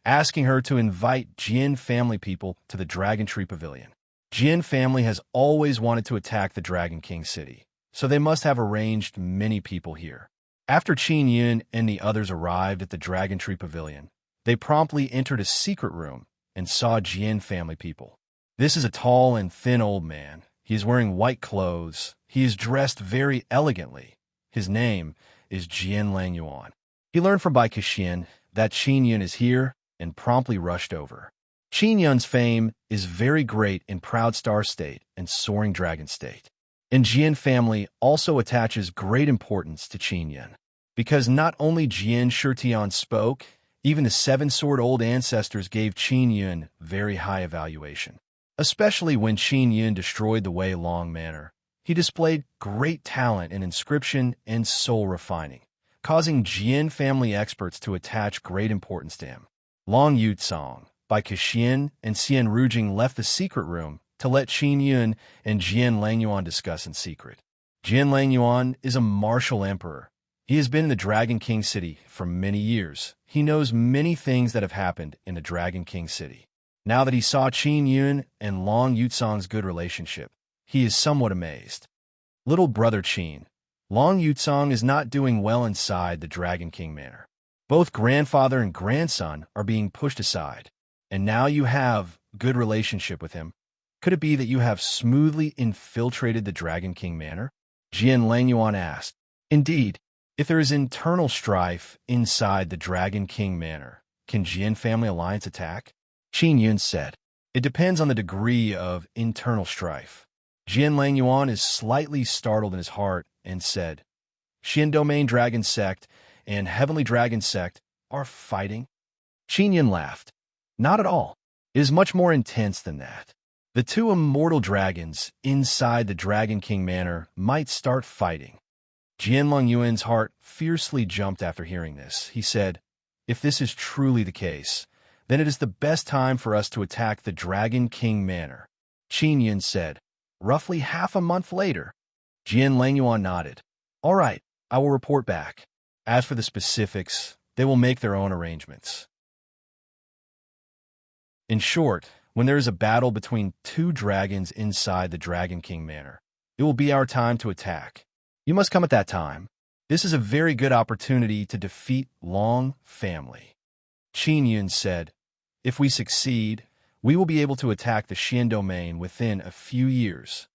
asking her to invite Jian family people to the Dragon Tree Pavilion. Jian family has always wanted to attack the Dragon King city, so they must have arranged many people here. After Qin Yun and the others arrived at the Dragon Tree Pavilion, they promptly entered a secret room and saw Jian family people. This is a tall and thin old man. He is wearing white clothes. He is dressed very elegantly. His name is Jian Langyuan. He learned from Bai Kexian that Qin Yun is here and promptly rushed over. Qin Yun's fame is very great in Proud Star State and Soaring Dragon State. And Jian family also attaches great importance to Qin Yun, because not only Jian Shitian spoke, even the 7-sword-old ancestors gave Qin Yun very high evaluation. Especially when Qin Yun destroyed the Wei Long Manor, he displayed great talent in inscription and soul refining, causing Jian family experts to attach great importance to him. Long Yutsong, Bai Kexian, and Xian Rujing left the secret room to let Qin Yun and Jian Langyuan discuss in secret. Jian Langyuan is a martial emperor. He has been in the Dragon King City for many years. He knows many things that have happened in the Dragon King City. Now that he saw Qin Yun and Long Yutsong's good relationship, he is somewhat amazed. Little brother Qin, Long Yutsong is not doing well inside the Dragon King Manor. Both grandfather and grandson are being pushed aside, and now you have good relationship with him. Could it be that you have smoothly infiltrated the Dragon King Manor? Jian Langyuan asked. Indeed, if there is internal strife inside the Dragon King Manor, can Jian family alliance attack? Qin Yun said. It depends on the degree of internal strife. Jian Langyuan is slightly startled in his heart and said, Xian Domain Dragon Sect and Heavenly Dragon Sect are fighting? Qin Yun laughed. Not at all. It is much more intense than that. The two immortal dragons inside the Dragon King Manor might start fighting. Jian Langyuan's heart fiercely jumped after hearing this. He said, if this is truly the case, then it is the best time for us to attack the Dragon King Manor. Qin Yun said. Roughly half a month later, Jian Langyuan nodded. All right, I will report back. As for the specifics, they will make their own arrangements. In short, when there is a battle between two dragons inside the Dragon King Manor, it will be our time to attack. You must come at that time. This is a very good opportunity to defeat Long family. Qin Yun said, if we succeed, we will be able to attack the Xian domain within a few years.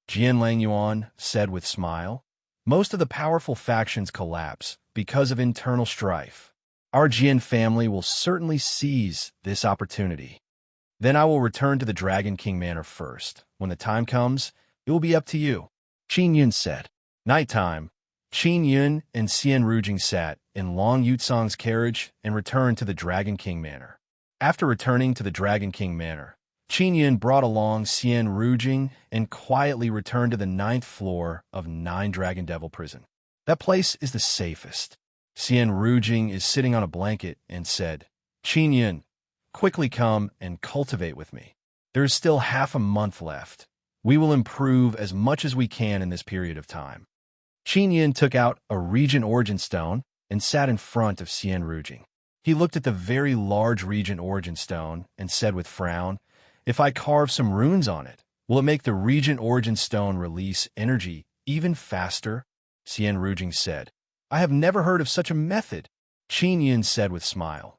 Jian Langyuan said with smile, most of the powerful factions collapse because of internal strife. Our Jian family will certainly seize this opportunity. Then I will return to the Dragon King Manor first. When the time comes, it will be up to you. Qin Yun said. Nighttime, Qin Yun and Xian Rujing sat in Long Yutsong's carriage and returned to the Dragon King Manor. After returning to the Dragon King Manor, Qin Yun brought along Xian Rujing and quietly returned to the 9th floor of 9 Dragon Devil Prison. That place is the safest. Xian Rujing is sitting on a blanket and said, Qin Yun, quickly come and cultivate with me. There is still half a month left. We will improve as much as we can in this period of time. Qin Yun took out a Regent Origin Stone and sat in front of Xian Rujing. He looked at the very large Regent Origin Stone and said with frown, If I carve some runes on it, will it make the Regent Origin Stone release energy even faster? Xian Rujing said. I have never heard of such a method, Qin Yun said with a smile.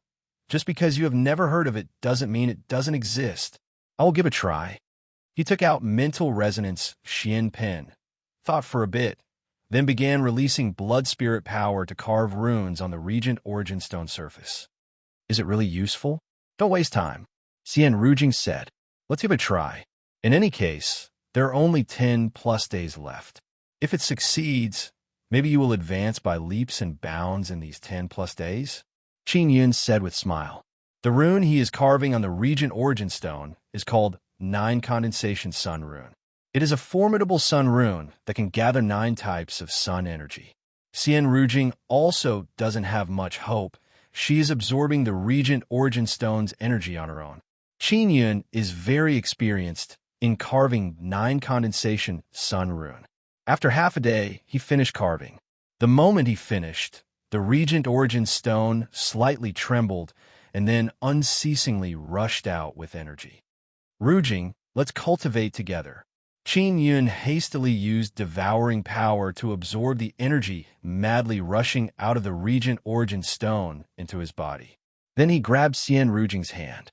Just because you have never heard of it doesn't mean it doesn't exist. I will give a try. He took out mental resonance Xian pen, thought for a bit, then began releasing blood spirit power to carve runes on the Regent Origin Stone surface. Is it really useful? Don't waste time, Xian Rujing said. Let's give it a try. In any case, there are only 10+ days left. If it succeeds, maybe you will advance by leaps and bounds in these 10+ days, Qin Yun said with a smile. The rune he is carving on the Regent Origin Stone is called 9 Condensation Sun Rune. It is a formidable sun rune that can gather 9 types of sun energy. Xian Rujing also doesn't have much hope. She is absorbing the Regent Origin Stone's energy on her own. Qin Yun is very experienced in carving 9 Condensation Sun Rune. After half a day, he finished carving. The moment he finished, the Regent Origin Stone slightly trembled and then unceasingly rushed out with energy. Rujing, let's cultivate together. Qin Yun hastily used devouring power to absorb the energy madly rushing out of the Regent Origin Stone into his body. Then he grabbed Xian Rujing's hand.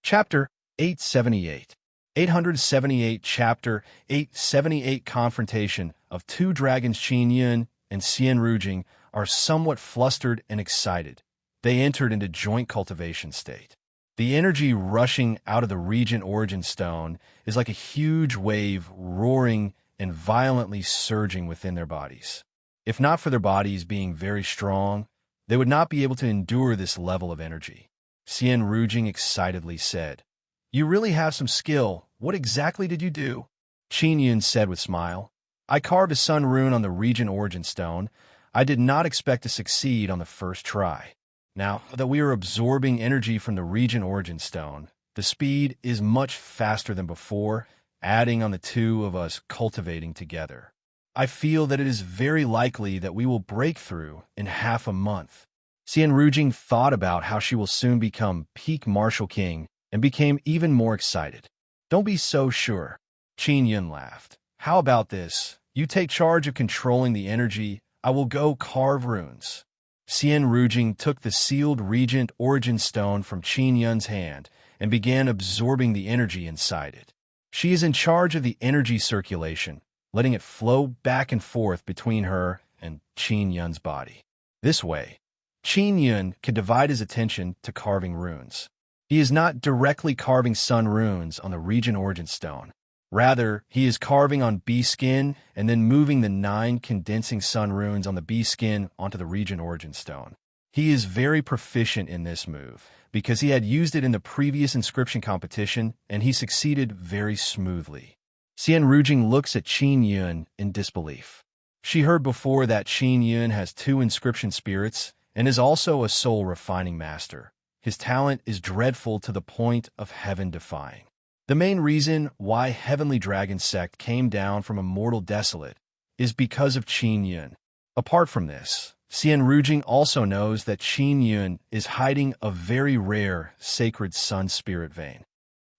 Chapter 878. 878 Chapter 878 Confrontation of two dragons. Qin Yun and Xian Rujing are somewhat flustered and excited. They entered into joint cultivation state. The energy rushing out of the Regent Origin Stone is like a huge wave roaring and violently surging within their bodies. If not for their bodies being very strong, they would not be able to endure this level of energy. Xian Rujing excitedly said, You really have some skill. What exactly did you do? Qin Yun said with a smile. I carved a sun rune on the Regent Origin Stone. I did not expect to succeed on the first try. Now that we are absorbing energy from the Regent Origin Stone, the speed is much faster than before, adding on the two of us cultivating together. I feel that it is very likely that we will break through in half a month. Xian Rujing thought about how she will soon become peak Martial King and became even more excited. Don't be so sure. Qin Yun laughed. How about this? You take charge of controlling the energy. I will go carve runes. Xian Rujing took the sealed Regent Origin Stone from Qin Yun's hand and began absorbing the energy inside it. She is in charge of the energy circulation, letting it flow back and forth between her and Qin Yun's body. This way, Qin Yun can divide his attention to carving runes. He is not directly carving sun runes on the Regent Origin Stone. Rather, he is carving on bee skin and then moving the 9 condensing sun runes on the bee skin onto the Regent Origin Stone. He is very proficient in this move because he had used it in the previous inscription competition and he succeeded very smoothly. Xian Rujing looks at Qin Yun in disbelief. She heard before that Qin Yun has 2 inscription spirits and is also a soul refining master. His talent is dreadful to the point of heaven defying. The main reason why Heavenly Dragon Sect came down from Immortal Desolate is because of Qin Yun. Apart from this, Xian Rujing also knows that Qin Yun is hiding a very rare sacred sun spirit vein.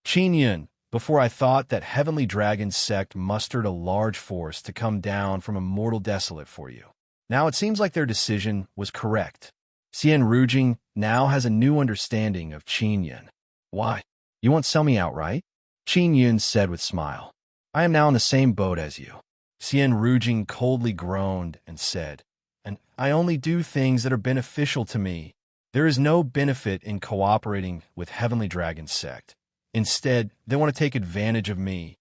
Qin Yun, before I thought that Heavenly Dragon Sect mustered a large force to come down from Immortal Desolate for you. Now it seems like their decision was correct. Xian Rujing now has a new understanding of Qin Yun. Why? You won't sell me outright? Qin Yun said with a smile. I am now in the same boat as you. Xian Rujing coldly groaned and said, And I only do things that are beneficial to me. There is no benefit in cooperating with Heavenly Dragon Sect. Instead, they want to take advantage of me.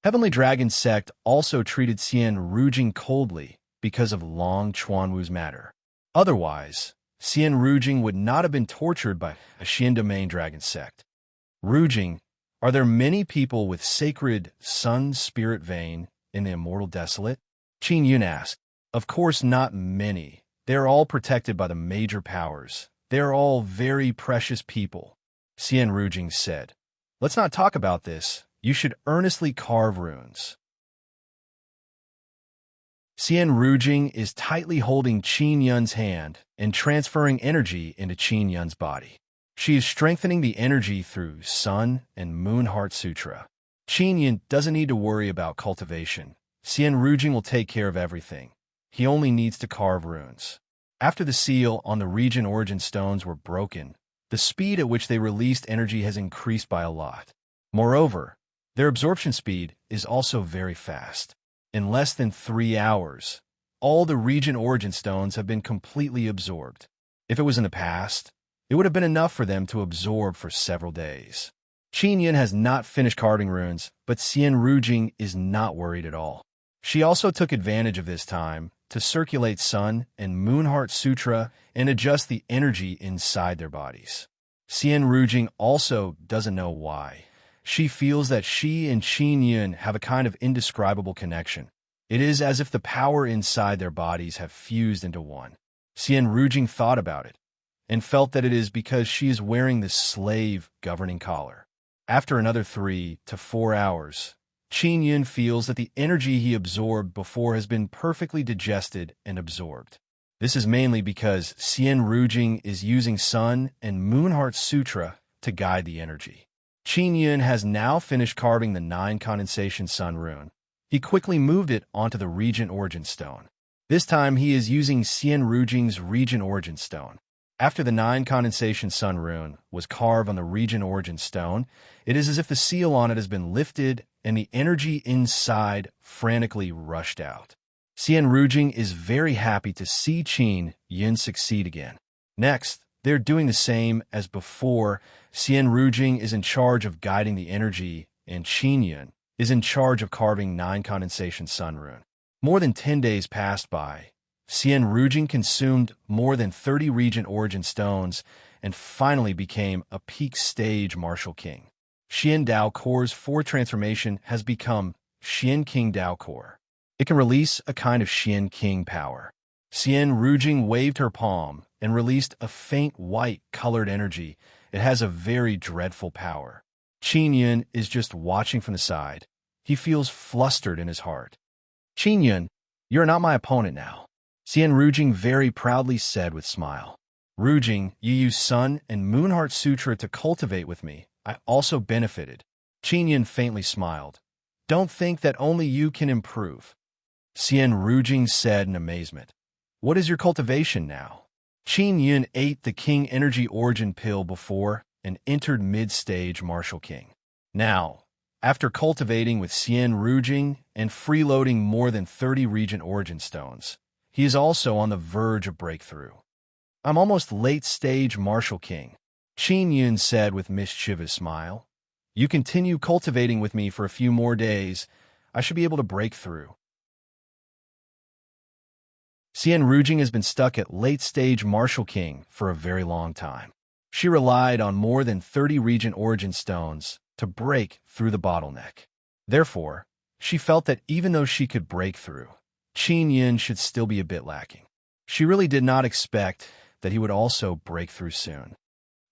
Heavenly Dragon Sect also treated Xian Rujing coldly because of Long Chuanwu's matter. Otherwise, Xian Rujing would not have been tortured by a Xian Domain Dragon Sect. Rujing, are there many people with sacred sun spirit vein in the Immortal Desolate? Qin Yun asked. Of course not many. They are all protected by the major powers. They are all very precious people. Xian Rujing said. Let's not talk about this. You should earnestly carve runes. Xian Rujing is tightly holding Qin Yun's hand and transferring energy into Qin Yun's body. She is strengthening the energy through Sun and Moon Heart Sutra. Qin Yun doesn't need to worry about cultivation. Xian Rujing will take care of everything. He only needs to carve runes. After the seal on the region origin stones were broken, the speed at which they released energy has increased by a lot. Moreover, their absorption speed is also very fast. In less than 3 hours, all the region origin stones have been completely absorbed. If it was in the past, it would have been enough for them to absorb for several days. Qin Yun has not finished carving runes, but Xian Rujing is not worried at all. She also took advantage of this time to circulate Sun and Moon Heart Sutra and adjust the energy inside their bodies. Xian Rujing also doesn't know why. She feels that she and Qin Yun have a kind of indescribable connection. It is as if the power inside their bodies have fused into one. Xian Rujing thought about it and felt that it is because she is wearing this slave governing collar. After another 3 to 4 hours, Qin Yun feels that the energy he absorbed before has been perfectly digested and absorbed. This is mainly because Xian Rujing is using Sun and Moon Heart Sutra to guide the energy. Qin Yun has now finished carving the 9 condensation sun rune. He quickly moved it onto the region origin stone. This time he is using Xian Rujing's region origin stone. After the 9 condensation sun rune was carved on the region origin stone, it is as if the seal on it has been lifted and the energy inside frantically rushed out. Xian Rujing is very happy to see Qin Yun succeed again. Next, they're doing the same as before. Xian Rujing is in charge of guiding the energy, and Qin Yun is in charge of carving 9 condensation sun rune. More than 10 days passed by. Xian Rujing consumed more than 30 region origin stones and finally became a peak stage martial king. Xian Dao Core's 4th transformation has become Xian King Dao Core. It can release a kind of Xian King power. Xian Rujing waved her palm and released a faint white-colored energy. It has a very dreadful power. Qin Yun is just watching from the side. He feels flustered in his heart. Qin Yun, you're not my opponent now. Xian Rujing very proudly said with smile. Rujing, you used Sun and Moon Heart Sutra to cultivate with me. I also benefited. Qin Yun faintly smiled. Don't think that only you can improve. Xian Rujing said in amazement. What is your cultivation now? Qin Yun ate the King Energy Origin pill before and entered mid-stage Martial King. Now, after cultivating with Xian Rujing and freeloading more than 30 Regent Origin Stones, he is also on the verge of breakthrough. I'm almost late-stage Martial King, Qin Yun said with mischievous smile. You continue cultivating with me for a few more days. I should be able to break through. Xian Rujing has been stuck at late-stage Martial King for a very long time. She relied on more than 30 Regent Origin Stones to break through the bottleneck. Therefore, she felt that even though she could break through, Qin Yun should still be a bit lacking. She really did not expect that he would also break through soon.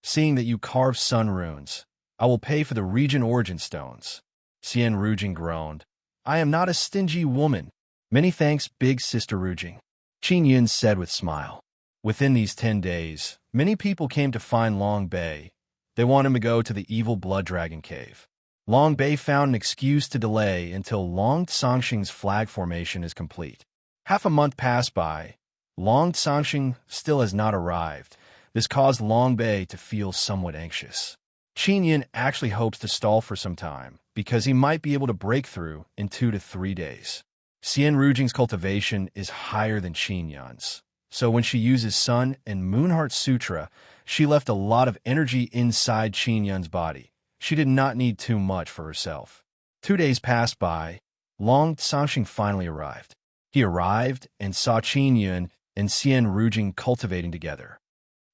Seeing that you carve sun runes, I will pay for the Regent Origin Stones. Xian Rujing groaned. I am not a stingy woman. Many thanks, big sister Rujing. Qin Yun said with smile. Within these 10 days, many people came to find Long Bei. They want him to go to the evil blood dragon cave. Long Bei found an excuse to delay until Long Tsangxing's flag formation is complete. Half a month passed by. Long Tsangxing still has not arrived. This caused Long Bei to feel somewhat anxious. Qin Yun actually hopes to stall for some time, because he might be able to break through in 2 to 3 days. Xian Rujing's cultivation is higher than Qin Yun's, so when she uses Sun and Moon Heart Sutra, she left a lot of energy inside Qin Yun's body. She did not need too much for herself. 2 days passed by. Long Tsangxing finally arrived. He arrived and saw Qin Yun and Xian Rujing cultivating together.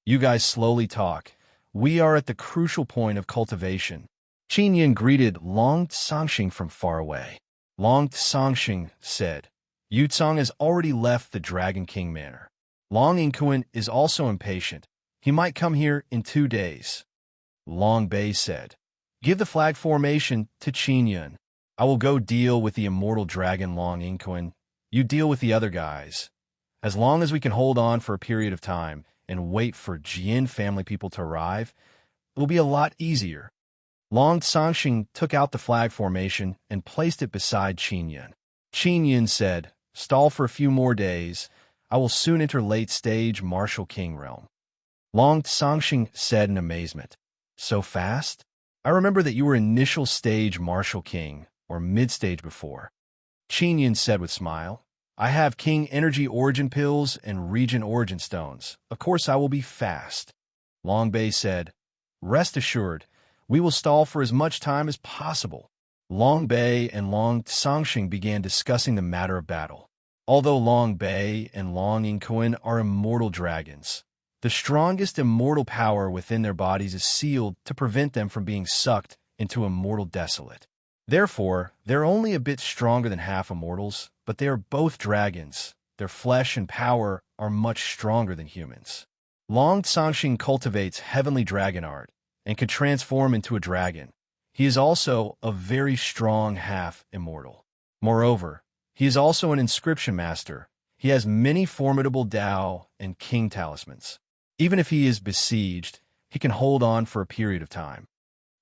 You guys slowly talk. We are at the crucial point of cultivation. Qin Yun greeted Long Tsangxing from far away. Long Tsangxing said, Yu Tsang has already left the Dragon King Manor. Long Inquin is also impatient. He might come here in 2 days. Long Bei said, Give the flag formation to Qin Yun. I will go deal with the immortal dragon Long Inquin. You deal with the other guys. As long as we can hold on for a period of time and wait for Jian family people to arrive, it will be a lot easier. Long Sangxing took out the flag formation and placed it beside Qin Yun. Qin Yun said, "Stall for a few more days. I will soon enter late-stage martial king realm." Long Sangxing said in amazement, "So fast? I remember that you were initial stage martial king, or mid-stage before." Qin Yun said with smile, "I have king energy origin pills and region origin stones. Of course I will be fast." Long Bei said, "Rest assured, we will stall for as much time as possible." Long Bei and Long Sangxing began discussing the matter of battle. Although Long Bei and Long Yingquan are immortal dragons, the strongest immortal power within their bodies is sealed to prevent them from being sucked into immortal desolate. Therefore, they're only a bit stronger than half immortals, but they are both dragons. Their flesh and power are much stronger than humans. Long Sangxing cultivates heavenly dragon art and could transform into a dragon. He is also a very strong half-immortal. Moreover, he is also an inscription master. He has many formidable Dao and king talismans. Even if he is besieged, he can hold on for a period of time.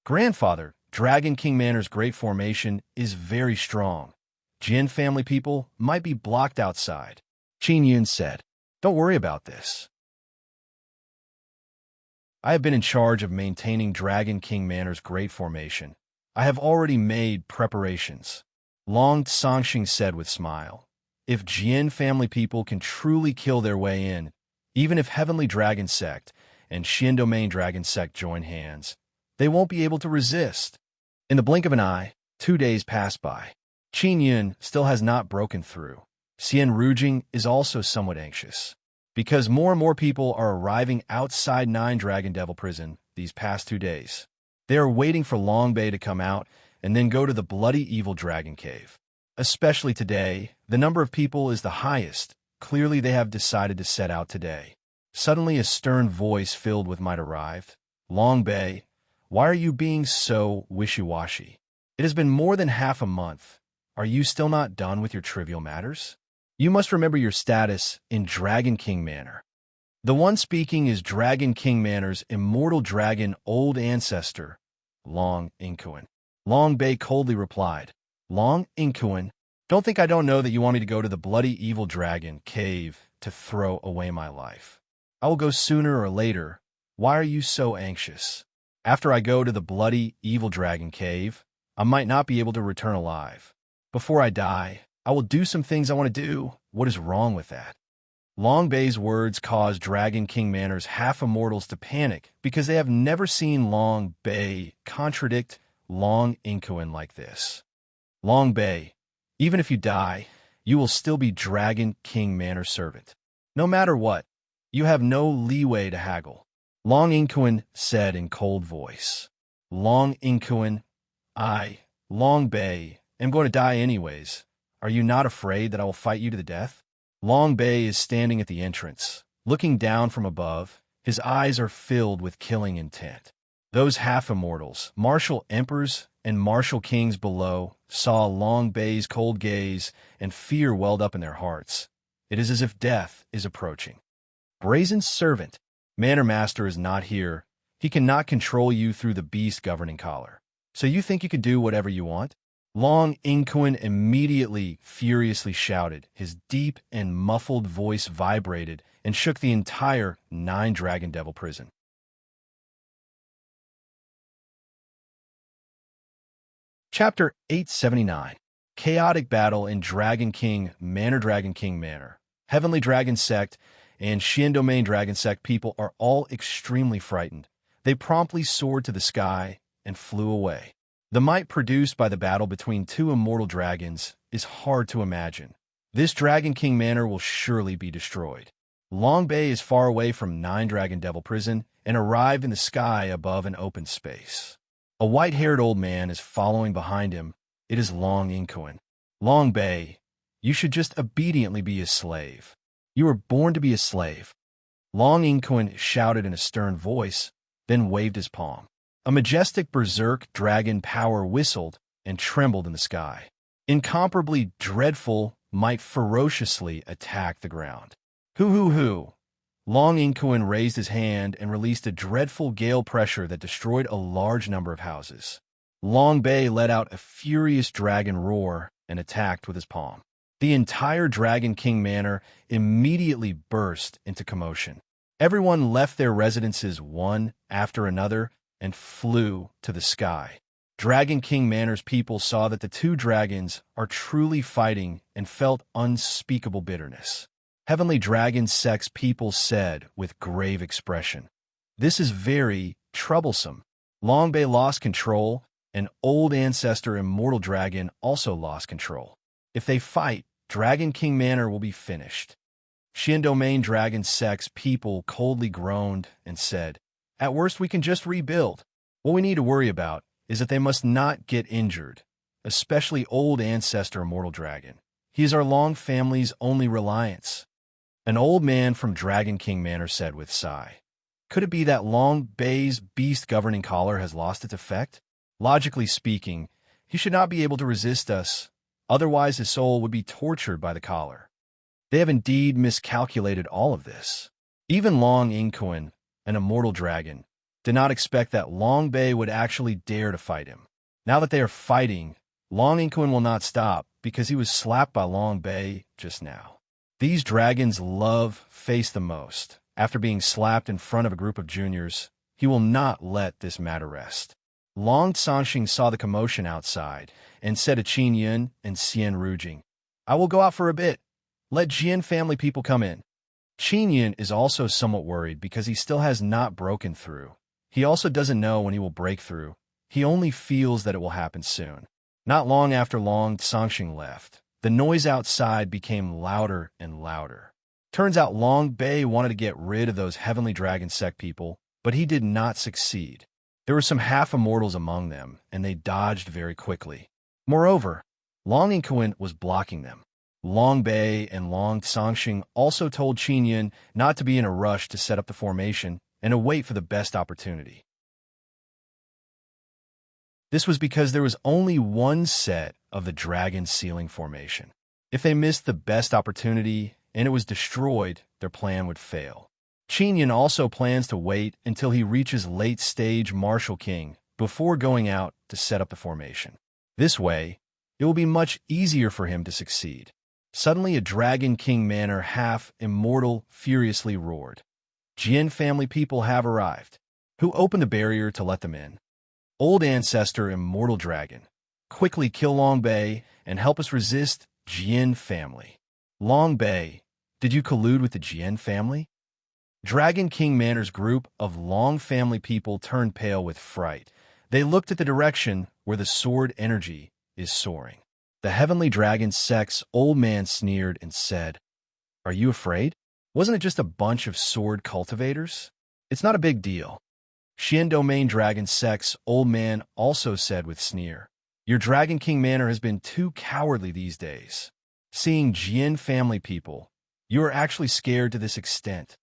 Grandfather, Dragon King Manor's great formation is very strong. Jin family people might be blocked outside. Qin Yun said, "Don't worry about this. I have been in charge of maintaining Dragon King Manor's great formation. I have already made preparations." Long Sangxing said with smile, "If Jian family people can truly kill their way in, even if Heavenly Dragon Sect and Xian Domain Dragon Sect join hands, they won't be able to resist." In the blink of an eye, 2 days passed by. Qin Yun still has not broken through. Xian Rujing is also somewhat anxious. Because more and more people are arriving outside Nine Dragon Devil Prison these past 2 days. They are waiting for Long Bei to come out and then go to the bloody evil dragon cave. Especially today, the number of people is the highest. Clearly they have decided to set out today. Suddenly a stern voice filled with might arrived. "Long Bei, why are you being so wishy-washy? It has been more than half a month. Are you still not done with your trivial matters? You must remember your status in Dragon King Manor." The one speaking is Dragon King Manor's immortal dragon old ancestor, Long Yingquan. Long Bei coldly replied, "Long Yingquan, don't think I don't know that you want me to go to the bloody evil dragon cave to throw away my life. I will go sooner or later. Why are you so anxious? After I go to the bloody evil dragon cave, I might not be able to return alive. Before I die, I will do some things I want to do. What is wrong with that?" Long Bei's words caused Dragon King Manor's half-immortals to panic because they have never seen Long Bei contradict Long Yingquan like this. "Long Bei, even if you die, you will still be Dragon King Manor's servant. No matter what, you have no leeway to haggle." Long Yingquan said in cold voice. "Long Yingquan, I, Long Bei, am going to die anyways. Are you not afraid that I will fight you to the death?" Long Bei is standing at the entrance, looking down from above. His eyes are filled with killing intent. Those half-immortals, martial emperors and martial kings below, saw Long Bei's cold gaze, and fear welled up in their hearts. It is as if death is approaching. "Brazen servant, Manor Master is not here. He cannot control you through the beast governing collar. So you think you could do whatever you want?" Long Yingquan immediately furiously shouted. His deep and muffled voice vibrated and shook the entire Nine Dragon Devil Prison. Chapter 879. Chaotic Battle in Dragon King Manor. Heavenly Dragon Sect and Xian Domain Dragon Sect people are all extremely frightened. They promptly soared to the sky and flew away. The might produced by the battle between two immortal dragons is hard to imagine. This Dragon King Manor will surely be destroyed. Long Bei is far away from Nine Dragon Devil Prison and arrived in the sky above an open space. A white-haired old man is following behind him. It is Long Yingquan. "Long Bei, you should just obediently be a slave. You were born to be a slave." Long Yingquan shouted in a stern voice, then waved his palm. A majestic berserk dragon power whistled and trembled in the sky. Incomparably dreadful, might ferociously attack the ground. Hoo! Long Inquin raised his hand and released a dreadful gale pressure that destroyed a large number of houses. Long Bay let out a furious dragon roar and attacked with his palm. The entire Dragon King Manor immediately burst into commotion. Everyone left their residences one after another and flew to the sky. Dragon King Manor's people saw that the two dragons are truly fighting and felt unspeakable bitterness. Heavenly Dragon Sex people said with grave expression, "This is very troublesome." Long Bay lost control, and Old Ancestor Immortal Dragon also lost control. If they fight, Dragon King Manor will be finished. Xian Domain Dragon Sex people coldly groaned and said, "At worst we can just rebuild. What we need to worry about is that they must not get injured, especially Old Ancestor Immortal Dragon. He is our Long family's only reliance." An old man from Dragon King Manor said with sigh, "Could it be that Long Bay's beast governing collar has lost its effect? Logically speaking, he should not be able to resist us. Otherwise, his soul would be tortured by the collar. They have indeed miscalculated all of this." Even Long Inquin, an immortal dragon, did not expect that Long Bay would actually dare to fight him. Now that they are fighting, Long Inquin will not stop because he was slapped by Long Bay just now. These dragons love face the most. After being slapped in front of a group of juniors, he will not let this matter rest. Long Sanxing saw the commotion outside and said to Qin Yun and Xian Rujing, "I will go out for a bit. Let Jian family people come in." Qin Yun is also somewhat worried because he still has not broken through. He also doesn't know when he will break through. He only feels that it will happen soon. Not long after Long Sanxing left, the noise outside became louder and louder. Turns out Long Bay wanted to get rid of those Heavenly Dragon Sect people, but he did not succeed. There were some half-immortals among them, and they dodged very quickly. Moreover, Long Inquin was blocking them. Long Bay and Long Sanxing also told Qin Yun not to be in a rush to set up the formation and to wait for the best opportunity. This was because there was only one set of the dragon sealing formation. If they missed the best opportunity and it was destroyed, their plan would fail. Qin Yun also plans to wait until he reaches late-stage Martial King before going out to set up the formation. This way, it will be much easier for him to succeed. Suddenly, a Dragon King Manor half-immortal furiously roared. "Jian family people have arrived. Who opened the barrier to let them in? Old Ancestor Immortal Dragon, quickly kill Long Bay and help us resist Jian family." Long Bay, did you collude with the Jian family? Dragon King Manor's group of Long family people turned pale with fright. They looked at the direction where the sword energy is soaring. The Heavenly Dragon Sect's old man sneered and said, "Are you afraid? Wasn't it just a bunch of sword cultivators? It's not a big deal." Xian Domain Dragon Sect's old man also said with sneer, "Your Dragon King Manor has been too cowardly these days. Seeing Jian family people, you are actually scared to this extent."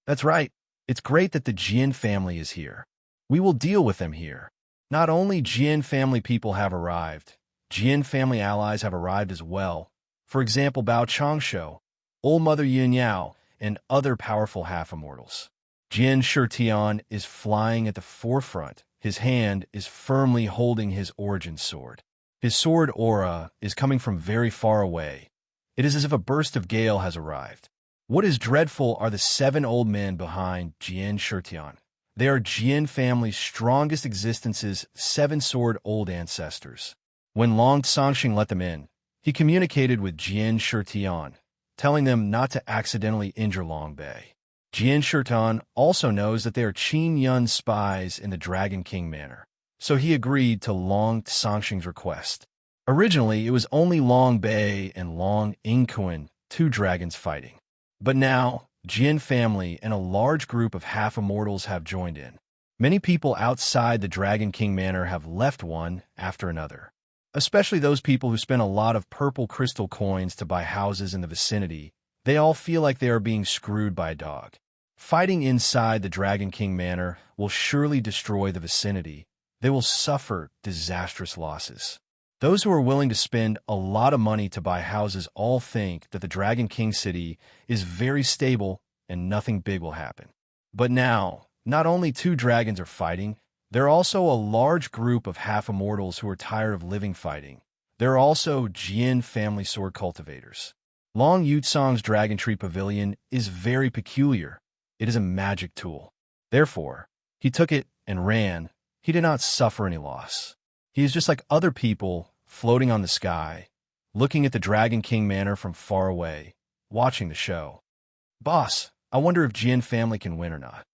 "That's right. It's great that the Jian family is here. We will deal with them here." Not only Jian family people have arrived, Jian family allies have arrived as well. For example, Bao Changsho, Old Mother Yin Yao, and other powerful half-immortals. Jian Shitian is flying at the forefront. His hand is firmly holding his origin sword. His sword aura is coming from very far away. It is as if a burst of gale has arrived. What is dreadful are the 7 old men behind Jian Shitian. They are Jian family's strongest existence's 7-sword old ancestors. When Long Sanxing let them in, he communicated with Jian Shitian, telling them not to accidentally injure Long Bay. Jian Shitian also knows that they are Qin Yun spies in the Dragon King Manor, so he agreed to Long Sanxing's request. Originally, it was only Long Bay and Long Inquin, 2 dragons fighting. But now, Jian family and a large group of half-immortals have joined in. Many people outside the Dragon King Manor have left one after another, especially those people who spent a lot of purple crystal coins to buy houses in the vicinity. They all feel like they are being screwed by a dog. Fighting inside the Dragon King Manor will surely destroy the vicinity. They will suffer disastrous losses. Those who are willing to spend a lot of money to buy houses all think that the Dragon King city is very stable and nothing big will happen. But now, not only two dragons are fighting, there are also a large group of half-immortals who are tired of living fighting. There are also Jian family sword cultivators. Long Yutsong's Dragon Tree Pavilion is very peculiar. It is a magic tool. Therefore, he took it and ran. He did not suffer any loss. He is just like other people floating on the sky, looking at the Dragon King Manor from far away, watching the show. Boss, I wonder if Jian family can win or not.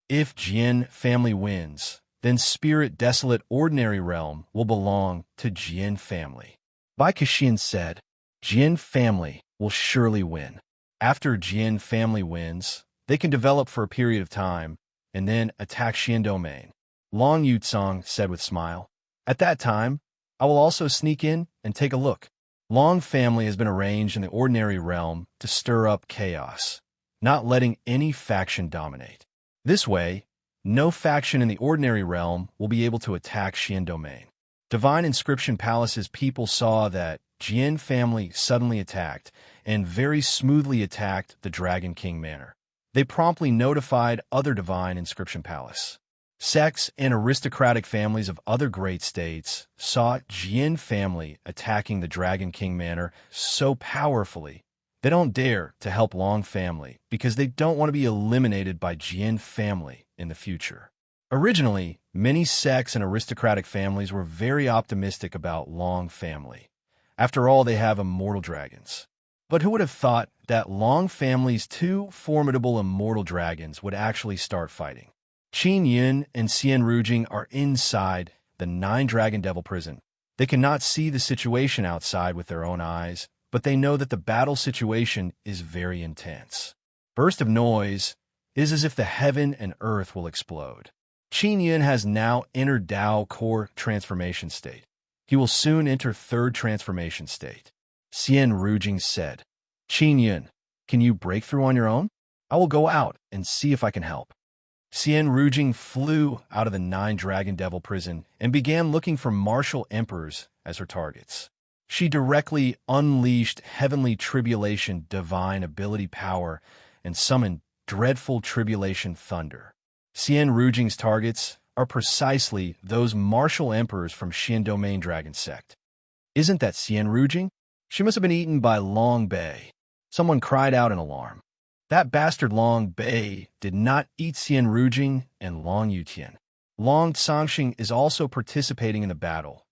If Jian family wins, then Spirit Desolate Ordinary Realm will belong to Jian family. Bai Kexin said, Jian family will surely win. After Jian family wins, they can develop for a period of time and then attack Xian domain. Long Yutsong said with smile. At that time, I will also sneak in and take a look. Long family has been arranged in the ordinary realm to stir up chaos, not letting any faction dominate. This way, no faction in the ordinary realm will be able to attack Xian domain. Divine Inscription Palace's people saw that Jian family suddenly attacked and very smoothly attacked the Dragon King Manor. They promptly notified other Divine Inscription Palace. Sects and aristocratic families of other great states saw Jian family attacking the Dragon King Manor so powerfully, they don't dare to help Long family because they don't want to be eliminated by Jian family in the future. Originally, many sects and aristocratic families were very optimistic about Long family. After all, they have immortal dragons. But who would have thought that Long family's two formidable immortal dragons would actually start fighting? Qin Yun and Xian Rujing are inside the 9-Dragon Devil prison. They cannot see the situation outside with their own eyes, but they know that the battle situation is very intense. Burst of noise is as if the heaven and earth will explode. Qin Yun has now entered Dao Core transformation state. He will soon enter third transformation state. Xian Rujing said, Qin Yun, can you break through on your own? I will go out and see if I can help. Xian Rujing flew out of the 9-Dragon Devil prison and began looking for martial emperors as her targets. She directly unleashed heavenly tribulation divine ability power and summoned dreadful tribulation thunder. Xian Rujing's targets are precisely those martial emperors from Xian Domain Dragon Sect. Isn't that Xian Rujing? She must have been eaten by Long Bei. Someone cried out in alarm. That bastard Long Bei did not eat Xian Rujing and Long Yutian. Long Tsangxing is also participating in the battle.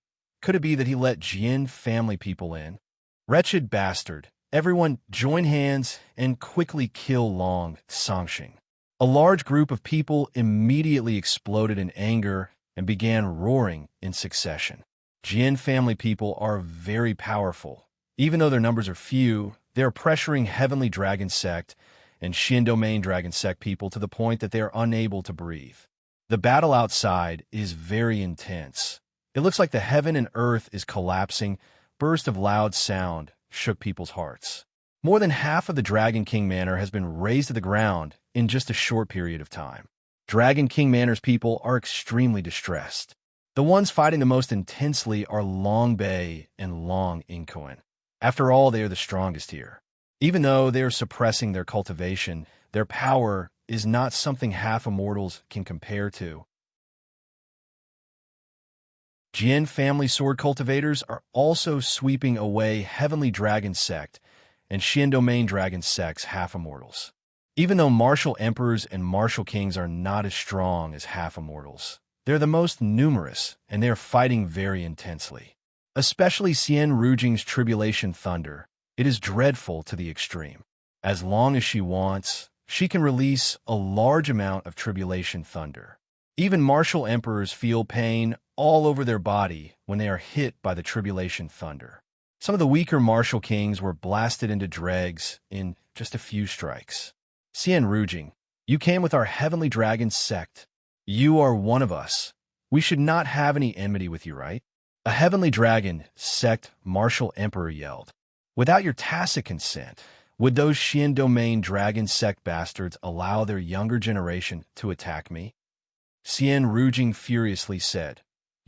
Could it be that he let Jian family people in? Wretched bastard. Everyone join hands and quickly kill Long Tsangxing. A large group of people immediately exploded in anger and began roaring in succession. Jian family people are very powerful. Even though their numbers are few, they are pressuring Heavenly Dragon Sect and Xian Domain Dragon Sect people to the point that they are unable to breathe. The battle outside is very intense. It looks like the heaven and earth is collapsing. Burst of loud sound shook people's hearts. More than half of the Dragon King Manor has been razed to the ground in just a short period of time. Dragon King Manor's people are extremely distressed. The ones fighting the most intensely are Long Bei and Long Inkoan. After all, they are the strongest here. Even though they are suppressing their cultivation, their power is not something half-immortals can compare to. Jian family sword cultivators are also sweeping away Heavenly Dragon Sect and Xian Domain Dragon Sect's half-immortals. Even though martial emperors and martial kings are not as strong as half-immortals, they're the most numerous, and they are fighting very intensely. Especially Xian Rujing's Tribulation Thunder. It is dreadful to the extreme. As long as she wants, she can release a large amount of Tribulation Thunder. Even martial emperors feel pain all over their body when they are hit by the Tribulation Thunder. Some of the weaker martial kings were blasted into dregs in just a few strikes. Xian Rujing, you came with our Heavenly Dragon Sect. You are one of us. We should not have any enmity with you, right? A Heavenly Dragon Sect martial emperor yelled. Without your tacit consent, would those Xian Domain Dragon Sect bastards allow their younger generation to attack me? Xian Rujing furiously said,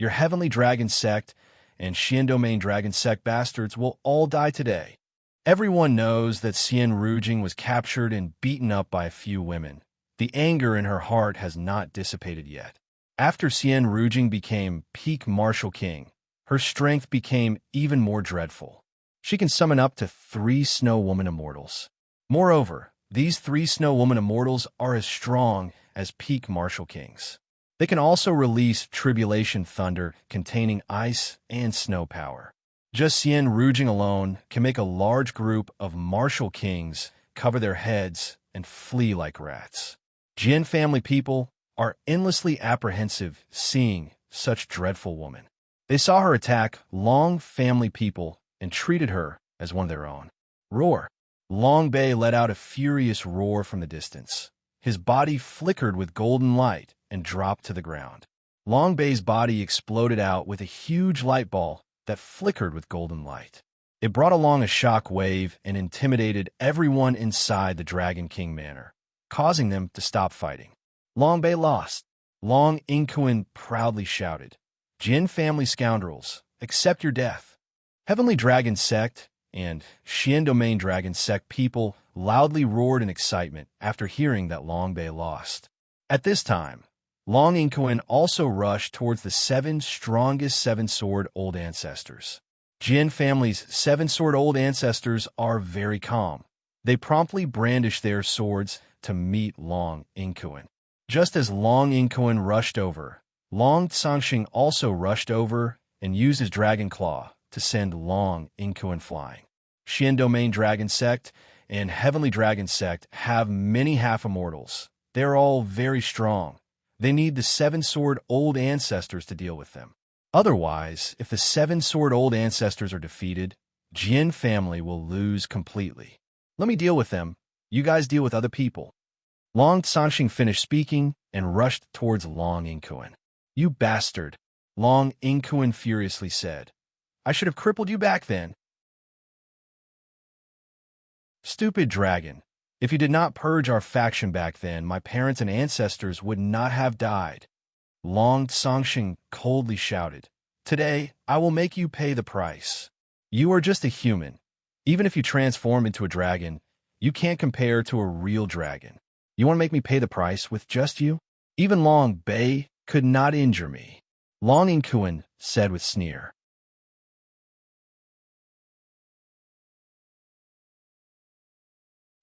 Your heavenly dragon sect and Xian domain dragon sect bastards will all die today. Everyone knows that Xian Rujing was captured and beaten up by a few women. The anger in her heart has not dissipated yet. After Xian Rujing became peak martial king, her strength became even more dreadful. She can summon up to 3 Snow Woman Immortals. Moreover, these 3 Snow Woman Immortals are as strong as peak martial kings. They can also release Tribulation Thunder containing ice and snow power. Just Xian Rujing alone can make a large group of martial kings cover their heads and flee like rats. Jian family people are endlessly apprehensive seeing such dreadful woman. They saw her attack Long family people and treated her as one of their own. Roar! Long Bei let out a furious roar from the distance. His body flickered with golden light and dropped to the ground. Long Bei's body exploded out with a huge light ball that flickered with golden light. It brought along a shock wave and intimidated everyone inside the Dragon King Manor, causing them to stop fighting. Long Bei lost. Long Inquin proudly shouted, "Jin family scoundrels, accept your death." Heavenly Dragon Sect and Xian Domain Dragon Sect people loudly roared in excitement after hearing that Long Bei lost. At this time, Long Inquin also rushed towards the 7 strongest 7-sword old ancestors. Jin family's 7-sword old ancestors are very calm. They promptly brandish their swords to meet Long Inquin. Just as Long Inquin rushed over, Long Sanxing also rushed over and used his dragon claw to send Long Inquin flying. Xian Domain Dragon Sect and Heavenly Dragon Sect have many half-immortals. They're all very strong. They need the 7-sword old ancestors to deal with them. Otherwise, if the 7-sword old ancestors are defeated, Jin family will lose completely. Let me deal with them. You guys deal with other people. Long Sanxing finished speaking and rushed towards Long Inquin. "You bastard," Long Inquin furiously said. "I should have crippled you back then." "Stupid dragon. If you did not purge our faction back then, my parents and ancestors would not have died." Long Sanxing coldly shouted, "Today, I will make you pay the price. You are just a human. Even if you transform into a dragon, you can't compare to a real dragon. You want to make me pay the price with just you? Even Long Bei could not injure me," Long Inquin said with sneer.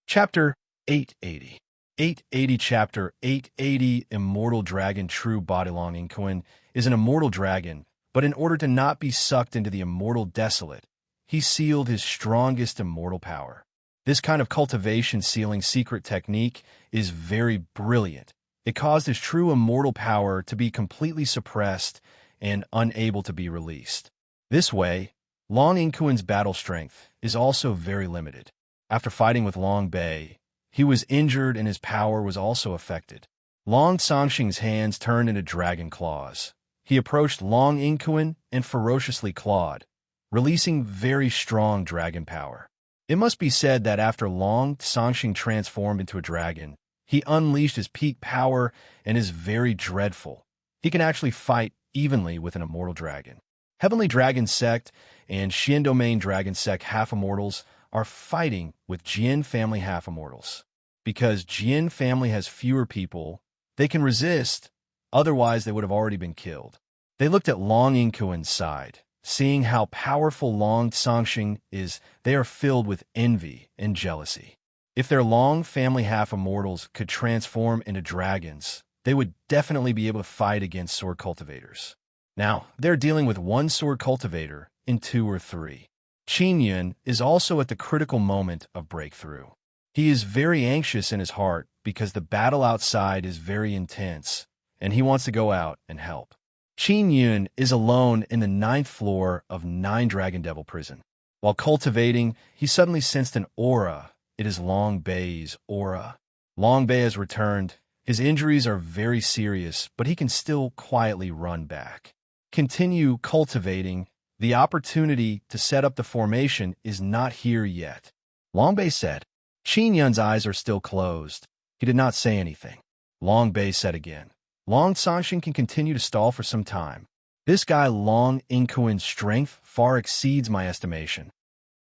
Chapter 880. 880 Chapter 880 Immortal Dragon True Body. Long Inquin is an immortal dragon, but in order to not be sucked into the immortal desolate, he sealed his strongest immortal power. This kind of cultivation sealing secret technique is very brilliant. It caused his true immortal power to be completely suppressed and unable to be released. This way, Long Inquin's battle strength is also very limited. After fighting with Long Bei, he was injured and his power was also affected. Long Sanxing's hands turned into dragon claws. He approached Long Inquin and ferociously clawed, releasing very strong dragon power. It must be said that after Long Sanxing transformed into a dragon, he unleashed his peak power and is very dreadful. He can actually fight evenly with an immortal dragon. Heavenly Dragon Sect and Xian Domain Dragon Sect half-immortals are fighting with Jian family half-immortals. Because Jian family has fewer people, they can resist, otherwise they would have already been killed. They looked at Long Inquin's side. Seeing how powerful Long Sanxing is, they are filled with envy and jealousy. If their Long family half-immortals could transform into dragons, they would definitely be able to fight against sword cultivators. Now, they're dealing with one sword cultivator in 2 or 3. Qin Yun is also at the critical moment of breakthrough. He is very anxious in his heart because the battle outside is very intense, and he wants to go out and help. Qin Yun is alone in the 9th floor of 9 Dragon Devil Prison. While cultivating, he suddenly sensed an aura. It is Long Bei's aura. Long Bei has returned. His injuries are very serious, but he can still quietly run back. Continue cultivating. The opportunity to set up the formation is not here yet. Long Bei said. Qin Yun's eyes are still closed. He did not say anything. Long Bei said again. Long Sanxing can continue to stall for some time. This guy Long Inquin's strength far exceeds my estimation.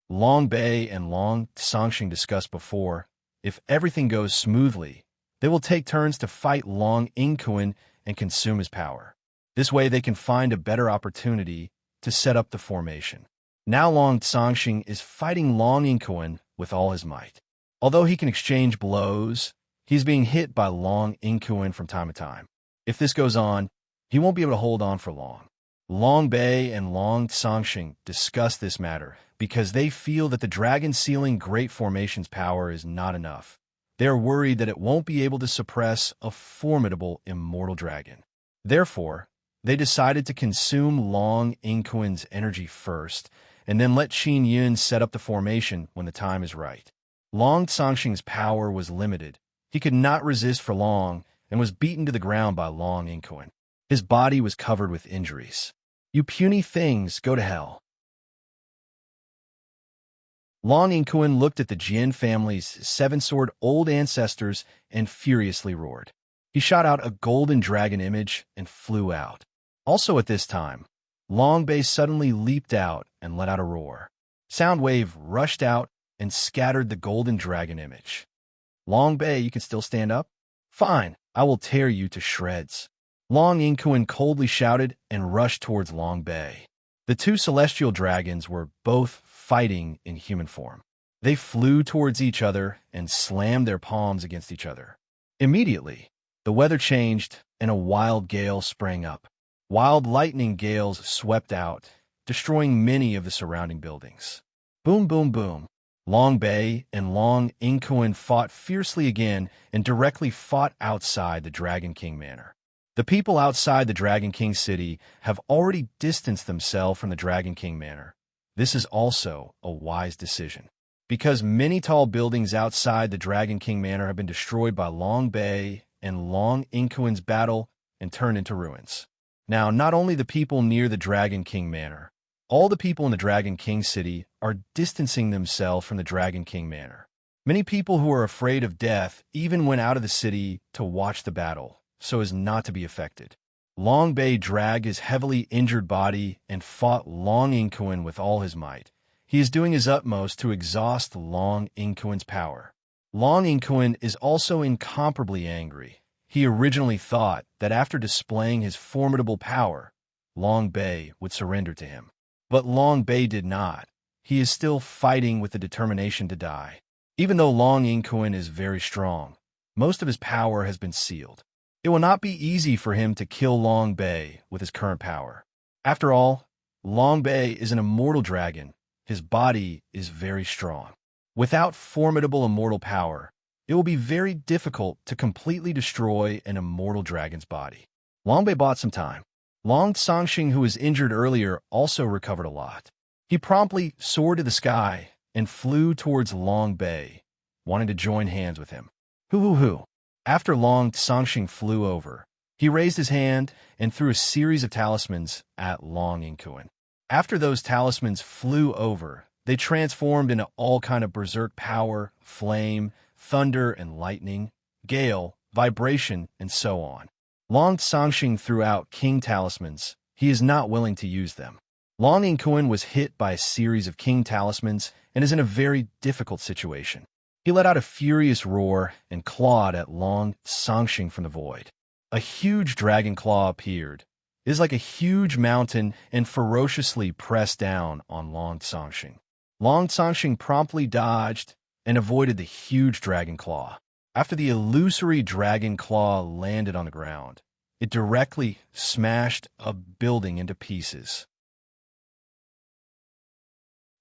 Long Bei and Long Songxing discussed before, if everything goes smoothly, they will take turns to fight Long Inquin and consume his power. This way they can find a better opportunity to set up the formation. Now Long Songxing is fighting Long Inquin with all his might. Although he can exchange blows, he's being hit by Long Inquin from time to time. If this goes on, he won't be able to hold on for long. Long Bei and Long Songxing discuss this matter because they feel that the dragon sealing Great Formation's power is not enough. They are worried that it won't be able to suppress a formidable immortal dragon. Therefore, they decided to consume Long Inquin's energy first and then let Qin Yun set up the formation when the time is right. Long Songxing's power was limited. He could not resist for long and was beaten to the ground by Long Inquin. His body was covered with injuries. You puny things, go to hell. Long Inquin looked at the Jin family's seven-sword old ancestors and furiously roared. He shot out a golden dragon image and flew out. Also at this time, Long Bei suddenly leaped out and let out a roar. Soundwave rushed out and scattered the golden dragon image. Long Bei, you can still stand up? Fine, I will tear you to shreds. Long Inquin coldly shouted and rushed towards Long Bei. The two celestial dragons were both fighting in human form. They flew towards each other and slammed their palms against each other. Immediately, the weather changed and a wild gale sprang up. Wild lightning gales swept out, destroying many of the surrounding buildings. Boom, boom, boom. Long Bei and Long Inquin fought fiercely again and directly fought outside the Dragon King Manor. The people outside the Dragon King city have already distanced themselves from the Dragon King Manor. This is also a wise decision, because many tall buildings outside the Dragon King Manor have been destroyed by Long Bei and Long Inquin's battle and turned into ruins. Now, not only the people near the Dragon King Manor, all the people in the Dragon King city are distancing themselves from the Dragon King Manor. Many people who are afraid of death even went out of the city to watch the battle, so as not to be affected. Long Bei dragged his heavily injured body and fought Long Inquin with all his might. He is doing his utmost to exhaust Long Inquin's power. Long Inquin is also incomparably angry. He originally thought that after displaying his formidable power, Long Bei would surrender to him. But Long Bei did not. He is still fighting with the determination to die. Even though Long Inquin is very strong, most of his power has been sealed. It will not be easy for him to kill Long Bei with his current power. After all, Long Bei is an immortal dragon. His body is very strong. Without formidable immortal power, it will be very difficult to completely destroy an immortal dragon's body. Long Bei bought some time. Long Songxing, who was injured earlier, also recovered a lot. He promptly soared to the sky and flew towards Long Bei, wanting to join hands with him. Hoo. After Long Songxing flew over, he raised his hand and threw a series of talismans at Long Inquin. After those talismans flew over, they transformed into all kind of berserk power, flame, thunder and lightning, gale, vibration, and so on. Long Songxing threw out king talismans. He is not willing to use them. Long Inquin was hit by a series of king talismans and is in a very difficult situation. He let out a furious roar and clawed at Long Songxing from the void. A huge dragon claw appeared. It is like a huge mountain and ferociously pressed down on Long Songxing. Long Songxing promptly dodged and avoided the huge dragon claw. After the illusory dragon claw landed on the ground, it directly smashed a building into pieces.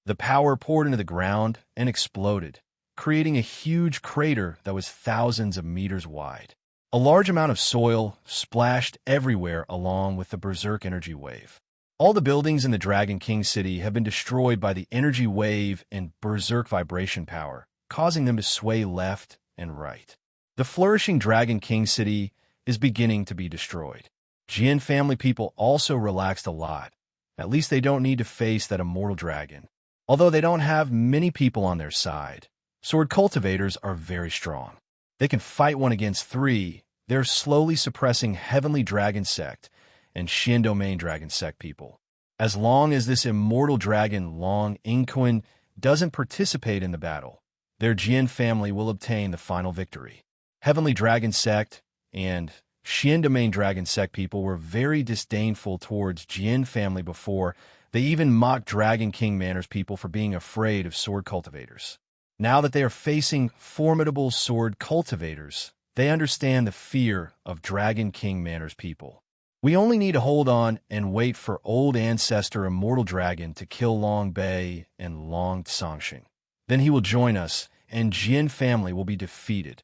The power poured into the ground and exploded, creating a huge crater that was thousands of meters wide. A large amount of soil splashed everywhere along with the berserk energy wave. All the buildings in the Dragon King city have been destroyed by the energy wave and berserk vibration power, causing them to sway left and right. The flourishing Dragon King city is beginning to be destroyed. Jin family people also relaxed a lot. At least they don't need to face that immortal dragon. Although they don't have many people on their side, sword cultivators are very strong. They can fight 1 against 3. They're slowly suppressing Heavenly Dragon Sect and Xian Domain Dragon Sect people. As long as this immortal dragon Long Inquin doesn't participate in the battle, their Jian family will obtain the final victory. Heavenly Dragon Sect and Xian Domain Dragon Sect people were very disdainful towards Jian family before. They even mocked Dragon King Manor's people for being afraid of sword cultivators. Now that they are facing formidable sword cultivators, they understand the fear of Dragon King Manor's people. We only need to hold on and wait for old ancestor Immortal Dragon to kill Long Bei and Long Songxing. Then he will join us, and Jian family will be defeated.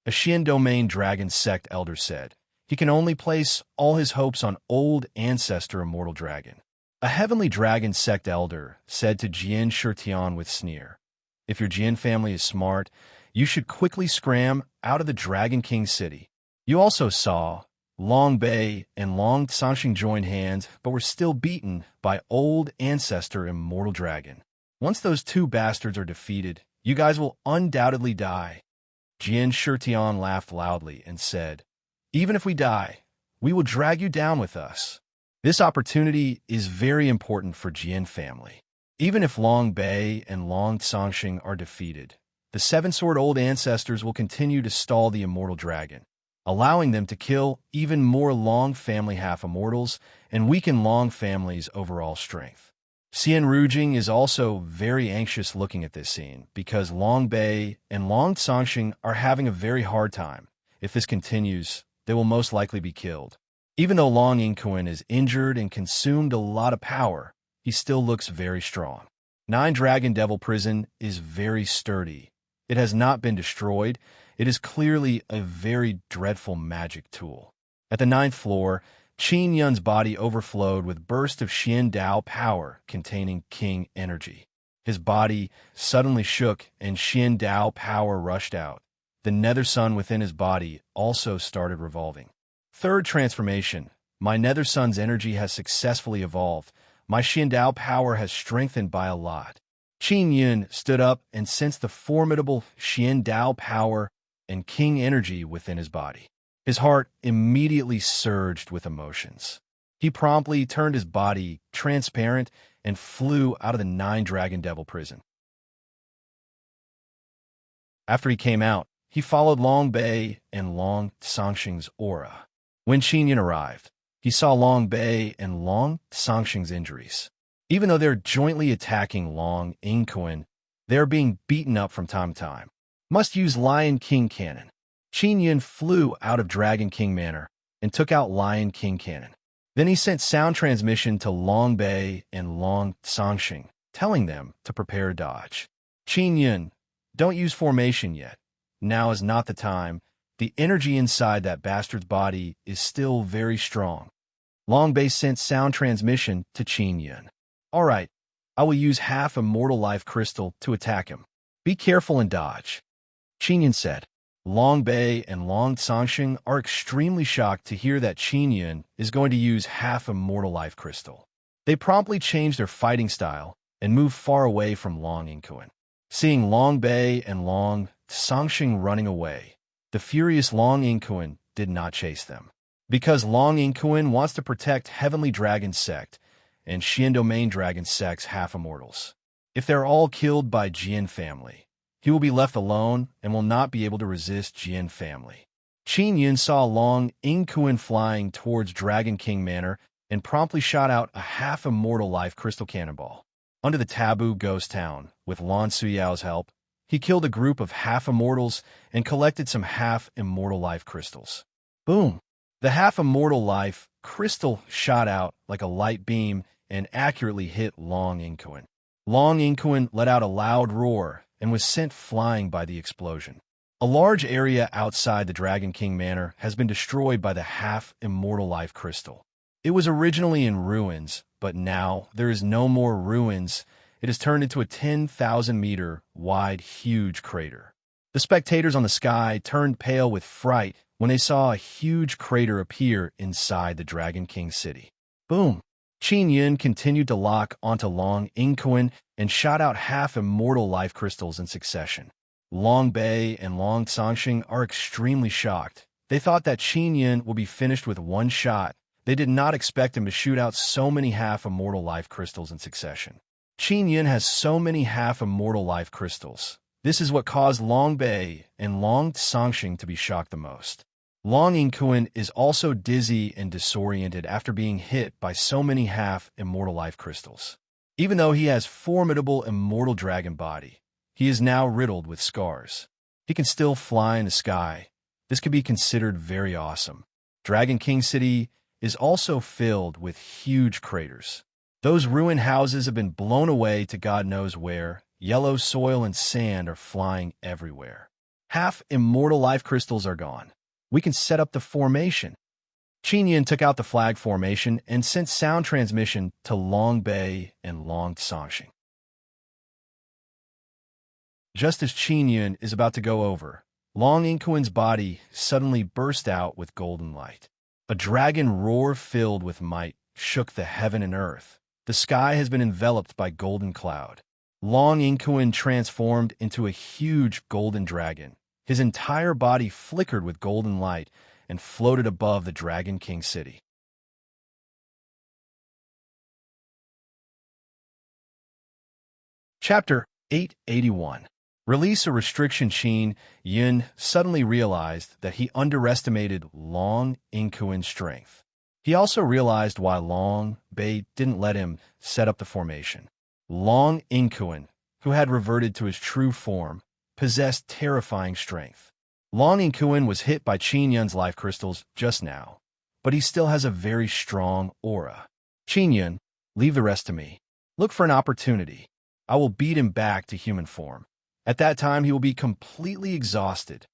A Xian Domain Dragon Sect elder said. He can only place all his hopes on old ancestor Immortal Dragon. A Heavenly Dragon Sect elder said to Jian Shitian with sneer, "If your Jian family is smart, you should quickly scram out of the Dragon King city." You also saw Long Bei and Long Songxing joined hands, but were still beaten by old ancestor Immortal Dragon. Once those two bastards are defeated, you guys will undoubtedly die. Jian Shitian laughed loudly and said, "Even if we die, we will drag you down with us." This opportunity is very important for Jian family. Even if Long Bei and Long Songxing are defeated, the seven-sword old ancestors will continue to stall the Immortal Dragon, allowing them to kill even more Long family half-immortals and weaken Long family's overall strength. Xian Rujing is also very anxious looking at this scene because Long Bei and Long Songxing are having a very hard time. If this continues, they will most likely be killed. Even though Long Inquin is injured and consumed a lot of power, he still looks very strong. Nine Dragon Devil Prison is very sturdy. It has not been destroyed. It is clearly a very dreadful magic tool. At the ninth floor, Qin Yun's body overflowed with bursts of Xian Dao power containing King energy. His body suddenly shook and Xian Dao power rushed out. The nether sun within his body also started revolving. Third transformation. My nether sun's energy has successfully evolved. My Xian Dao power has strengthened by a lot. Qin Yun stood up and sensed the formidable Xian Dao power and King energy within his body. His heart immediately surged with emotions. He promptly turned his body transparent and flew out of the Nine Dragon Devil prison. After he came out, he followed Long Bei and Long Songxing's aura. When Qin Yun arrived, he saw Long Bei and Long Songxing's injuries. Even though they're jointly attacking Long Inquin, they're being beaten up from time to time. Must use Lion King Cannon. Qin Yun flew out of Dragon King Manor and took out Lion King Cannon. Then he sent sound transmission to Long Bei and Long Songxing, telling them to prepare a dodge. Qin Yun, don't use formation yet. Now is not the time. The energy inside that bastard's body is still very strong. Long Bei sent sound transmission to Qin Yun. All right, I will use half Immortal Life Crystal to attack him. Be careful and dodge. Qin Yun said. Long Bei and Long Songxing are extremely shocked to hear that Qin Yun is going to use half Immortal Life Crystal. They promptly changed their fighting style and moved far away from Long Inquin. Seeing Long Bei and Long Songxing running away, the furious Long Inquin did not chase them. Because Long Inquin wants to protect Heavenly Dragon Sect and Xian Domain Dragon Sect's half-immortals. If they're all killed by Jian family, he will be left alone and will not be able to resist Jian family. Qin Yun saw Long Inquin flying towards Dragon King Manor and promptly shot out a half-immortal life crystal cannonball. Under the taboo ghost town, with Lan Suyao's help, he killed a group of half-immortals and collected some half-immortal life crystals. Boom! The half-immortal life crystal shot out like a light beam and accurately hit Long Inquin. Long Inquin let out a loud roar and was sent flying by the explosion. A large area outside the Dragon King Manor has been destroyed by the half-immortal life crystal. It was originally in ruins, but now there is no more ruins. It has turned into a 10,000-meter wide huge crater. The spectators on the sky turned pale with fright when they saw a huge crater appear inside the Dragon King city. Boom! Qin Yun continued to lock onto Long Inquin and shot out half-immortal life crystals in succession. Long Bei and Long Songxing are extremely shocked. They thought that Qin Yun will be finished with one shot. They did not expect him to shoot out so many half-immortal life crystals in succession. Qin Yun has so many half-immortal life crystals. This is what caused Long Bei and Long Songxing to be shocked the most. Long Yingquan is also dizzy and disoriented after being hit by so many half-immortal life crystals. Even though he has formidable immortal dragon body, he is now riddled with scars. He can still fly in the sky. This could be considered very awesome. Dragon King City is also filled with huge craters. Those ruined houses have been blown away to God knows where. Yellow soil and sand are flying everywhere. Half-immortal life crystals are gone. We can set up the formation. Qin Yun took out the flag formation and sent sound transmission to Long Bei and Long Songxing. Just as Qin Yun is about to go over, Long Yingquan's body suddenly burst out with golden light. A dragon roar filled with might shook the heaven and earth. The sky has been enveloped by golden cloud. Long Yingquan transformed into a huge golden dragon. His entire body flickered with golden light and floated above the Dragon King City. Chapter 881. Release a restriction. Qin Yun suddenly realized that he underestimated Long Yingquan's strength. He also realized why Long Bei didn't let him set up the formation. Long Yingquan, who had reverted to his true form, possessed terrifying strength. Long Yingquan was hit by Qin Yun's life crystals just now, but he still has a very strong aura. Qin Yun, leave the rest to me. Look for an opportunity. I will beat him back to human form. At that time, he will be completely exhausted.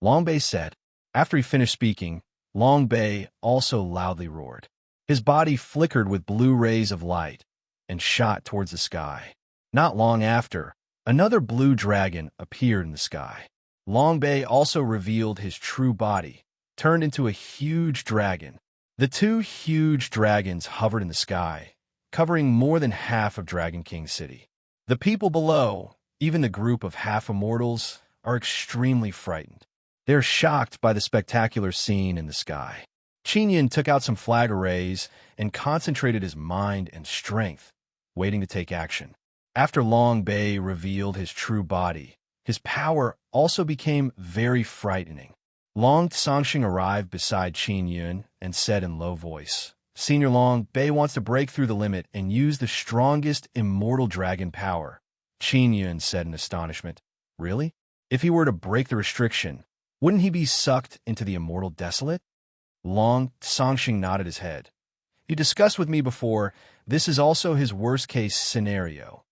Long Bei said. After he finished speaking, Long Bei also loudly roared. His body flickered with blue rays of light and shot towards the sky. Not long after, another blue dragon appeared in the sky. Long Bei also revealed his true body, turned into a huge dragon. The two huge dragons hovered in the sky, covering more than half of Dragon King City. The people below, even the group of half-immortals, are extremely frightened. They're shocked by the spectacular scene in the sky. Qin Yun took out some flag arrays and concentrated his mind and strength, waiting to take action. After Long Bei revealed his true body, his power also became very frightening. Long Songxing arrived beside Qin Yun and said in low voice, Senior Long Bei wants to break through the limit and use the strongest immortal dragon power. Qin Yun said in astonishment, Really? If he were to break the restriction, wouldn't he be sucked into the immortal desolate? Long Songxing nodded his head. You discussed with me before, this is also his worst-case scenario.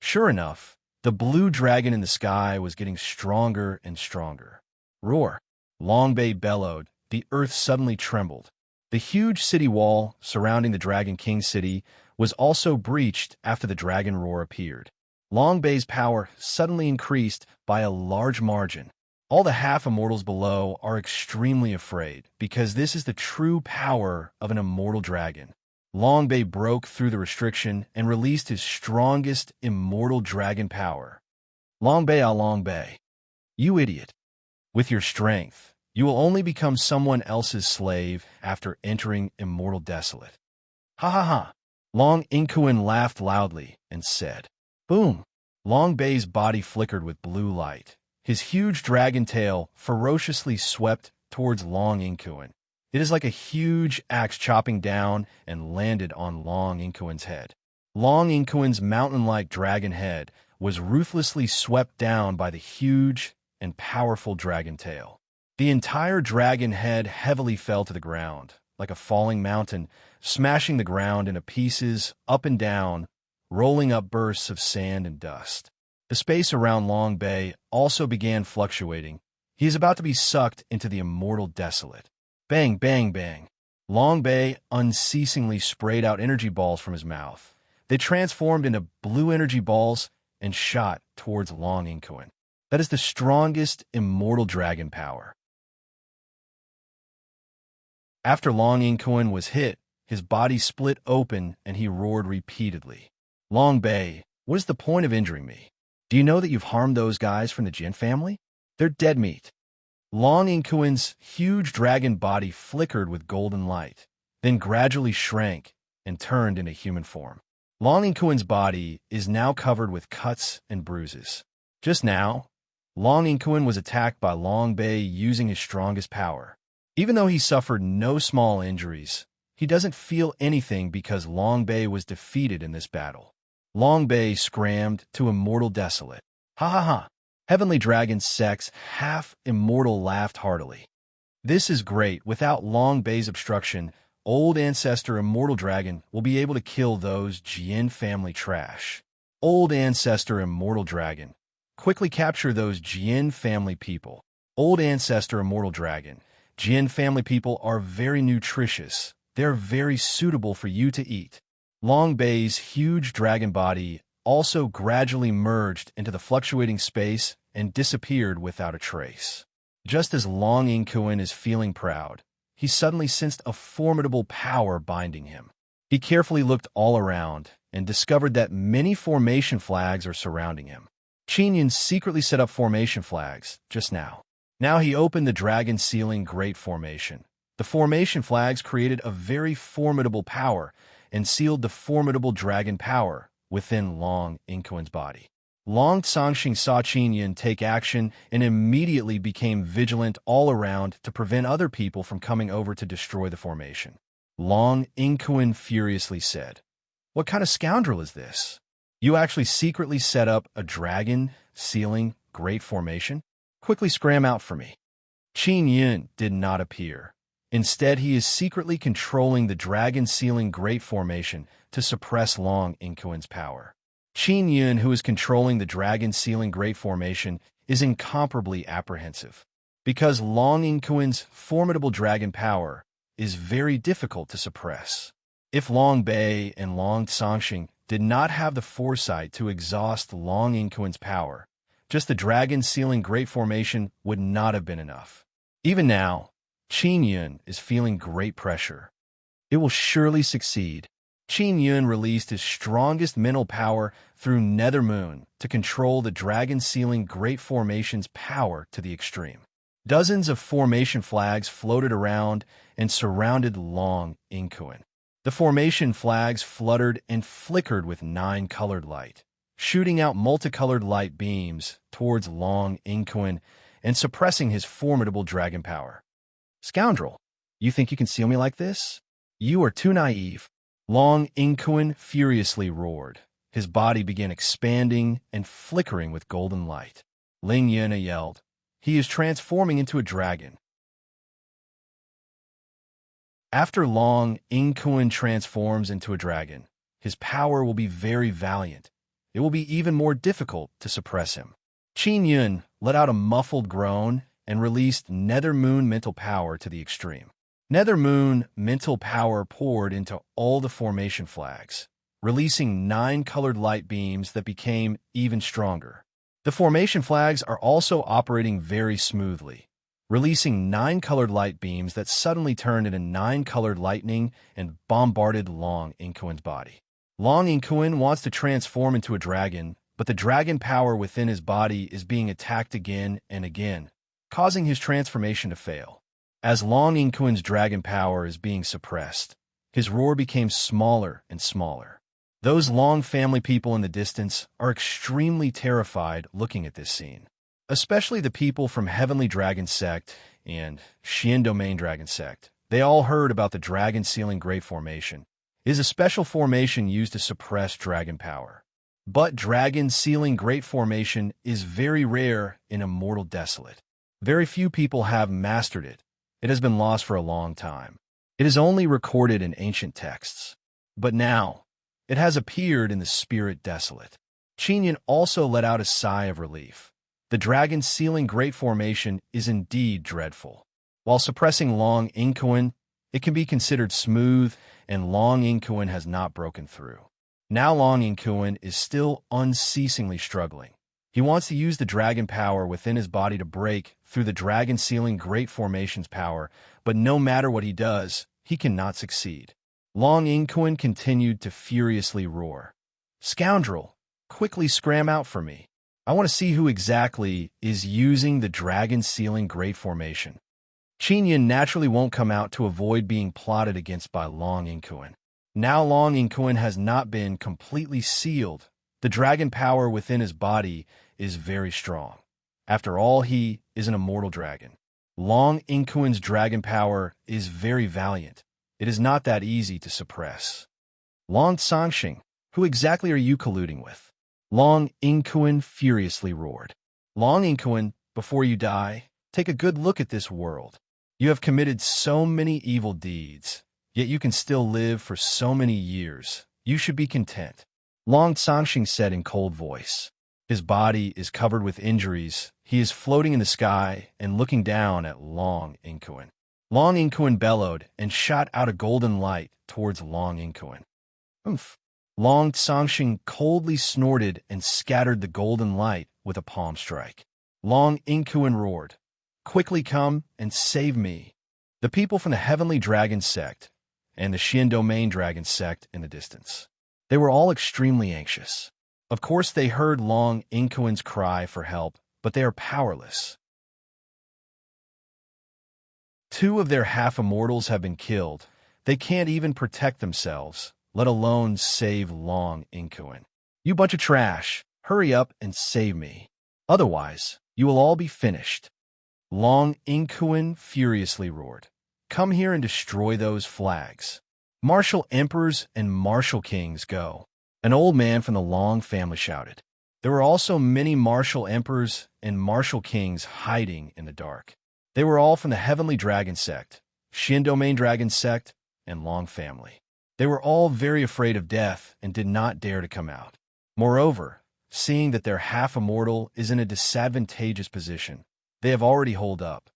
Sure enough, the blue dragon in the sky was getting stronger and stronger. Roar! Long Bei bellowed. The earth suddenly trembled. The huge city wall surrounding the Dragon King City was also breached after the dragon roar appeared. Long Bei's power suddenly increased by a large margin. All the half-immortals below are extremely afraid because this is the true power of an immortal dragon. Long Bei broke through the restriction and released his strongest immortal dragon power. Long Bei, Long Bei, you idiot. With your strength, you will only become someone else's slave after entering immortal desolate. Ha ha ha. Long Yingquan laughed loudly and said, Boom! Long Bei's body flickered with blue light. His huge dragon tail ferociously swept towards Long Yingquan. It is like a huge axe chopping down and landed on Long Yingquan's head. Long Yingquan's mountain-like dragon head was ruthlessly swept down by the huge and powerful dragon tail. The entire dragon head heavily fell to the ground, like a falling mountain, smashing the ground into pieces, up and down, rolling up bursts of sand and dust. The space around Long Bei also began fluctuating. He is about to be sucked into the immortal desolate. Bang, bang, bang. Long Bei unceasingly sprayed out energy balls from his mouth. They transformed into blue energy balls and shot towards Long Yingquan. That is the strongest immortal dragon power. After Long Yingquan was hit, his body split open and he roared repeatedly. Long Bei, what is the point of injuring me? Do you know that you've harmed those guys from the Jin family? They're dead meat. Long Yingquan's huge dragon body flickered with golden light. then gradually shrank and turned into human form. Long Inquin's body is now covered with cuts and bruises. Just now, Long Inquin was attacked by Long Bei using his strongest power. Even though he suffered no small injuries, he doesn't feel anything because Long Bei was defeated in this battle. Long Bei scrammed to Immortal Desolate. Ha ha ha! Heavenly Dragon Sect's half-immortal laughed heartily. This is great. Without Long Bei's obstruction, Old Ancestor Immortal Dragon will be able to kill those Jin family trash. Old Ancestor Immortal Dragon, quickly capture those Jin family people. Old Ancestor Immortal Dragon, Jin family people are very nutritious. They're very suitable for you to eat. Long Bei's huge dragon body also gradually merged into the fluctuating space and disappeared without a trace. Just as Long Inquin is feeling proud, he suddenly sensed a formidable power binding him. He carefully looked all around and discovered that many formation flags are surrounding him. Qinyan secretly set up formation flags just now. Now he opened the Dragon Sealing Great Formation. The formation flags created a very formidable power and sealed the formidable dragon power within Long Inquin's body. Long Tsangxing saw Qinyan take action and immediately became vigilant all around to prevent other people from coming over to destroy the formation. Long Inquin furiously said, "What kind of scoundrel is this? You actually secretly set up a dragon sealing great formation? Quickly scram out for me." Qinyan did not appear. Instead, he is secretly controlling the dragon sealing great formation to suppress Long Inquin's power. Qinyan, who is controlling the dragon sealing great formation, is incomparably apprehensive. Because Long Inquin's formidable dragon power is very difficult to suppress. If Long Bei and Long Tsangxing did not have the foresight to exhaust Long Inquin's power, just the dragon sealing great formation would not have been enough. Even now, Qinyan is feeling great pressure. It will surely succeed. Qinyan released his strongest mental power through Nether Moon to control the dragon sealing great formation's power to the extreme. Dozens of formation flags floated around and surrounded Long Inquin. The formation flags fluttered and flickered with 9-colored light, shooting out multicolored light beams towards Long Inquin and suppressing his formidable dragon power. "Scoundrel, you think you can seal me like this? You are too naive." Long Inquin furiously roared. His body began expanding and flickering with golden light. Ling Yena yelled, "He is transforming into a dragon." After Long Inquin transforms into a dragon, his power will be very valiant. It will be even more difficult to suppress him. Qinyan let out a muffled groan and released Nether Moon mental power to the extreme. Nether Moon mental power poured into all the formation flags, releasing 9-colored light beams that became even stronger. The formation flags are also operating very smoothly, releasing 9-colored light beams that suddenly turned into 9-colored lightning and bombarded Long Inquin's body. Long Inquin wants to transform into a dragon, but the dragon power within his body is being attacked again and again, causing his transformation to fail. As Long Inquin's dragon power is being suppressed, his roar became smaller and smaller. Those Long family people in the distance are extremely terrified looking at this scene, especially the people from Heavenly Dragon Sect and Xian Domain Dragon Sect. They all heard about the Dragon Sealing Great Formation. It is a special formation used to suppress dragon power. But Dragon Sealing Great Formation is very rare in Immortal Desolate. Very few people have mastered it. It has been lost for a long time. It is only recorded in ancient texts. But now, it has appeared in the Spirit Desolate. Qinyan also let out a sigh of relief. The Dragon Sealing Great Formation is indeed dreadful. While suppressing Long Inquin, it can be considered smooth, and Long Inquin has not broken through. Now Long Inquin is still unceasingly struggling. He wants to use the dragon power within his body to break through the Dragon Sealing Great Formation's power, but no matter what he does, he cannot succeed. Long Inquin continued to furiously roar. "Scoundrel, quickly scram out for me. I want to see who exactly is using the Dragon Sealing Great Formation." Qingyun naturally won't come out to avoid being plotted against by Long Inquin. Now Long Inquin has not been completely sealed. The dragon power within his body is very strong. After all, he is an immortal dragon. Long Inquin's dragon power is very valiant. It is not that easy to suppress. Long Sangxing, who exactly are you colluding with? Long Inquin furiously roared. Long Inquin, before you die, take a good look at this world. You have committed so many evil deeds, yet you can still live for so many years. You should be content. Long Sangxing said in cold voice. His body is covered with injuries. He is floating in the sky and looking down at Long Inquin. Long Inquin bellowed and shot out a golden light towards Long Inquin. Oomph! Long Sangxing coldly snorted and scattered the golden light with a palm strike. Long Inquin roared, "Quickly come and save me!" The people from the Heavenly Dragon sect and the Xian Domain Dragon sect in the distance. They were all extremely anxious. Of course, they heard Long Inquin's cry for help, but they are powerless. Two of their half-immortals have been killed. They can't even protect themselves, let alone save Long Inquin. You bunch of trash, hurry up and save me. Otherwise, you will all be finished. Long Inquin furiously roared. Come here and destroy those flags. Martial emperors and martial kings go. An old man from the Long family shouted. There were also many martial emperors and martial kings hiding in the dark. They were all from the Heavenly Dragon sect, Xian Domain Dragon sect, and Long family. They were all very afraid of death and did not dare to come out. Moreover, seeing that their half-immortal is in a disadvantageous position, they have already holed up.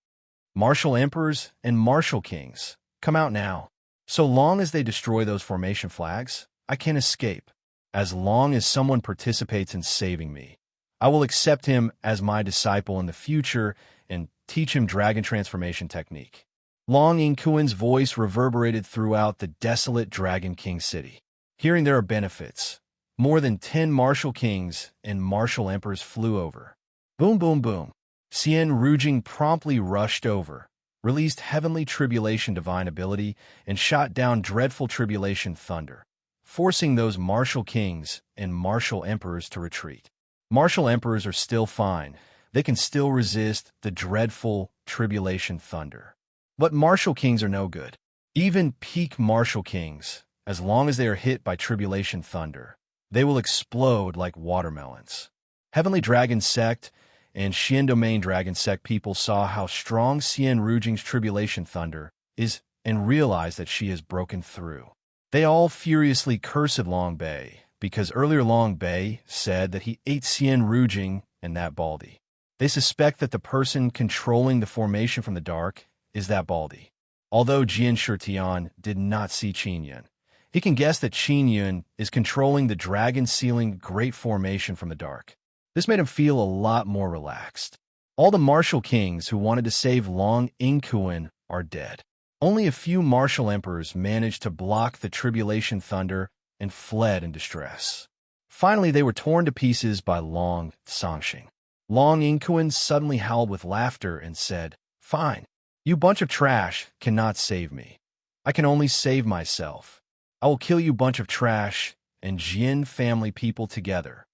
Martial emperors and martial kings, come out now. So long as they destroy those formation flags, I can escape. As long as someone participates in saving me, I will accept him as my disciple in the future and teach him dragon transformation technique. Long Inquin's voice reverberated throughout the desolate Dragon King city. Hearing there are benefits, more than 10 martial kings and martial emperors flew over. Boom, boom, boom. Xian Rujing promptly rushed over, released Heavenly Tribulation Divine Ability, and shot down Dreadful Tribulation Thunder, forcing those martial kings and martial emperors to retreat. Martial emperors are still fine. They can still resist the Dreadful Tribulation Thunder. But martial kings are no good. Even peak martial kings, as long as they are hit by Tribulation Thunder, they will explode like watermelons. Heavenly Dragon Sect and Xian Domain Dragon Sect people saw how strong Xian Rujing's Tribulation Thunder is and realized that she has broken through. They all furiously cursed Long Bei, because earlier Long Bei said that he ate Xian Rujing and that Baldy. They suspect that the person controlling the formation from the dark is that Baldy. Although Jian Shitian did not see Qingyun, he can guess that Qingyun is controlling the dragon-sealing great formation from the dark. This made him feel a lot more relaxed. All the martial kings who wanted to save Long Inquin are dead. Only a few martial emperors managed to block the Tribulation Thunder and fled in distress. Finally, they were torn to pieces by Long Sangxing. Long Inquin suddenly howled with laughter and said, "Fine. You bunch of trash cannot save me. I can only save myself. I will kill you bunch of trash and Jin family people together."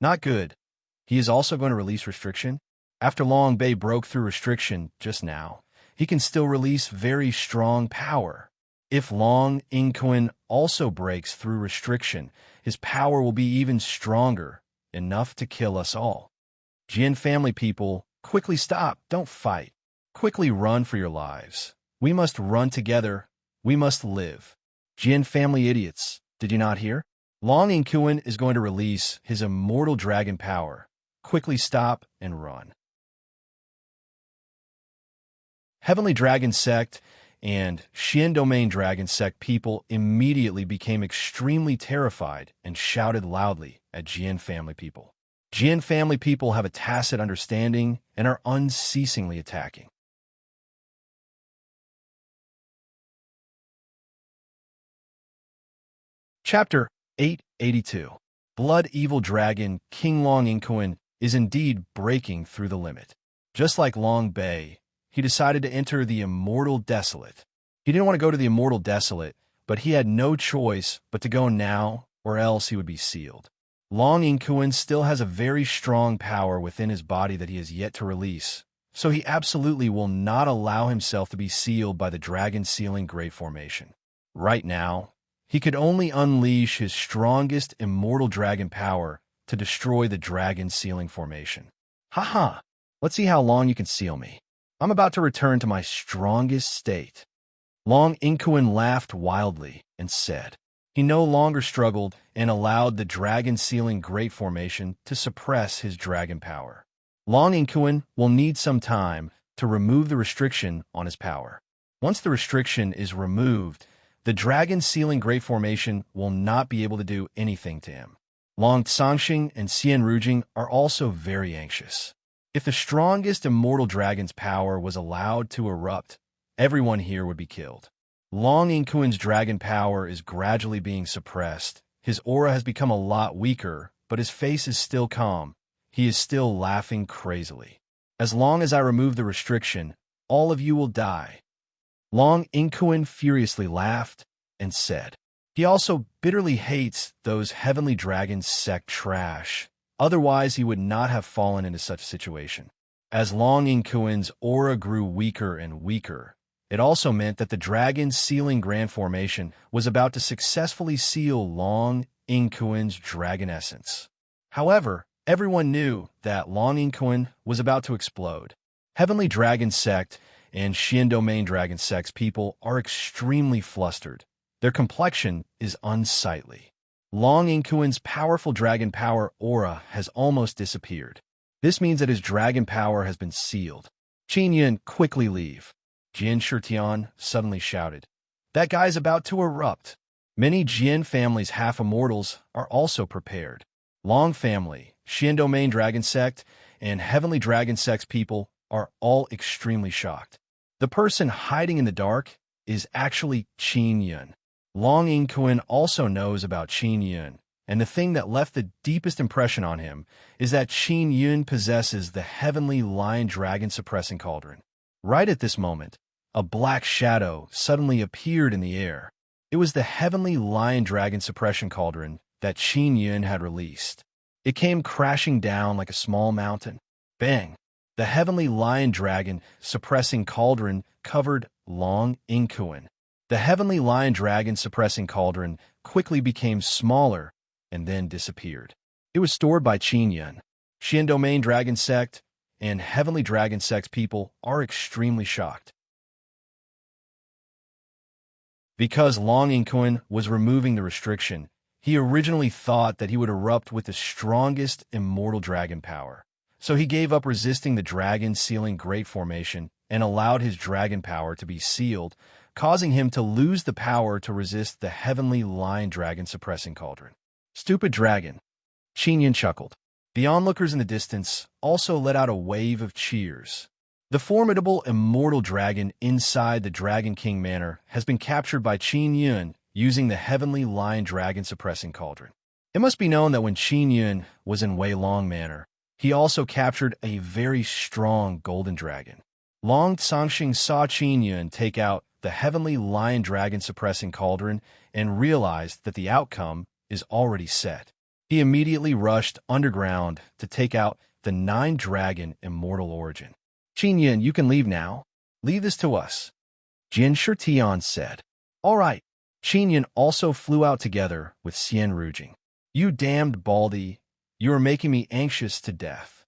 Not good. He is also going to release restriction. After Long Bei broke through restriction just now, he can still release very strong power. If Long Inquin also breaks through restriction, his power will be even stronger, enough to kill us all. Jin family people, quickly stop, don't fight. Quickly run for your lives. We must run together. We must live. Jin family idiots, did you not hear? Long Inquin is going to release his immortal dragon power. Quickly stop and run. Heavenly Dragon Sect and Xian Domain Dragon Sect people immediately became extremely terrified and shouted loudly at Jian family people. Jian family people have a tacit understanding and are unceasingly attacking. Chapter 882. Blood Evil Dragon King Long Inquin is indeed breaking through the limit. Just like Long Bei, he decided to enter the Immortal Desolate. He didn't want to go to the Immortal Desolate, but he had no choice but to go now, or else he would be sealed. Long Inquin still has a very strong power within his body that he has yet to release, so he absolutely will not allow himself to be sealed by the Dragon Sealing Great Formation. Right now, he could only unleash his strongest immortal dragon power to destroy the Dragon Sealing Formation. Haha, let's see how long you can seal me. I'm about to return to my strongest state. Long Inquin laughed wildly and said. He no longer struggled and allowed the Dragon Sealing Great Formation to suppress his dragon power. Long Inquin will need some time to remove the restriction on his power. Once the restriction is removed, the Dragon Sealing Great Formation will not be able to do anything to him. Long Tsangxing and Xian Rujing are also very anxious. If the strongest immortal dragon's power was allowed to erupt, everyone here would be killed. Long Inquin's dragon power is gradually being suppressed. His aura has become a lot weaker, but his face is still calm. He is still laughing crazily. As long as I remove the restriction, all of you will die. Long Inquin furiously laughed and said. He also bitterly hates those heavenly dragon sect trash. Otherwise, he would not have fallen into such a situation. As Long Inquin's aura grew weaker and weaker, it also meant that the Dragon Sealing Grand Formation was about to successfully seal Long Inquin's dragon essence. However, everyone knew that Long Inquin was about to explode. Heavenly Dragon Sect and Xian Domain Dragon Sect's people are extremely flustered. Their complexion is unsightly. Long Inquin's powerful dragon power aura has almost disappeared. This means that his dragon power has been sealed. Qin Yun, quickly leave. Jin Shitian suddenly shouted. That guy's about to erupt. Many Jin family's half-immortals are also prepared. Long family, Xian Domain Dragon Sect, and Heavenly Dragon Sect's people are all extremely shocked. The person hiding in the dark is actually Qin Yun. Long Inquin also knows about Qin Yun, and the thing that left the deepest impression on him is that Qin Yun possesses the Heavenly Lion Dragon Suppressing Cauldron. Right at this moment, a black shadow suddenly appeared in the air. It was the Heavenly Lion Dragon Suppression Cauldron that Qin Yun had released. It came crashing down like a small mountain. Bang! The Heavenly Lion Dragon Suppressing Cauldron covered Long Inquin. The Heavenly Lion Dragon Suppressing Cauldron quickly became smaller and then disappeared. It was stored by Qin Yun. Xian Domain Dragon Sect and Heavenly Dragon Sect's people are extremely shocked. Because Long Inquin was removing the restriction, he originally thought that he would erupt with the strongest immortal dragon power. So he gave up resisting the Dragon Sealing Great Formation and allowed his dragon power to be sealed, causing him to lose the power to resist the Heavenly Lion Dragon Suppressing Cauldron. Stupid dragon. Qin Yun chuckled. The onlookers in the distance also let out a wave of cheers. The formidable immortal dragon inside the Dragon King Manor has been captured by Qin Yun using the Heavenly Lion Dragon Suppressing Cauldron. It must be known that when Qin Yun was in Wei Long Manor, he also captured a very strong golden dragon. Long Tsangxing saw Qin Yun take out the Heavenly Lion Dragon Suppressing Cauldron and realized that the outcome is already set. He immediately rushed underground to take out the 9-dragon immortal origin. Qin Yun, you can leave now. Leave this to us. Jin Shitian said. All right. Qin Yun also flew out together with Xian Rujing. You damned baldy, you are making me anxious to death.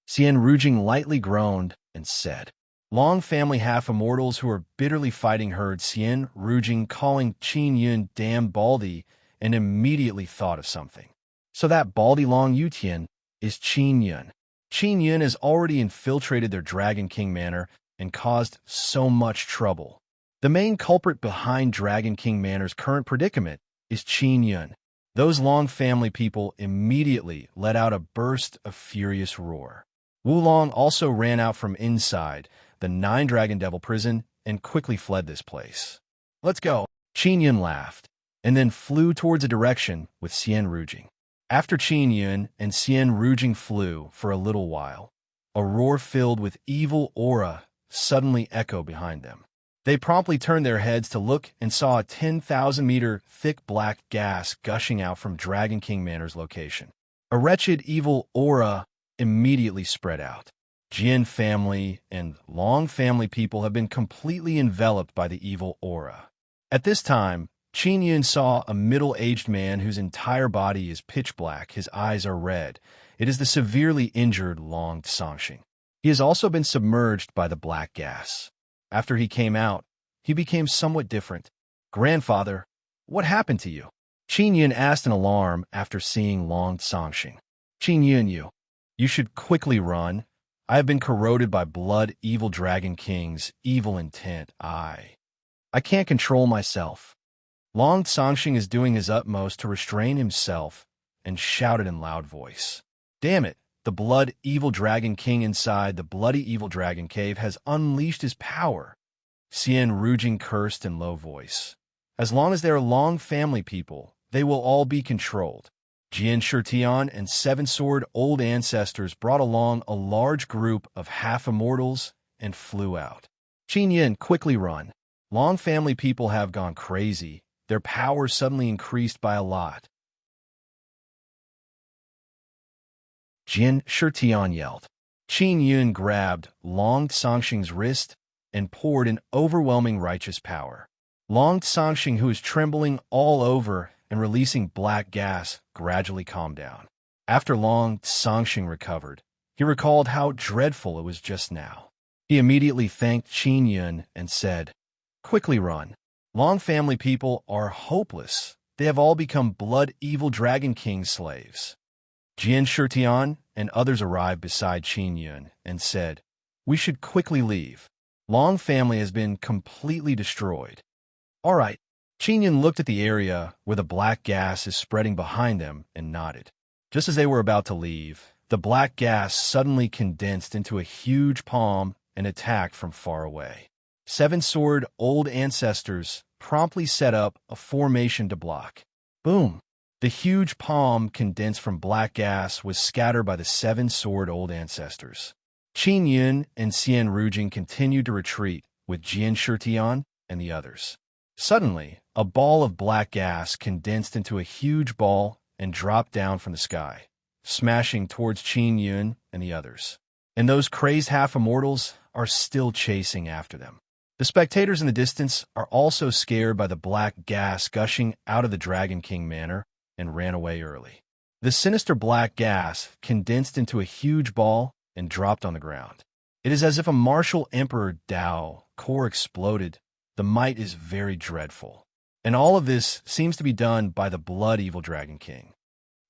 Xian Rujing lightly groaned and said. Long family half-immortals who are bitterly fighting heard Xian Rujing calling Qin Yun damn baldy and immediately thought of something. So that baldy Long Yutian is Qin Yun. Qin Yun has already infiltrated their Dragon King Manor and caused so much trouble. The main culprit behind Dragon King Manor's current predicament is Qin Yun. Those Long family people immediately let out a burst of furious roar. Wulong also ran out from inside the 9-dragon devil prison and quickly fled this place. Let's go. Qin Yun laughed, and then flew towards a direction with Xian Rujing. After Qin Yun and Xian Rujing flew for a little while, a roar filled with evil aura suddenly echo behind them. They promptly turned their heads to look and saw a 10,000-meter thick black gas gushing out from Dragon King Manor's location. A wretched, evil aura immediately spread out. Jian family and Long family people have been completely enveloped by the evil aura. At this time, Qin Yun saw a middle-aged man whose entire body is pitch black. His eyes are red. It is the severely injured Long Sangxing. He has also been submerged by the black gas. After he came out, he became somewhat different. "Grandfather, what happened to you?" Qin Yun asked in alarm after seeing Long Sangxing. "Qin Yun, you should quickly run. I have been corroded by blood evil Dragon King's evil intent. I can't control myself." Long Sangxing is doing his utmost to restrain himself and shouted in loud voice. "Damn it! The blood evil Dragon King inside the bloody evil dragon cave has unleashed his power." Xian Rujing cursed in low voice. "As long as they are Long family people, they will all be controlled." Jian Shitian and seven-sword old ancestors brought along a large group of half-immortals and flew out. "Qin Yin, quickly run. Long family people have gone crazy. Their power suddenly increased by a lot." Jian Shitian yelled. Qin Yun grabbed Long Sangxing's wrist and poured an overwhelming righteous power. Long Sangxing, who is trembling all over and releasing black gas, gradually calmed down. After Long Sangxing recovered, he recalled how dreadful it was just now. He immediately thanked Qin Yun and said, "Quickly run. Long family people are hopeless. They have all become blood evil Dragon King slaves." Jian Shitian and others arrived beside Qin Yun and said, "We should quickly leave. Long family has been completely destroyed." "All right." Qin Yun looked at the area where the black gas is spreading behind them and nodded. Just as they were about to leave, the black gas suddenly condensed into a huge palm and attacked from far away. Seven-sword old ancestors promptly set up a formation to block. Boom! The huge palm condensed from black gas was scattered by the seven-sword old ancestors. Qin Yun and Xian Rujing continued to retreat with Jian Shitian and the others. Suddenly, a ball of black gas condensed into a huge ball and dropped down from the sky, smashing towards Qin Yun and the others. And those crazed half-immortals are still chasing after them. The spectators in the distance are also scared by the black gas gushing out of the Dragon King Manor and ran away early. The sinister black gas condensed into a huge ball and dropped on the ground. It is as if a martial emperor Dao core exploded. The might is very dreadful. And all of this seems to be done by the blood evil Dragon King.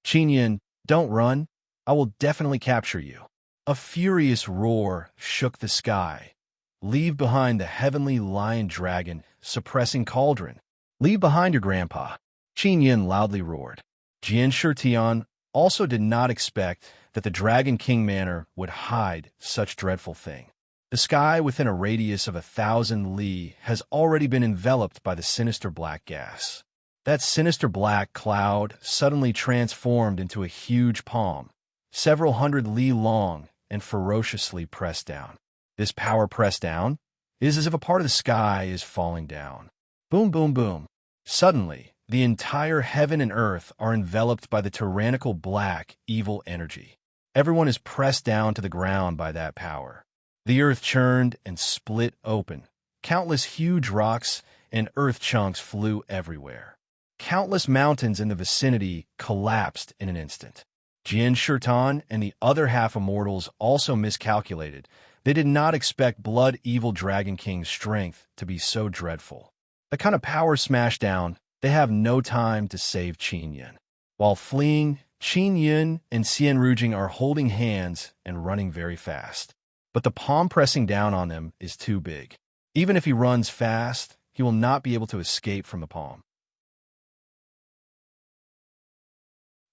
"Qin Yun, don't run. I will definitely capture you." A furious roar shook the sky. "Leave behind the heavenly lion dragon, suppressing cauldron. Leave behind your grandpa." Qin Yun loudly roared. Jian Shitian also did not expect that the Dragon King Manor would hide such dreadful thing. The sky within a radius of 1,000 li has already been enveloped by the sinister black gas. That sinister black cloud suddenly transformed into a huge palm, several hundred li long, and ferociously pressed down. This power pressed down is as if a part of the sky is falling down. Boom, boom, boom. Suddenly, the entire heaven and earth are enveloped by the tyrannical black, evil energy. Everyone is pressed down to the ground by that power. The earth churned and split open. Countless huge rocks and earth chunks flew everywhere. Countless mountains in the vicinity collapsed in an instant. Jian Shitian and the other half-immortals also miscalculated. They did not expect blood evil Dragon King's strength to be so dreadful. The kind of power smashed down, they have no time to save Qin Yun. While fleeing, Qin Yun and Xian Rujing are holding hands and running very fast. But the palm pressing down on them is too big. Even if he runs fast, he will not be able to escape from the palm.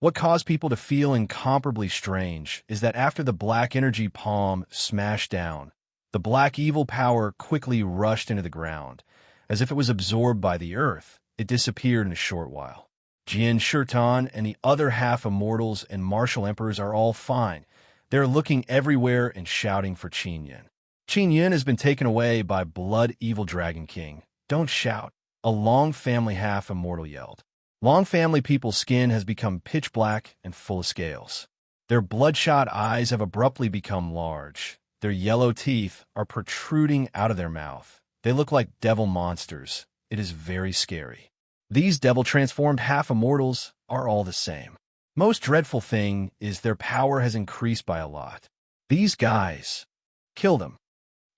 What caused people to feel incomparably strange is that after the black energy palm smashed down, the black evil power quickly rushed into the ground. As if it was absorbed by the earth, it disappeared in a short while. Jian Shitian and the other half-immortals and martial emperors are all fine. They're looking everywhere and shouting for Qin Yun. Qin Yun has been taken away by Blood Evil Dragon King. Don't shout. A Long family half-immortal yelled. Long family people's skin has become pitch black and full of scales. Their bloodshot eyes have abruptly become large. Their yellow teeth are protruding out of their mouth. They look like devil monsters. It is very scary. These devil-transformed half-immortals are all the same. Most dreadful thing is their power has increased by a lot. These guys, kill them.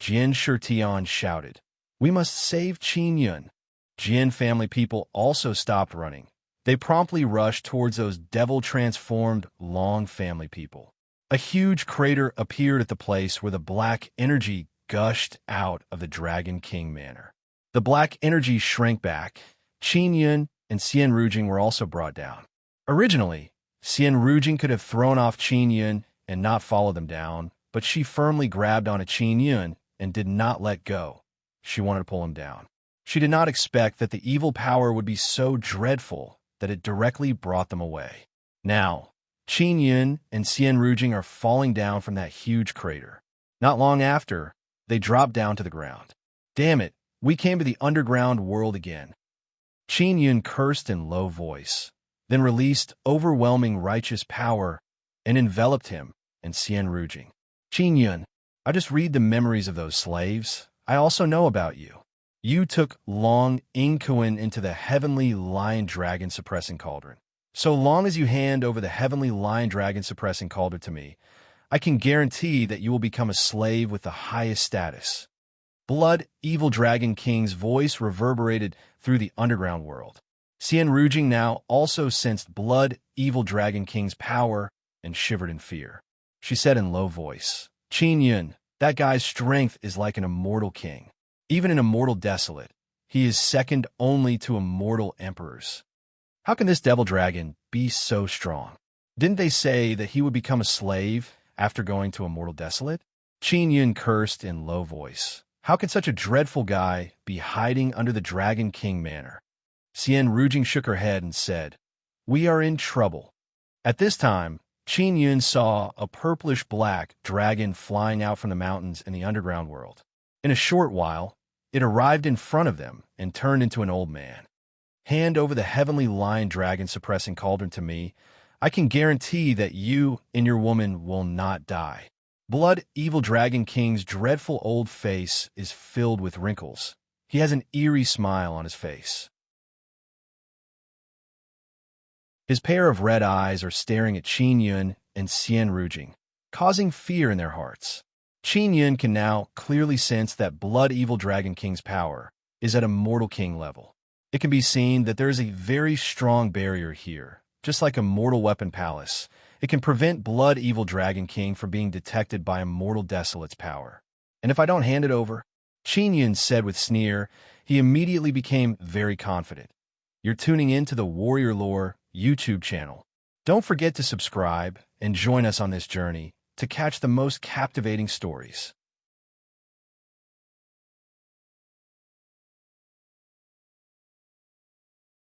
Jin Shirtian shouted. We must save Qin Yun. Jin family people also stopped running. They promptly rushed towards those devil-transformed Long family people. A huge crater appeared at the place where the black energy gushed out of the Dragon King manor. The black energy shrank back. Qin Yun and Xian Rujing were also brought down. Originally, Xian Rujing could have thrown off Qin Yun and not followed them down, but she firmly grabbed onto Qin Yun and did not let go. She wanted to pull him down. She did not expect that the evil power would be so dreadful that it directly brought them away. Now, Qin Yun and Xian Rujing are falling down from that huge crater. Not long after, they dropped down to the ground. Damn it, we came to the underground world again. Qin Yun cursed in low voice, then released overwhelming righteous power and enveloped him and Xian Rujing. Qin Yun, I just read the memories of those slaves. I also know about you. You took Long Inkuan into the heavenly lion dragon suppressing cauldron. So long as you hand over the heavenly lion dragon suppressing cauldron to me, I can guarantee that you will become a slave with the highest status. Blood Evil Dragon King's voice reverberated through the underground world. Xian Rujing now also sensed Blood Evil Dragon King's power and shivered in fear. She said in low voice, Qin Yun, that guy's strength is like an immortal king. Even an immortal desolate, he is second only to immortal emperors. How can this devil dragon be so strong? Didn't they say that he would become a slave after going to immortal desolate? Qin Yun cursed in low voice. How could such a dreadful guy be hiding under the Dragon King manor? Xian Rujing shook her head and said, We are in trouble. At this time, Qin Yun saw a purplish-black dragon flying out from the mountains in the underground world. In a short while, it arrived in front of them and turned into an old man. Hand over the heavenly lion dragon suppressing cauldron to me. I can guarantee that you and your woman will not die. Blood Evil Dragon King's dreadful old face is filled with wrinkles. He has an eerie smile on his face. His pair of red eyes are staring at Qin Yun and Xian Rujing, causing fear in their hearts. Qin Yun can now clearly sense that Blood Evil Dragon King's power is at a Mortal King level. It can be seen that there is a very strong barrier here, just like a Mortal Weapon Palace. It can prevent Blood Evil Dragon King from being detected by Immortal Desolate's power. And if I don't hand it over, Qin Yun said with sneer, he immediately became very confident. You're tuning in to the Warrior Lore YouTube channel. Don't forget to subscribe and join us on this journey to catch the most captivating stories.